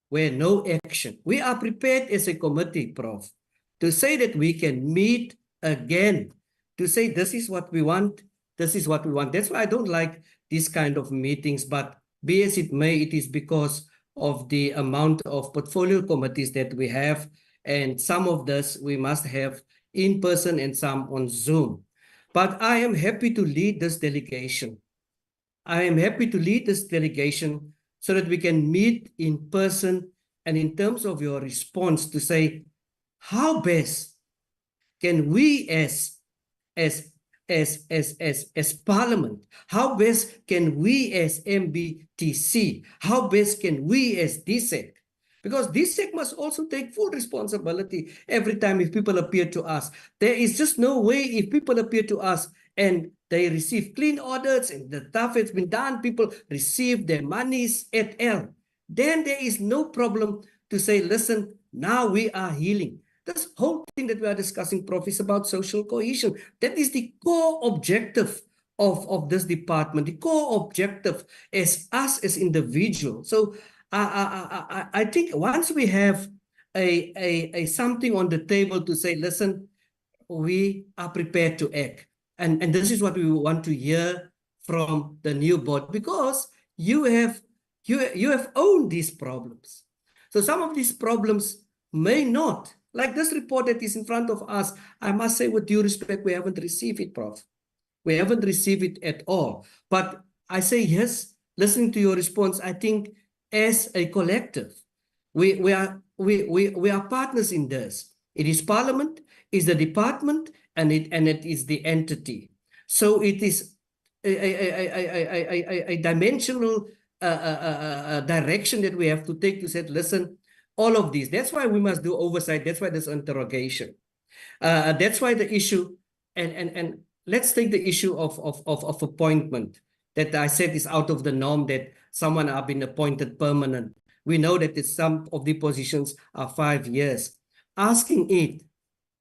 where no action. We are prepared as a committee, Prof, to say that we can meet again, to say this is what we want, this is what we want. That's why I don't like these kind of meetings, but be as it may, it is because of the amount of portfolio committees that we have, and some of this we must have in person and some on Zoom. But I am happy to lead this delegation. I am happy to lead this delegation so that we can meet in person, and in terms of your response to say, how best can we as Parliament, how best can we as MBTC, how best can we as DSEC, because DSEC must also take full responsibility every time if people appear to us. There is just no way if people appear to us and they receive clean audits and the stuff has been done, people receive their monies et al. Then there is no problem to say, listen, now we are healing. This whole thing that we are discussing, Prof, is about social cohesion. That is the core objective of this department, the core objective as us as individuals. So I think once we have a something on the table to say, listen, we are prepared to act. And this is what we want to hear from the new board, because you have owned these problems. So some of these problems may not, like this report that is in front of us, I must say with due respect, we haven't received it, Prof. We haven't received it at all. But I say yes, listening to your response, I think as a collective, we are partners in this. It is Parliament, is the department, and it is the entity. So it is a dimensional direction that we have to take to say, listen, all of these. That's why we must do oversight. That's why there's interrogation. That's why the issue, and let's take the issue of appointment that I said is out of the norm, that someone have been appointed permanent. We know that some of the positions are 5 years. Asking it,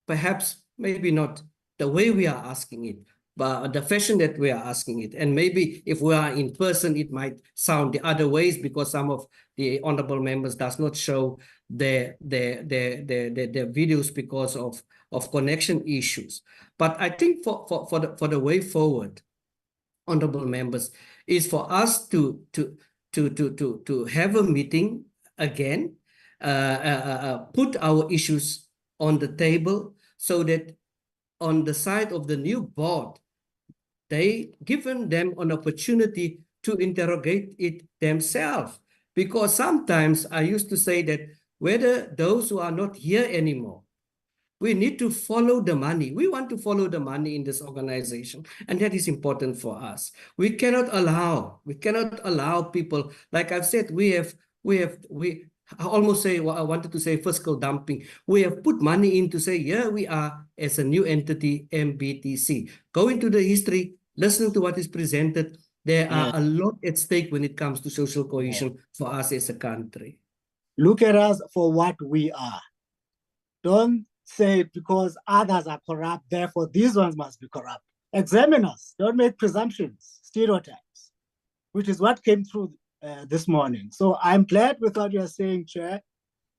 perhaps maybe not the way we are asking it, but the fashion that we are asking it. And maybe if we are in person, it might sound the other ways, because some of the honorable members does not show their videos because of connection issues. But I think for the way forward, honorable members, is for us to have a meeting again, put our issues on the table, so that on the side of the new board, they given them an opportunity to interrogate it themselves. Because sometimes I used to say that whether those who are not here anymore, we need to follow the money. We want to follow the money in this organization, and that is important for us. We cannot allow people, like I've said, I almost say, well, I wanted to say fiscal dumping. We have put money in to say, here we are as a new entity, MBTC. Go into the history, listen to what is presented. There are a lot at stake when it comes to social cohesion for us as a country. Look at us for what we are. Don't say because others are corrupt, therefore these ones must be corrupt. Examine us. Don't make presumptions, stereotypes. which is what came through this morning. So I'm glad with what you're saying, Chair,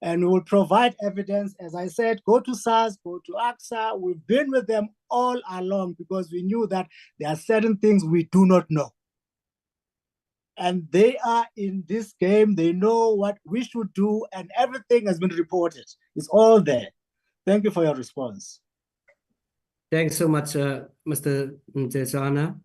and we will provide evidence. As I said, go to SARS, go to AXA. We've been with them all along because we knew that there are certain things we do not know. And they are in this game. They know what we should do, and everything has been reported. It's all there. Thank you for your response. Thanks so much, Mr. Mtesana.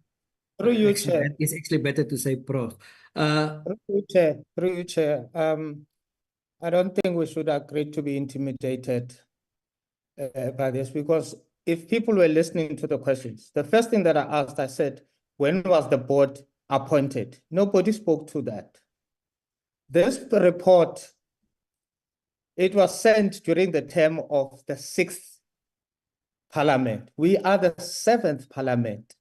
Through you, Chair. It's actually better to say Prof. Through you, Chair. Through you, Chair. I don't think we should agree to be intimidated by this, because if people were listening to the questions, the first thing that I asked, I said, when was the board appointed? Nobody spoke to that. This report, it was sent during the term of the 6th Parliament. We are the 7th Parliament.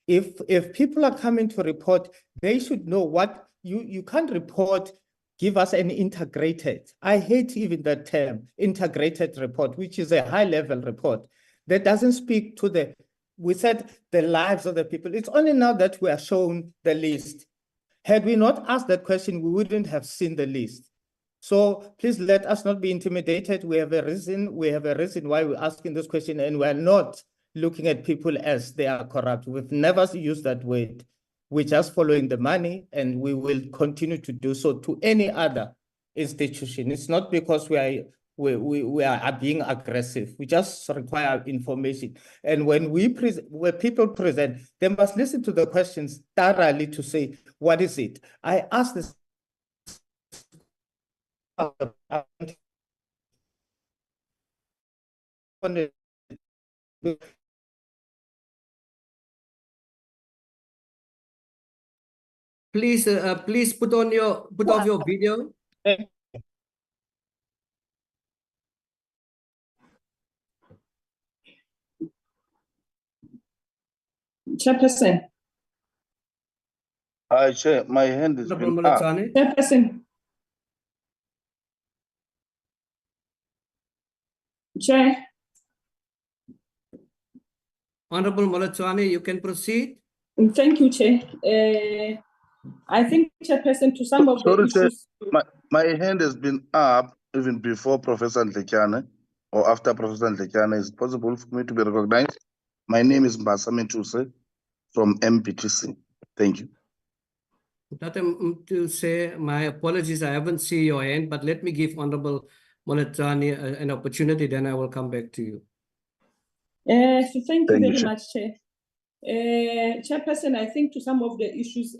If people are coming to report, they should know what you can't report, give us an integrated. I hate even that term, integrated report, which is a high-level report that doesn't speak to we said the lives of the people. It's only now that we are shown the list. Had we not asked that question, we wouldn't have seen the list. So please let us not be intimidated. We have a reason why we're asking this question, and we're not looking at people as they are corrupt. We've never used that word. We're just following the money, and we will continue to do so to any other institution. It's not because we are being aggressive. We just require information. And when people present, they must listen to the questions thoroughly to say, what is it? I asked this. Please put off your video. Chairperson. Chair, my hand is been up. Chairperson. Chair. Honorable Molotwane, you can proceed. Thank you, Chair. I think, Chairperson, to some of the issues. Chair, my hand has been up even before Professor Ndlekyane or after Professor Ndlekyane. Is it possible for me to be recognized? My name is Mbasame Tuse from MPTC. Thank you. To say my apologies, I haven't seen your hand, but let me give Honorable Molotwane an opportunity, then I will come back to you. So thank you very much, Chair. Chairperson, I think to some of the issues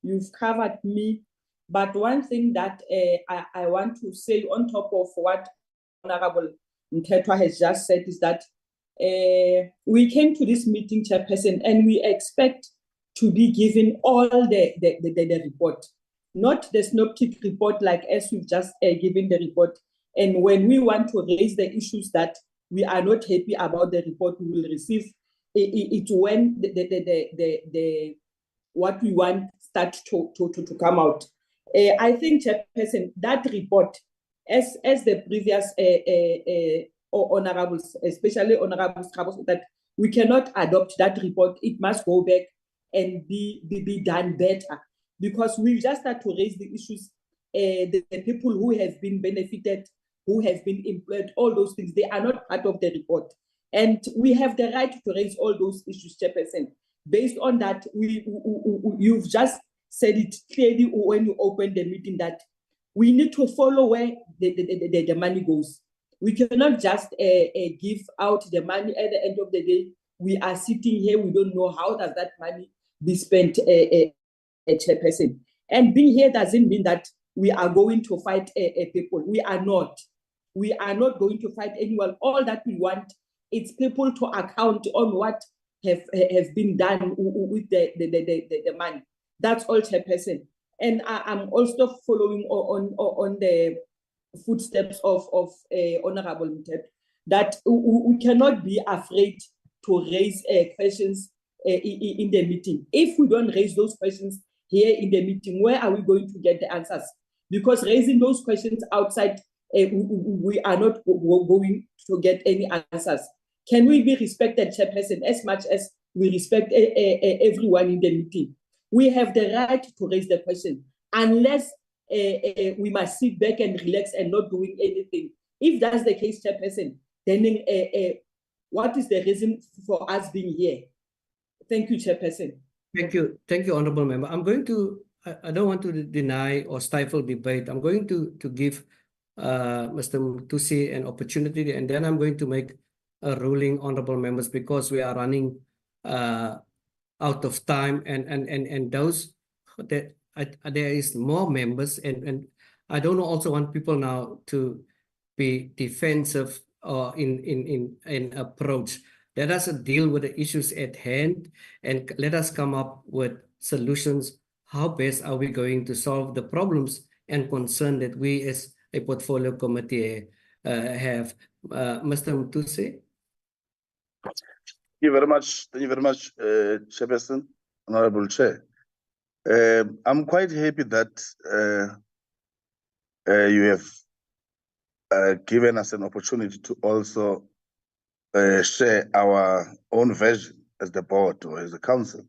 you've covered me, but one thing that I want to say on top of what Honorable Mthethwa has just said is that we came to this meeting, Chairperson, and we expect to be given all the report, not the synoptic report like as we've just given the report. And when we want to raise the issues that we are not happy about the report, we will receive it when the what we want start to come out. I think, Chairperson, that report, as the previous honorables, especially honorables, that we cannot adopt that report. It must go back and be done better, because we just start to raise the issues. The people who have been benefited, who have been employed, all those things, they are not part of the report. And we have the right to raise all those issues, Chairperson. Based on that, you've just said it clearly when you opened the meeting that we need to follow where the money goes. We cannot just give out the money at the end of the day. We are sitting here, we don't know how does that money be spent, Chairperson. And being here doesn't mean that we are going to fight people. We are not. We are not going to fight anyone. All that we want is people to account on what have been done with the money. That's all, Chairperson. And I'm also following on the footsteps of Honorable Mthethwa, that we cannot be afraid to raise questions in the meeting. If we don't raise those questions here in the meeting, where are we going to get the answers? Because raising those questions outside, we are not going to get any answers. Can we be respected, Chairperson, as much as we respect everyone in the meeting? we have the right to raise the question, unless we must sit back and relax and not doing anything. If that's the case, Chairperson, then what is the reason for us being here? Thank you, Chairperson. Thank you, Honourable Member. I'm going to, I don't want to deny or stifle debate. I'm going to give Mr. Mtusi an opportunity, and then I'm going to make a ruling, Honourable Members, because we are running out of time, and those that there is more members, and I don't also want people now to be defensive or in approach. Let us deal with the issues at hand, and let us come up with solutions. How best are we going to solve the problems and concern that we as a portfolio committee have? Mr. Mtusi? Thank you very much. Thank you very much, Chairperson, Honorable Chair. I'm quite happy that you have given us an opportunity to also share our own version as the board or as the council.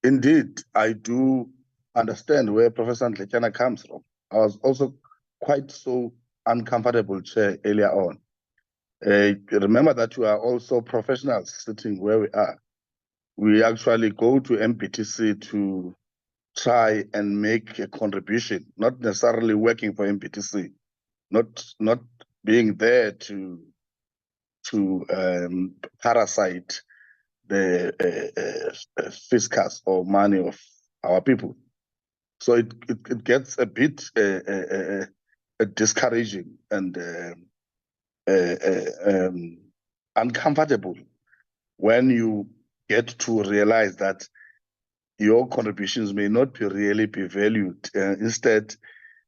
Indeed, I do understand where Professor Ndletyana comes from. I was also quite so uncomfortable, Chair, earlier on. Remember that we are also professionals sitting where we are. We actually go to MPTC to try and make a contribution, not necessarily working for MPTC, not being there to parasite the fiscus or money of our people. So it gets a bit discouraging and uncomfortable when you get to realize that your contributions may not really be valued. Instead,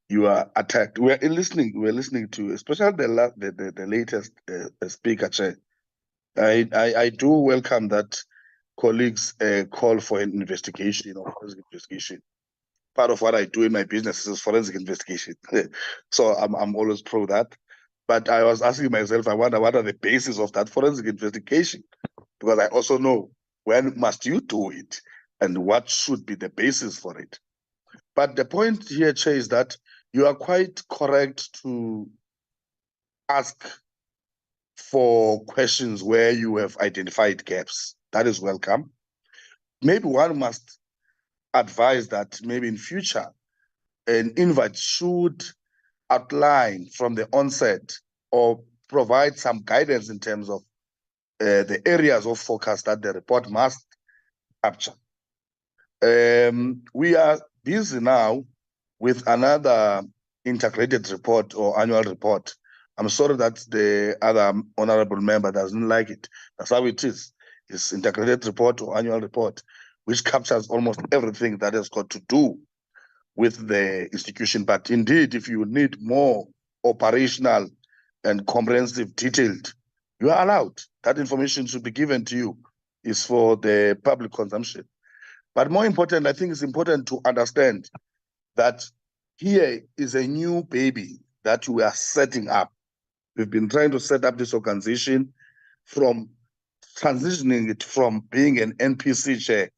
you are attacked. We're listening to, especially the latest speaker, Chair. I do welcome that colleagues call for an investigation or forensic investigation. Part of what I do in my business is forensic investigation. So I'm always pro that. But I was asking myself, I wonder what are the basis of that forensic investigation? Because I also know when must you do it and what should be the basis for it. But the point here, Chair, is that you are quite correct to ask for questions where you have identified gaps. That is welcome. Maybe one must advise that maybe in future, an invite should outline from the onset or provide some guidance in terms of the areas of focus that the report must capture. We are busy now with another integrated report or annual report. I'm sorry that the other honorable member doesn't like it. That's how it is. It's integrated report or annual report, which captures almost everything that has got to do with the institution. But indeed, if you need more operational and comprehensive detailed, you are allowed. That information should be given to you. It's for the public consumption. But more important, I think it's important to understand that here is a new baby that we are setting up. We've been trying to set up this organization from transitioning it from being an NPC chair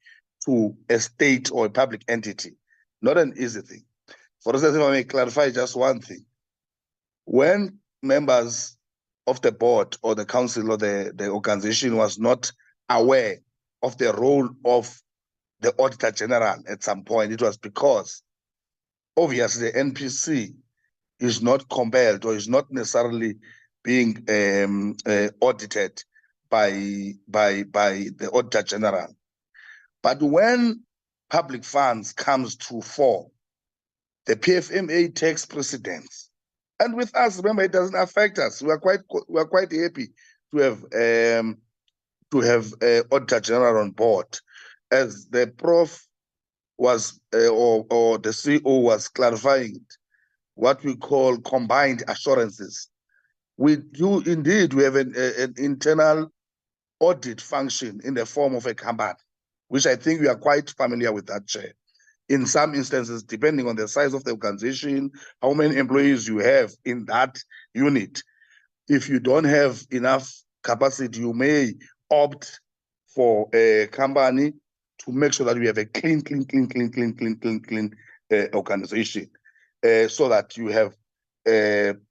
to a state or a public entity. Not an easy thing. For instance, if I may clarify just one thing. When members of the board or the council or the organization was not aware of the role of the Auditor General at some point, it was because obviously the NPC is not compelled or is not necessarily being audited by the Auditor General. But when public funds comes to fore, the PFMA takes precedence. And with us, remember, it doesn't affect us. We are quite happy to have Auditor General on board. As the Prof was or the CEO was clarifying what we call combined assurances. We do indeed, we have an internal audit function in the form of a company, which I think we are quite familiar with that, Chair. In some instances, depending on the size of the organization, how many employees you have in that unit, if you don't have enough capacity, you may opt for a company to make sure that we have a clean organization, so that you have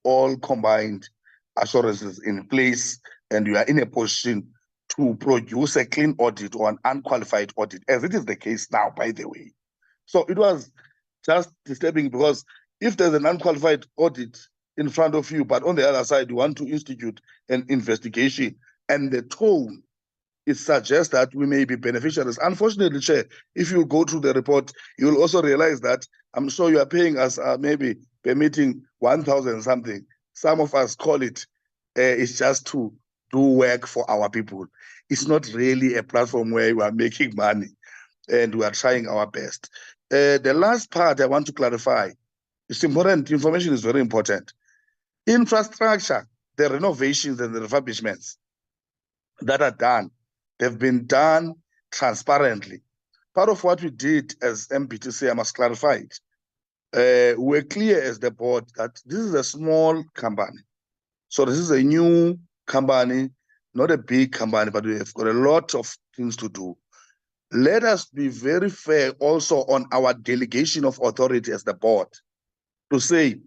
all combined assurances in place, and you are in a position to produce a clean audit or an unqualified audit, as it is the case now, by the way. So it was just disturbing, because if there's an unqualified audit in front of you, but on the other side, you want to institute an investigation, and the tone, it suggests that we may be beneficiaries. Unfortunately, Chair, if you go through the report, you'll also realize that I'm sure you are paying us maybe per meeting 1,000 something. Some of us call it, it's just to do work for our people. It's not really a platform where we are making money, and we are trying our best. The last part I want to clarify, it's important, information is very important. Infrastructure, the renovations and the refurbishments that are done, they've been done transparently. Part of what we did as MPTC, I must clarify it, we're clear as the board that this is a small company. So this is a new company, not a big company, but we have got a lot of things to do. Let us be very fair also on our delegation of authority as the board, to say,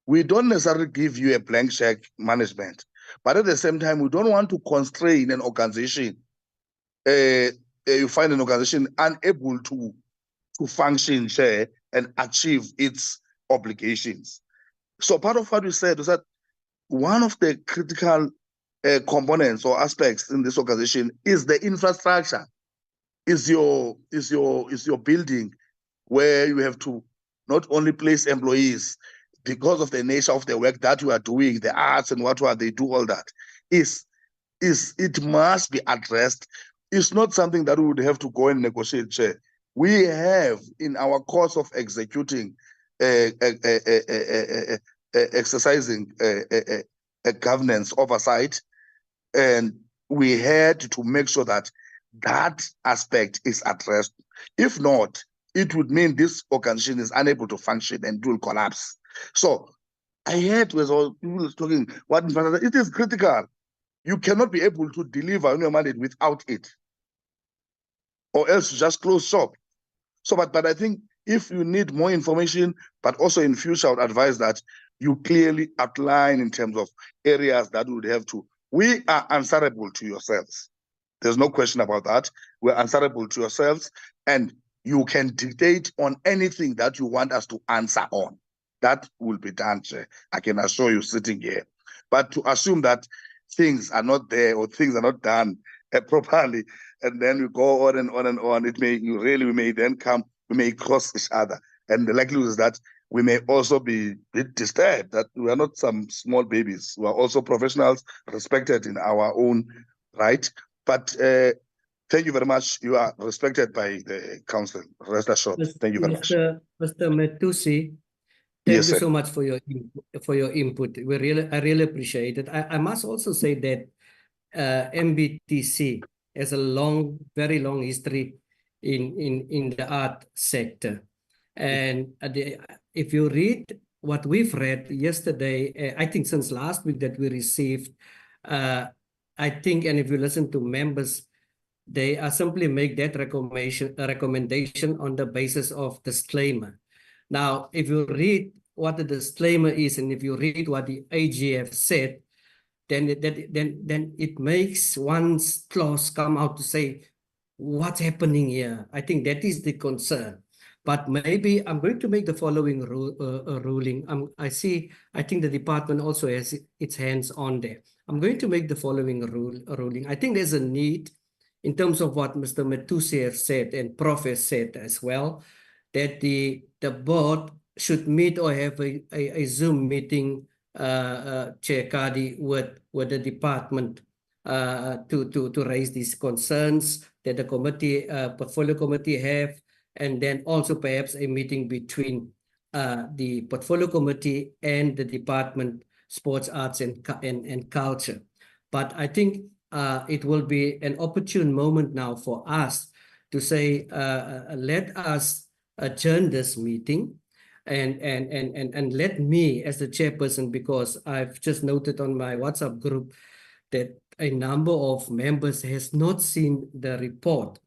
we don't necessarily give you a blank check management, but at the same time, we don't want to constrain an organization. You find an organization unable to function, Chair, and achieve its obligations. So part of what we said was that one of the critical components or aspects in this organization is the infrastructure, is your building, where you have to not only place employees because of the nature of the work that you are doing, the arts and what they do, all that it must be addressed. It's not something that we would have to go and negotiate, Chair. We have, in our course of executing, exercising a governance oversight, and we had to make sure that that aspect is addressed. If not, it would mean this organization is unable to function and will collapse. So I heard with all people talking, it is critical. You cannot be able to deliver on your mandate without it, or else you just close shop. So, but I think if you need more information, but also in future, I would advise that you clearly outline in terms of areas that would have to. We are answerable to yourselves. There's no question about that. We're answerable to yourselves, and you can dictate on anything that you want us to answer on. That will be done, Chair. I can assure you sitting here. But to assume that things are not there or things are not done properly, and then we go on and on and on, we may cross each other. And the likelihood is that we may also be a bit disturbed, that we are not some small babies. We are also professionals, respected in our own right. But thank you very much. You are respected by the council. Rest assured. Thank you very much. Mr. Metusi, thank you so much for your input. I really appreciate it. I must also say that MBTC has a very long history in the art sector. And if you read what we've read yesterday, I think since last week that we received, I think, and if you listen to members, they are simply make that recommendation on the basis of disclaimer. Now, if you read what the disclaimer is, and if you read what the AGF said, then it makes one clause come out to say, what's happening here? I think that is the concern. But maybe I'm going to make the following ruling. I think the department also has its hands on there. I'm going to make the following ruling. I think there's a need, in terms of what Mr. Metusi has said and Prof has said as well, that the board should meet or have a Zoom meeting, Chair Kadi, with the department to raise these concerns that the committee, portfolio committee have, and then also perhaps a meeting between the portfolio committee and the department, sports, arts, and culture. But I think it will be an opportune moment now for us to say, let us adjourn this meeting, and let me, as the chairperson, because I've just noted on my WhatsApp group that a number of members has not seen the report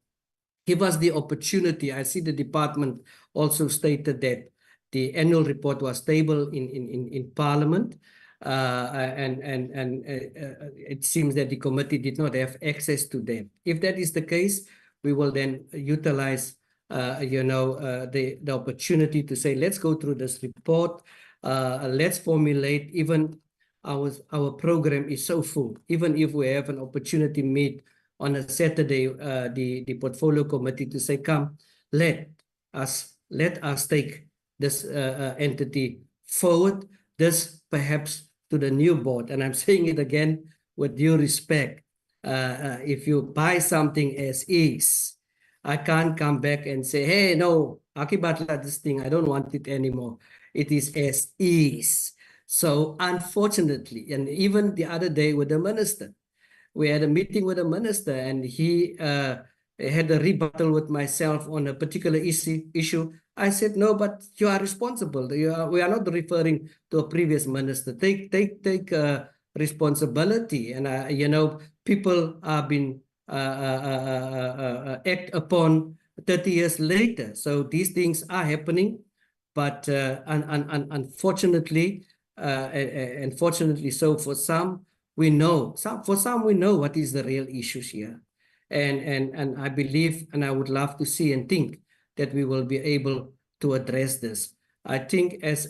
give us the opportunity. I see the department also stated that the annual report was tabled in Parliament, and it seems that the committee did not have access to them. If that is the case, we will then utilize the opportunity to say, let's go through this report, let's formulate. Even our program is so full. Even if we have an opportunity to meet on a Saturday, the portfolio committee to say, come, let us take this entity forward, this perhaps to the new board. And I'm saying it again with due respect. If you buy something as is, I can't come back and say, hey, no, Akibatla, this thing, I don't want it anymore. It is as is. So unfortunately, and even the other day with the minister, we had a meeting with the minister, and he had a rebuttal with myself on a particular issue. I said, no, but you are responsible. We are not referring to a previous minister. Take responsibility. And, people have been act upon 30 years later. So these things are happening, but unfortunately, so for some, we know, we know what is the real issues here. And I believe, and I would love to see and think that we will be able to address this. I think as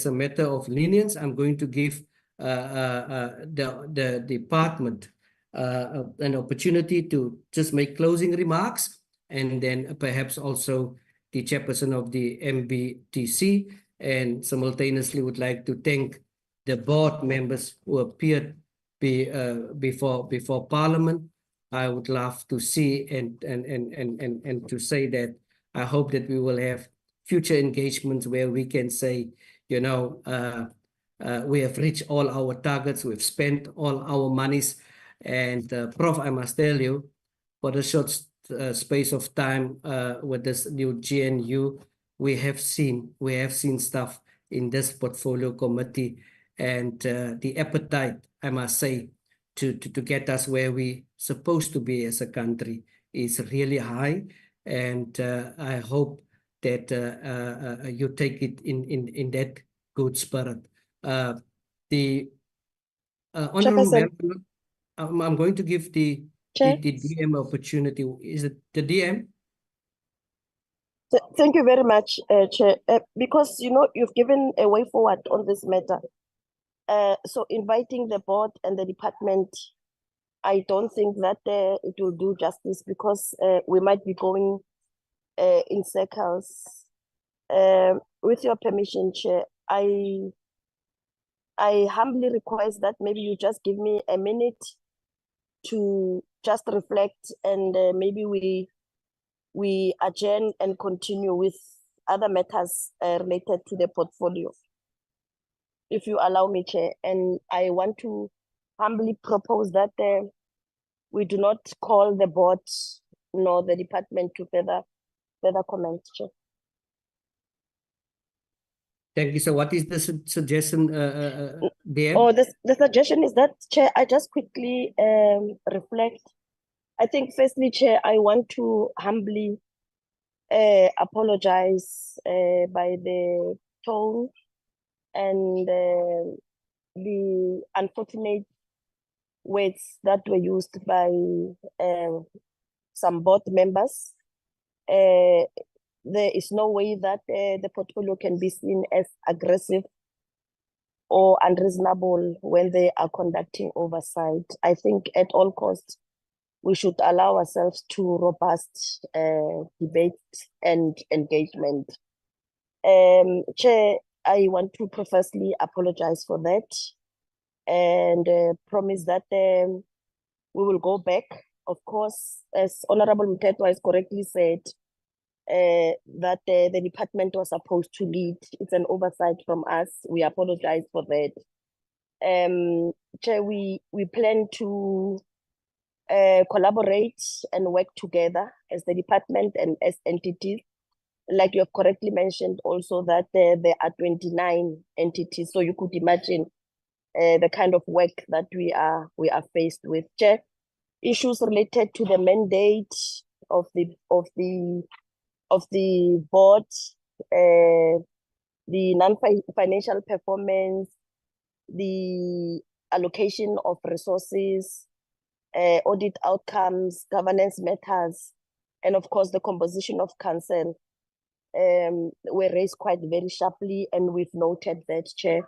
a matter of lenience, I'm going to give the department an opportunity to just make closing remarks, and then perhaps also the chairperson of the MBTC, and simultaneously would like to thank the board members who appeared before Parliament. I would love to see and to say that I hope that we will have future engagements where we can say, we have reached all our targets, we've spent all our monies. And Prof, I must tell you, for the short space of time with this new GNU, we have seen stuff in this portfolio committee, and the appetite, I must say, to get us where we supposed to be as a country is really high. And I hope that you take it in that good spirit. The honorable member, I'm going to give the DM opportunity. Is it the DM? Thank you very much, Chair. Because, you've given a way forward on this matter. So inviting the board and the department, I don't think that it will do justice, because we might be going in circles. With your permission, Chair, I humbly request that maybe you just give me a minute to just reflect, and maybe we adjourn and continue with other matters related to the portfolio, if you allow me, Chair. And I want to humbly propose that we do not call the board nor the department to further comment, Chair. Thank you. So what is the suggestion, DM? Oh, the suggestion is that, Chair, I just quickly reflect. I think firstly, Chair, I want to humbly apologize by the tone and the unfortunate words that were used by some board members. There is no way that the portfolio can be seen as aggressive or unreasonable when they are conducting oversight. I think at all costs, we should allow ourselves to robust debate and engagement. Chair, I want to profusely apologize for that, and promise that we will go back. Of course, as Honorable Mtetwa has correctly said, that the department was supposed to lead. It's an oversight from us. We apologize for that. Chair, we plan to collaborate and work together as the department and as entities. Like you have correctly mentioned also that there are 29 entities, so you could imagine the kind of work that we are faced with. Chair, issues related to the mandate, of the board, the non-financial performance, the allocation of resources, audit outcomes, governance matters, and of course the composition of council were raised quite very sharply, and we've noted that, Chair.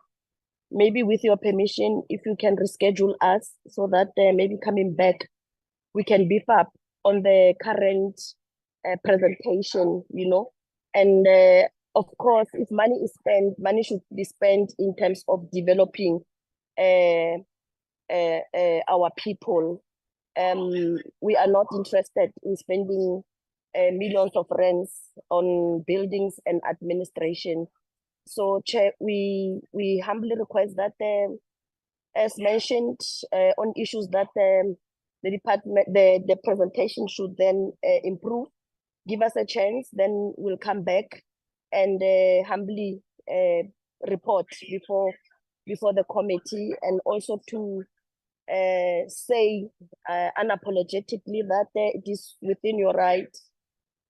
Maybe with your permission, if you can reschedule us so that maybe coming back, we can beef up on the current presentation, you know, and of course, if money is spent, money should be spent in terms of developing our people. We are not interested in spending millions of rands on buildings and administration. So, Chair, we humbly request that, as mentioned, on issues that the department, the presentation should then improve. Give us a chance, then we'll come back and humbly report before the committee, and also to say unapologetically that it is within your right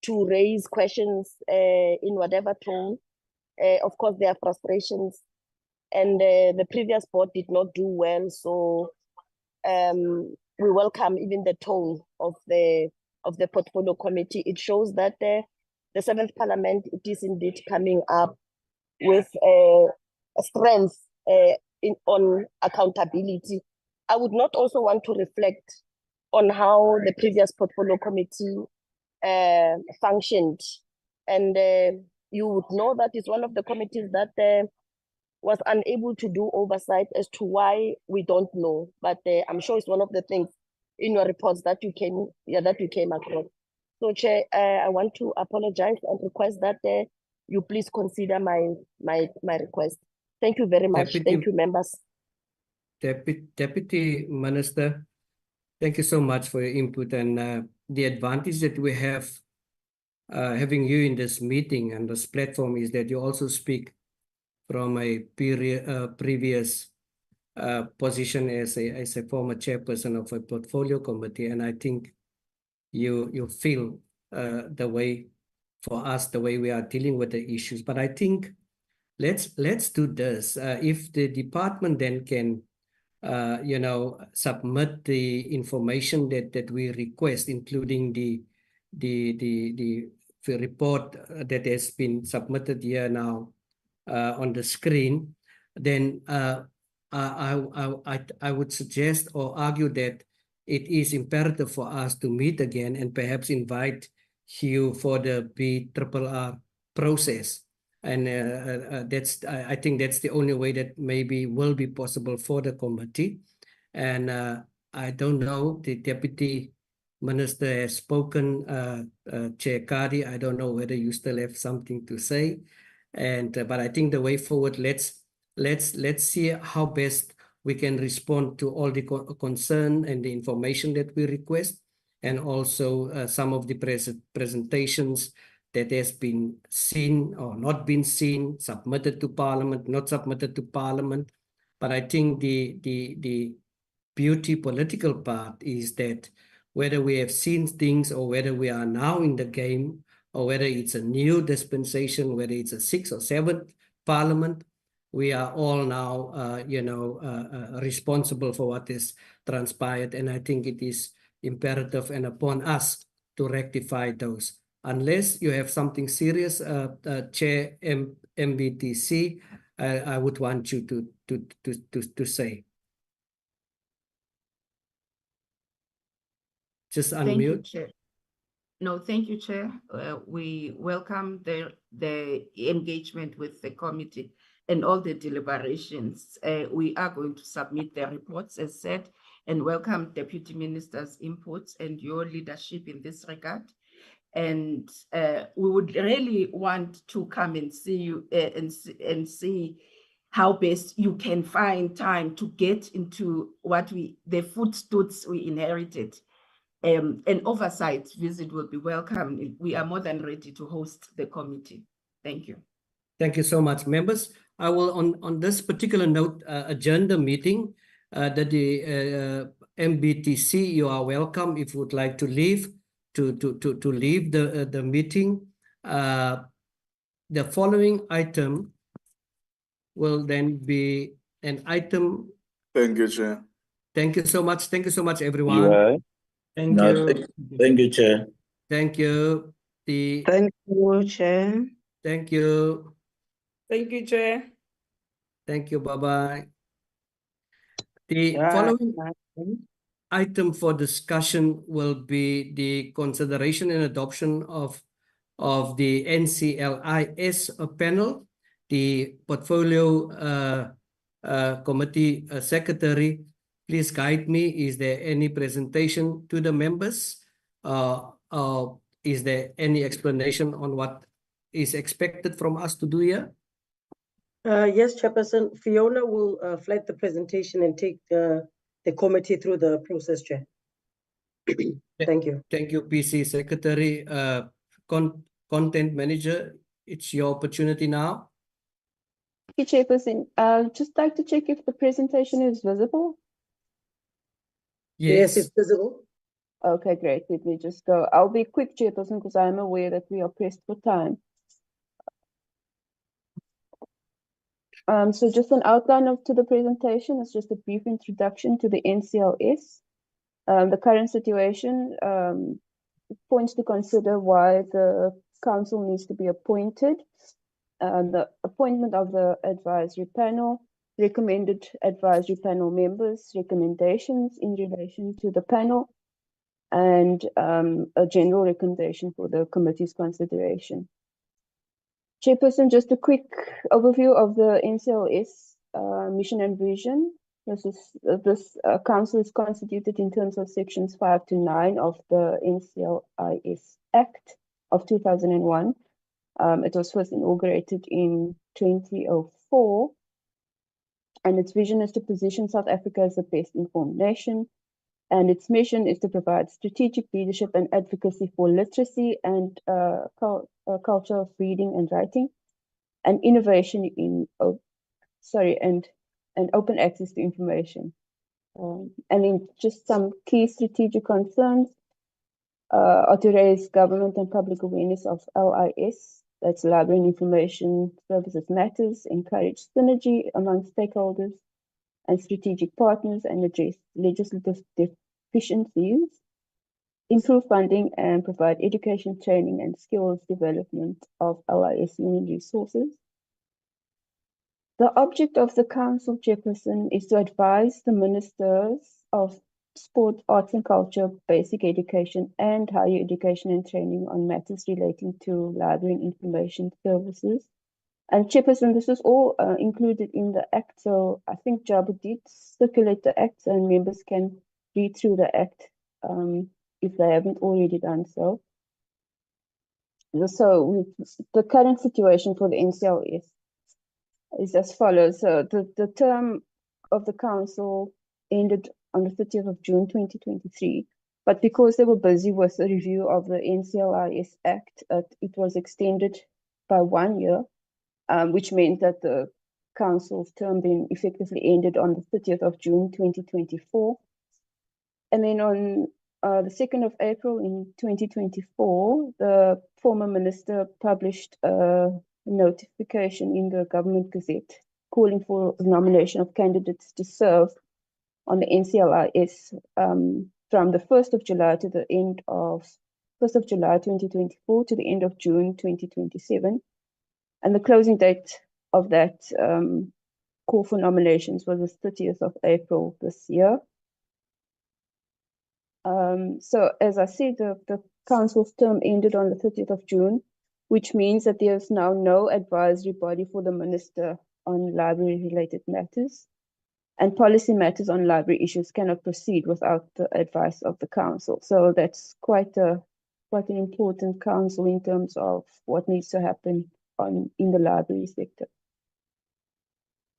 to raise questions in whatever tone. Of course, there are frustrations, and the previous board did not do well, so we welcome even the tone of the portfolio committee. It shows that the 7th Parliament, it is indeed coming up with a strength on accountability. I would not also want to reflect on how the previous portfolio committee functioned, and you would know that it's one of the committees that was unable to do oversight as to why, we don't know, but I'm sure it's one of the things in your reports that you came across. So, Chair, I want to apologize and request that you please consider my request. Thank you very much. Thank you, members. Deputy Minister, thank you so much for your input, and the advantage that we have having you in this meeting and this platform is that you also speak from a previous position as a former chairperson of a portfolio committee, and I think you feel the way for us, the way we are dealing with the issues. But I think let's do this. If the department then can submit the information that we request, including the report that has been submitted here now on the screen, then I would suggest or argue that it is imperative for us to meet again and perhaps invite you for the BRRR process. And I think that's the only way that maybe will be possible for the committee. And I don't know, the Deputy Minister has spoken, Chair Kadi. I don't know whether you still have something to say. But I think the way forward, let's see how best we can respond to all the concern and the information that we request, and also some of the presentations that has been seen or not been seen, submitted to Parliament, not submitted to Parliament. But I think the beauty political part is that whether we have seen things or whether we are now in the game, or whether it's a new dispensation, whether it's a 6th or 7th Parliament, we are all now, responsible for what is transpired. And I think it is imperative and upon us to rectify those. Unless you have something serious, Chair MBTC, I would want you to say. Just unmute. Thank you, Chair. No, thank you, Chair. We welcome the engagement with the committee and all the deliberations. We are going to submit the reports as said, and welcome Deputy Minister's inputs and your leadership in this regard. And we would really want to come and see you and see how best you can find time to get into the footsteps we inherited. An oversight visit will be welcome. We are more than ready to host the committee. Thank you. Thank you so much, members. I will, on this particular note, agenda meeting, that the MBTC, you are welcome if you would like to leave to leave the meeting. The following item will then be an item. Thank you, Chair. Thank you so much. Thank you so much, everyone. Yeah. Thank No, you. thank you, Chair. Thank you. Thank you, Chair. Thank you. Thank you, Chair. Thank you. Bye-bye. The Yeah. following item for discussion will be the consideration and adoption of the NCLIS panel. The portfolio committee secretary, please guide me. Is there any presentation to the members? Is there any explanation on what is expected from us to do here? Yes, Chairperson. Fiona will flag the presentation and take the committee through the process, Chair. Thank you. Thank you, PC Secretary. Content Manager, it's your opportunity now. Thank you, Chairperson. Just like to check if the presentation is visible. Yes, it's visible. Okay, great. Let me just go. I'll be quick, Chairperson, because I'm aware that we are pressed for time. So just an outline to the presentation. It's just a brief introduction to the NCLS. The current situation points to consider why the council needs to be appointed. The appointment of the advisory panel, recommended advisory panel members, recommendations in relation to the panel, and a general recommendation for the committee's consideration. Chairperson, just a quick overview of the NCLS mission and vision. This council is constituted in terms of sections 5 to 9 of the NCLIS Act of 2001. It was first inaugurated in 2004, and its vision is to position South Africa as the best informed nation, and its mission is to provide strategic leadership and advocacy for literacy and culture of reading and writing, and innovation in and open access to information. And in just some key strategic concerns are to raise government and public awareness of LIS, that's Library and Information Services Matters, encourage synergy among stakeholders and strategic partners, and address legislative deficiencies, improve funding and provide education, training and skills development of LIS human resources. The object of the Council, Chairperson, is to advise the Ministers of Sport, Arts and Culture, Basic Education and Higher Education and Training on matters relating to library and information services. And Chairperson, this is all included in the Act, so I think Jabu did circulate the Act and members can read through the Act if they haven't already done so. So the current situation for the NCLS is as follows. So the term of the council ended on the 30th of June 2023, but because they were busy with a review of the NCLIS Act, it was extended by 1 year, which meant that the council's term then effectively ended on the 30th of June 2024. And then on the 2nd of April in 2024, the former minister published a notification in the Government Gazette calling for the nomination of candidates to serve on the NCLIS from the 1st of July to the end of 1st of July 2024 to the end of June 2027. And the closing date of that call for nominations was the 30th of April this year. So as I said, the council's term ended on the 30th of June, which means that there's now no advisory body for the minister on library-related matters, and policy matters on library issues cannot proceed without the advice of the council. So that's quite an important council in terms of what needs to happen in the library sector.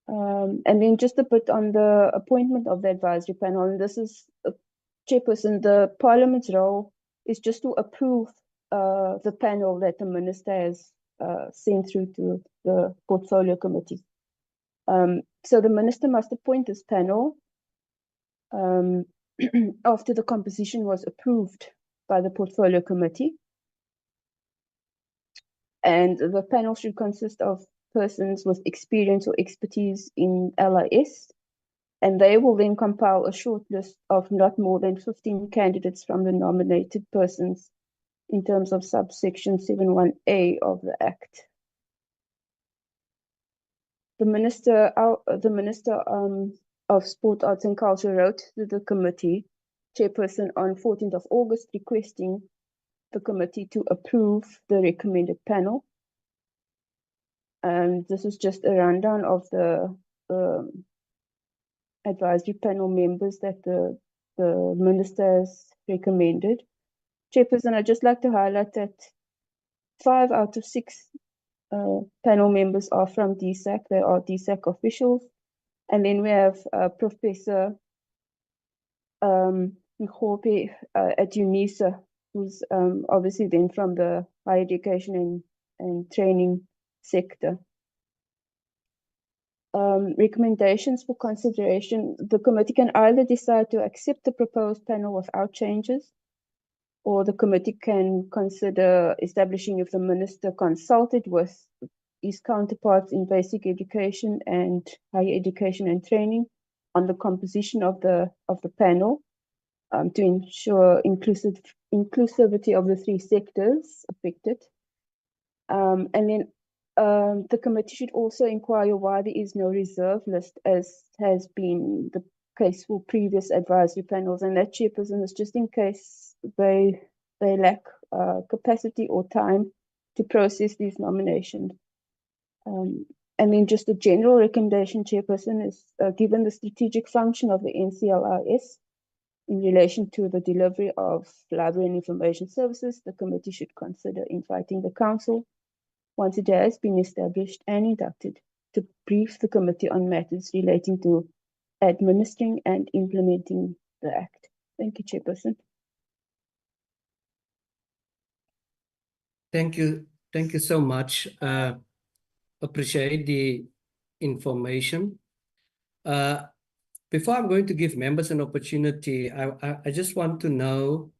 And then just a bit on the appointment of the advisory panel, and this is Chairperson, the Parliament's role is just to approve the panel that the minister has sent through to the Portfolio Committee. So the minister must appoint this panel after the composition was approved by the Portfolio Committee. And the panel should consist of persons with experience or expertise in LIS, and they will then compile a short list of not more than 15 candidates from the nominated persons in terms of subsection 7(1)(a) of the Act. The Minister of Sport, Arts and Culture wrote to the committee chairperson on 14th of August requesting the committee to approve the recommended panel. And this is just a rundown of the advisory panel members that the minister has recommended. Chairperson, I'd just like to highlight that 5 out of 6 panel members are from DSAC. They are DSAC officials. And then we have Professor Nkhope at UNISA, who's obviously then from the higher education and training sector. Recommendations for consideration. The committee can either decide to accept the proposed panel without changes, or the committee can consider establishing if the minister consulted with his counterparts in basic education and higher education and training on the composition of the panel to ensure inclusivity of the 3 sectors affected. And then the committee should also inquire why there is no reserve list, as has been the case for previous advisory panels, and that, chairperson, is just in case they lack capacity or time to process these nominations. And then just a general recommendation, chairperson, is given the strategic function of the NCLIS in relation to the delivery of library and information services, the committee should consider inviting the council, once it has been established and inducted, to brief the committee on matters relating to administering and implementing the Act. Thank you, chairperson. Thank you. Thank you so much. Appreciate the information. Before I'm going to give members an opportunity, I just want to know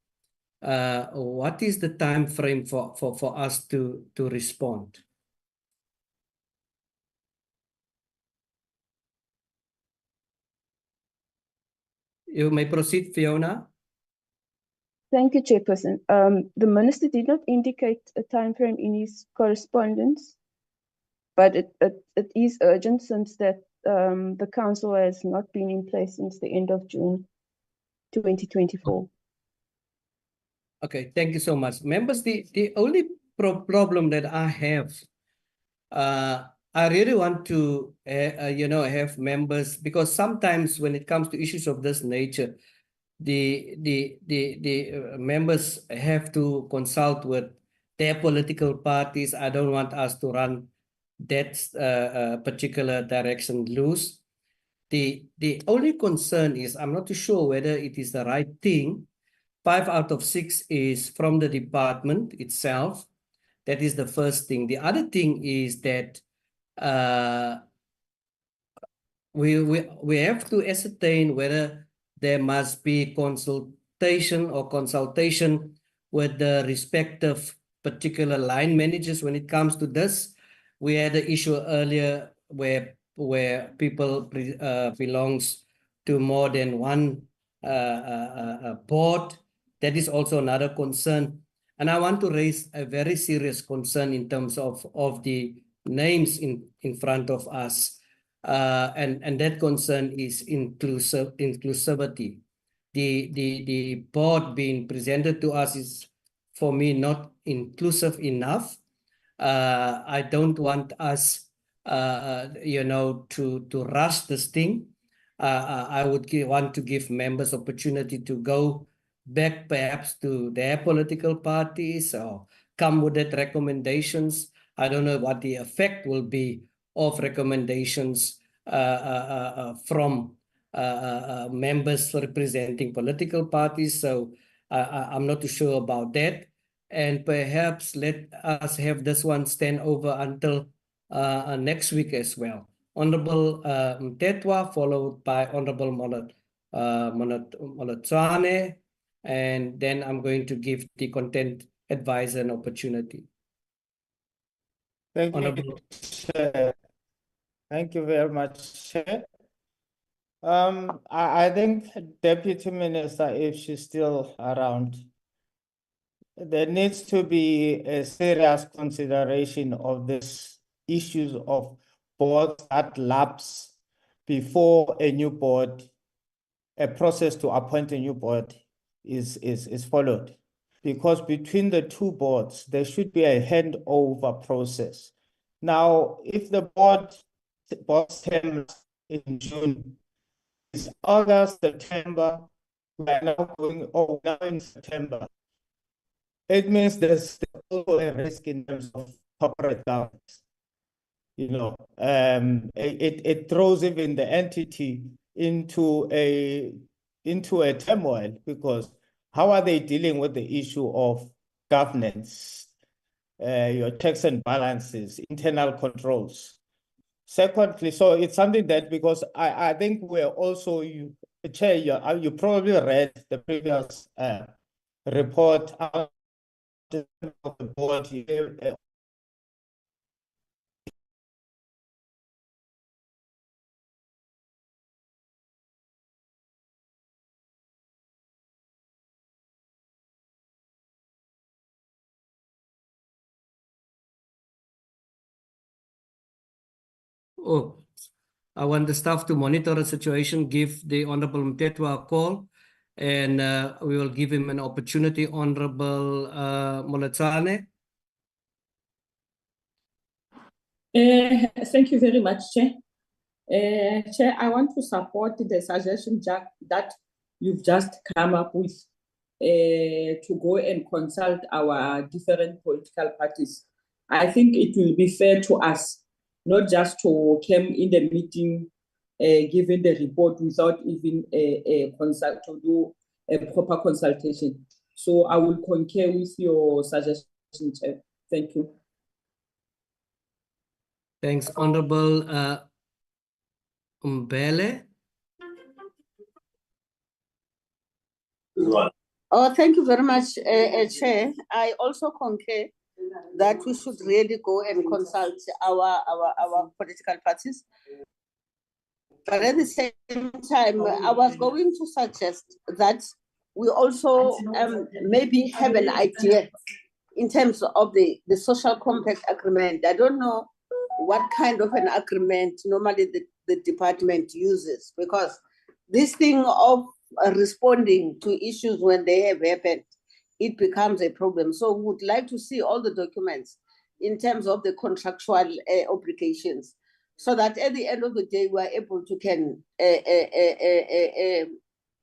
what is the time frame for us to respond? You may proceed, Fiona. Thank you, chairperson. The minister did not indicate a time frame in his correspondence, but it is urgent since that the council has not been in place since the end of June 2024. Okay, thank you so much. Members, the only problem that I have, I really want to, have members, because sometimes when it comes to issues of this nature, the members have to consult with their political parties. I don't want us to run that particular direction loose. The only concern is, I'm not too sure whether it is the right thing. 5 out of 6 is from the department itself. That is the first thing. The other thing is that we have to ascertain whether there must be consultation with the respective particular line managers when it comes to this. We had the issue earlier where people belongs to more than one board. That is also another concern. And I want to raise a very serious concern in terms of the names in front of us. And that concern is inclusivity. The board being presented to us is, for me, not inclusive enough. I don't want us, to rush this thing. I would want to give members opportunity to go back perhaps to their political parties or come with that recommendations. I don't know what the effect will be of recommendations from members representing political parties. So I'm not too sure about that. And perhaps let us have this one stand over until next week as well. Honorable Mtetwa, followed by Honorable Molotsane, and then I'm going to give the content advisor an opportunity. Thank you, Honorable. Chair. Thank you very much, Chair. I think Deputy Minister, if she's still around, there needs to be a serious consideration of this issues of boards that lapse before a new board, a process to appoint a new board is followed. Because between the two boards, there should be a handover process. Now, if the board's term in June, it's August, September, we are now now in September. It means there's also a risk in terms of corporate governance. You know, it throws even the entity into a turmoil, because how are they dealing with the issue of governance, your checks and balances, internal controls? Secondly, so it's something that, because I think we're also, Chair, you probably read the previous report of the board. Oh, I want the staff to monitor the situation, give the Honorable Mtetwa a call, and we will give him an opportunity. Honorable Moletsane. Thank you very much, Chair. Chair, I want to support the suggestion that you've just come up with to go and consult our different political parties. I think it will be fair to us not just to come in the meeting, given the report without even to do a proper consultation. So I will concur with your suggestion, Chair. Thank you. Thanks, Honorable Mbele. Oh, thank you very much, Chair. I also concur that we should really go and consult our political parties. But at the same time, I was going to suggest that we also maybe have an idea in terms of the social compact agreement. I don't know what kind of an agreement normally the department uses, because this thing of responding to issues when they have happened, it becomes a problem. So we would like to see all the documents in terms of the contractual obligations, so that at the end of the day, we are able to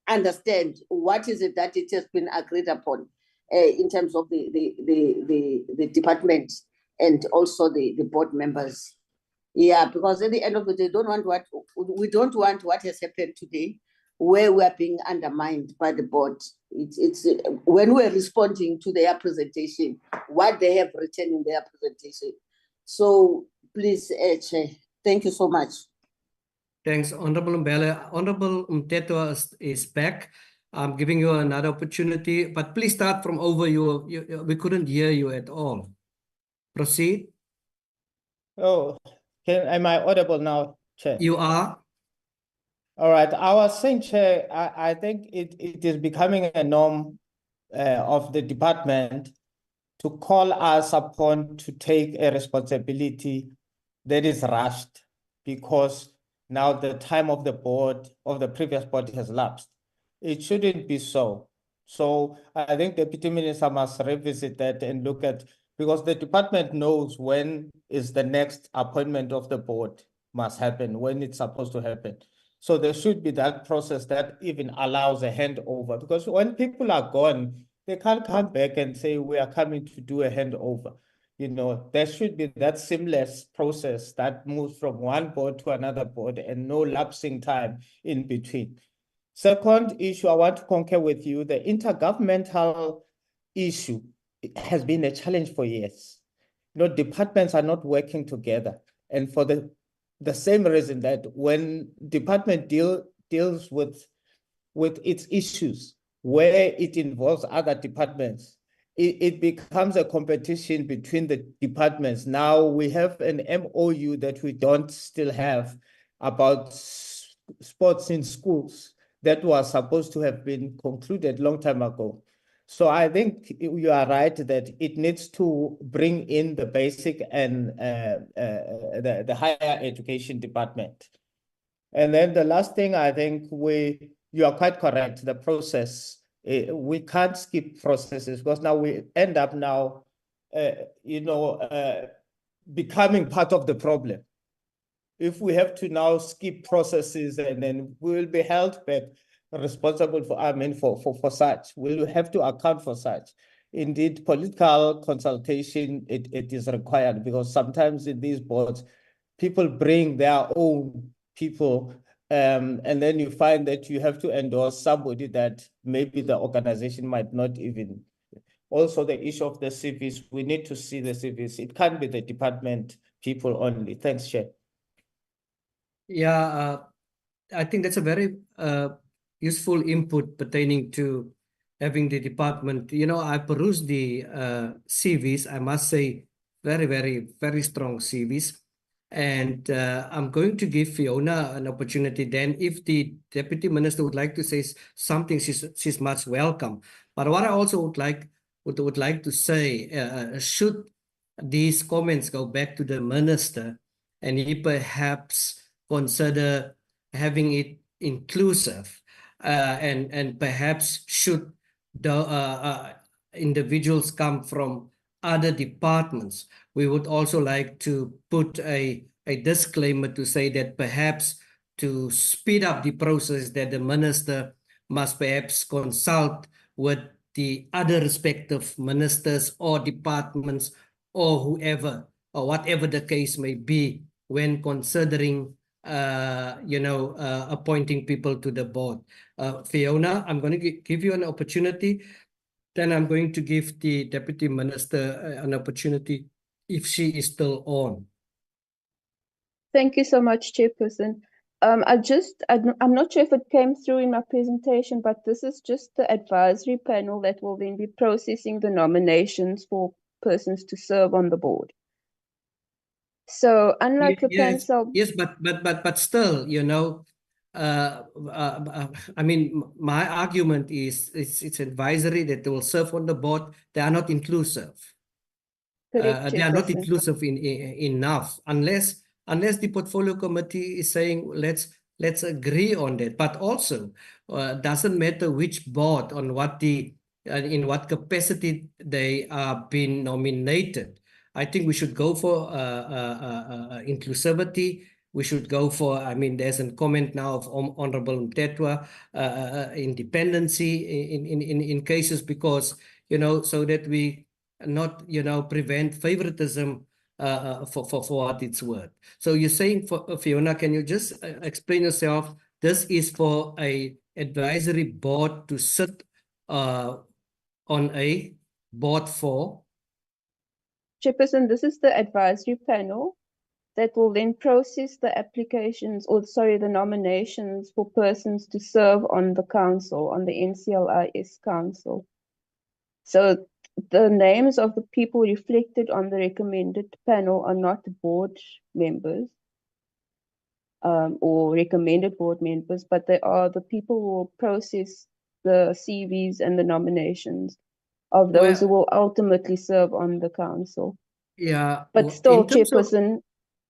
understand what is it that it has been agreed upon in terms of the department and also the board members. Yeah, because at the end of the day, we don't want what has happened today, where we are being undermined by the board. It's when we're responding to their presentation, what they have written in their presentation. So please, Chair, thank you so much. Thanks, Honorable Mbele. Honorable Mtetwa is back. I'm giving you another opportunity, but please start from over. We couldn't hear you at all. Proceed. Oh, am I audible now, Chair? You are. All right. I was saying, Chair, I think it is becoming a norm of the department to call us upon to take a responsibility that is rushed, because now the time of the previous board has lapsed. It shouldn't be so. So I think the Deputy Minister must revisit that and look at, because the department knows when is the next appointment of the board must happen, when it's supposed to happen. So there should be that process that even allows a handover, because when people are gone, they can't come back and say, we are coming to do a handover. You know, there should be that seamless process that moves from one board to another board and no lapsing time in between. Second issue, I want to concur with you, the intergovernmental issue has been a challenge for years. You know, departments are not working together. And for the same reason that when department deals with its issues, where it involves other departments, it becomes a competition between the departments. Now we have an MOU that we don't still have about sports in schools that was supposed to have been concluded long time ago. So I think you are right that it needs to bring in the basic and the higher education department. And then the last thing, I think you are quite correct, the process. We can't skip processes because now we end up now, becoming part of the problem. If we have to now skip processes, and then we will be held back responsible for such. We'll have to account for such. Indeed, political consultation, it is required because sometimes in these boards, people bring their own people, and then you find that you have to endorse somebody that maybe the organization might not even. Also, the issue of the CVs, we need to see the CVs. It can't be the department people only. Thanks, Chair. Yeah, I think that's a very useful input pertaining to having the department. I perused the CVs, I must say, very, very, very strong CVs. And I'm going to give Fiona an opportunity then. If the Deputy Minister would like to say something, she's much welcome. But what I also would like to say, should these comments go back to the Minister and he perhaps consider having it inclusive, and perhaps should the individuals come from other departments, we would also like to put a disclaimer to say that perhaps to speed up the process, that the Minister must perhaps consult with the other respective ministers or departments or whoever, or whatever the case may be, when considering appointing people to the board. Fiona, I'm going to give you an opportunity. Then I'm going to give the Deputy Minister an opportunity if she is still on. Thank you so much, Chairperson. I'm not sure if it came through in my presentation, but this is just the advisory panel that will then be processing the nominations for persons to serve on the board. So unlike the council, yes, but still, I mean, my argument is it's advisory that they will serve on the board. They are not inclusive. Correct, They are not Chairperson. inclusive enough unless the portfolio committee is saying let's agree on that. But also, doesn't matter which board on what in what capacity they are being nominated. I think we should go for inclusivity. We should go for, I mean, there's a comment now of Honorable Mtetwa, independency in cases, because, so that we not, prevent favoritism for what it's worth. So you're saying, Fiona, can you just explain yourself? This is for a advisory board to sit on a board for? Chairperson, this is the advisory panel that will then process the applications, or sorry, the nominations for persons to serve on the council, on the NCLIS council. So the names of the people reflected on the recommended panel are not board members or recommended board members, but they are the people who will process the CVs and the nominations of those who will ultimately serve on the council. Yeah. But still, Chairperson,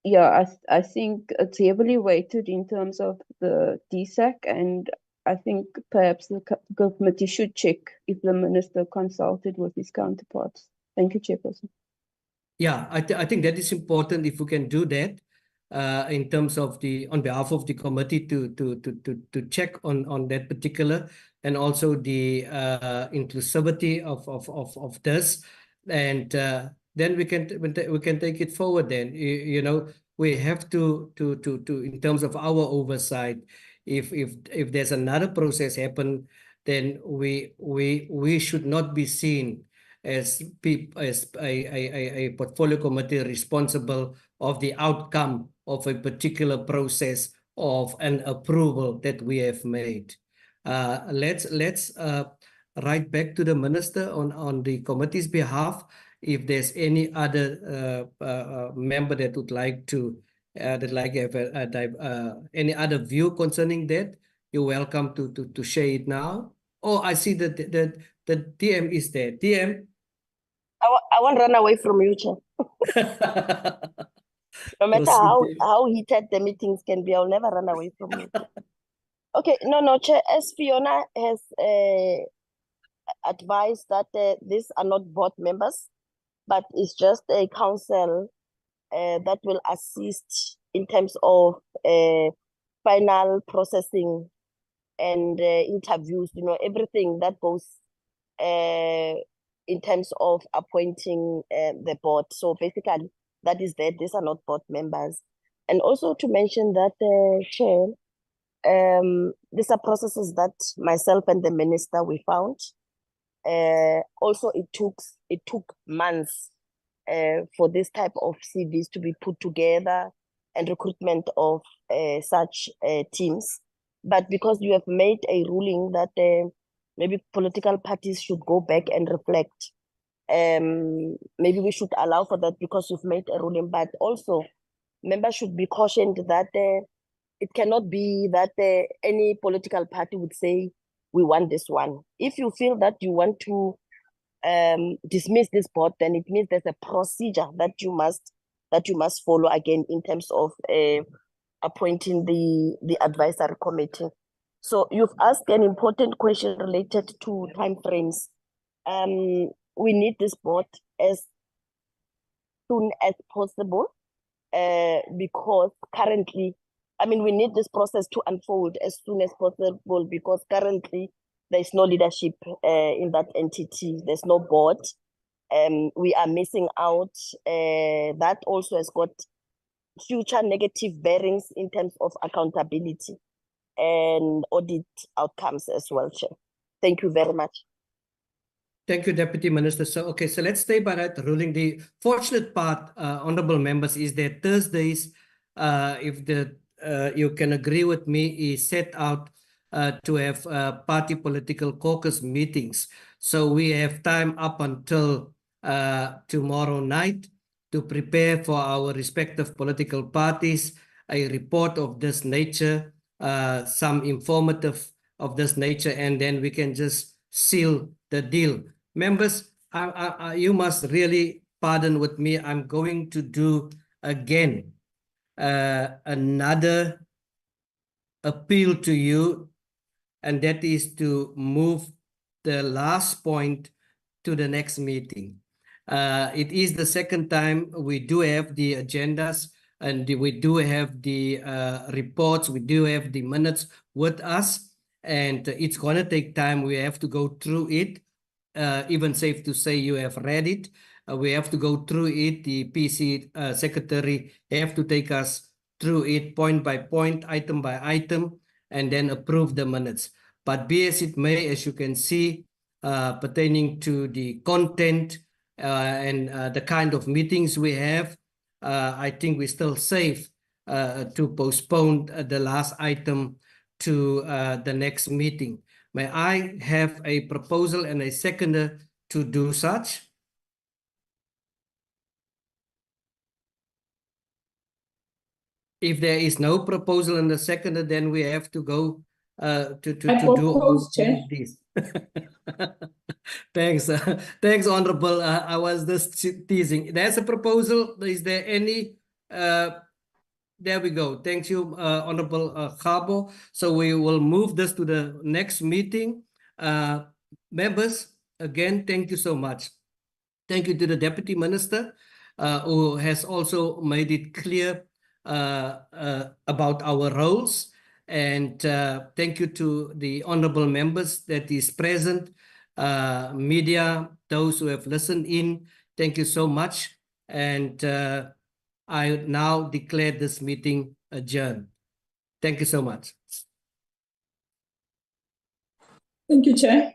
yeah, I think it's heavily weighted in terms of the DSAC, and I think perhaps the committee should check if the Minister consulted with his counterparts. Thank you, Chairperson. Yeah, I think that is important if we can do that in terms of on behalf of the committee to check on that particular, and also the inclusivity of this, and then we can take it forward. Then we have to in terms of our oversight, if there's another process happen, then we should not be seen as a portfolio committee responsible of the outcome of a particular process of an approval that we have made. Let's write back to the minister on the committee's behalf. If there's any other member that would like to have any other view concerning that, you're welcome to share it now. Oh, I see that the DM is there. DM. I won't run away from you, Chair. No matter how heated the meetings can be, I'll never run away from you. Okay, no, Chair, as Fiona has advised that these are not board members, but it's just a council that will assist in terms of final processing and interviews, everything that goes in terms of appointing the board. So basically, that is that these are not board members. And also to mention that, Chair, these are processes that myself and the minister we found. Also, it took months for this type of CVs to be put together and recruitment of such teams. But because you have made a ruling that maybe political parties should go back and reflect, maybe we should allow for that because you've made a ruling. But also, members should be cautioned that it cannot be that any political party would say, we want this one. If you feel that you want to dismiss this board, then it means there's a procedure that you must follow again in terms of appointing the advisory committee. So you've asked an important question related to timeframes. We need this board as soon as possible because currently, we need this process to unfold as soon as possible because currently there's no leadership in that entity. There's no board. We are missing out. That also has got future negative bearings in terms of accountability and audit outcomes as well, Chair. Thank you very much. Thank you, Deputy Minister. So let's stay by that ruling. The fortunate part, honorable members, is that Thursdays, if you can agree with me, is set out to have party political caucus meetings. So we have time up until tomorrow night to prepare for our respective political parties a report of this nature, some informative of this nature, and then we can just seal the deal. Members, you must really pardon with me. I'm going to do again another appeal to you, and that is to move the last point to the next meeting. It is the second time we do have the agendas and we do have the reports, we do have the minutes with us, and it's going to take time. We have to go through it. Even safe to say you have read it. We have to go through it. The PC secretary have to take us through it point by point, item by item, and then approve the minutes. But be as it may, as you can see, pertaining to the content and the kind of meetings we have, I think we're still safe to postpone the last item to the next meeting. May I have a proposal and a seconder to do such? If there is no proposal and a seconder, then we have to go to do all of this. Thanks, thanks, Honorable. I was just teasing. There's a proposal. Is there any? There we go. Thank you, Honorable Khabo. So we will move this to the next meeting. Members, again, thank you so much. Thank you to the Deputy Minister who has also made it clear about our roles. And thank you to the honorable members that is present, media, those who have listened in. Thank you so much. And I now declare this meeting adjourned. Thank you so much. Thank you, Chair.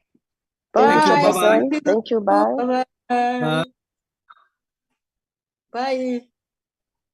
Thank you. Bye-bye. Thank you. Bye. Bye. Bye.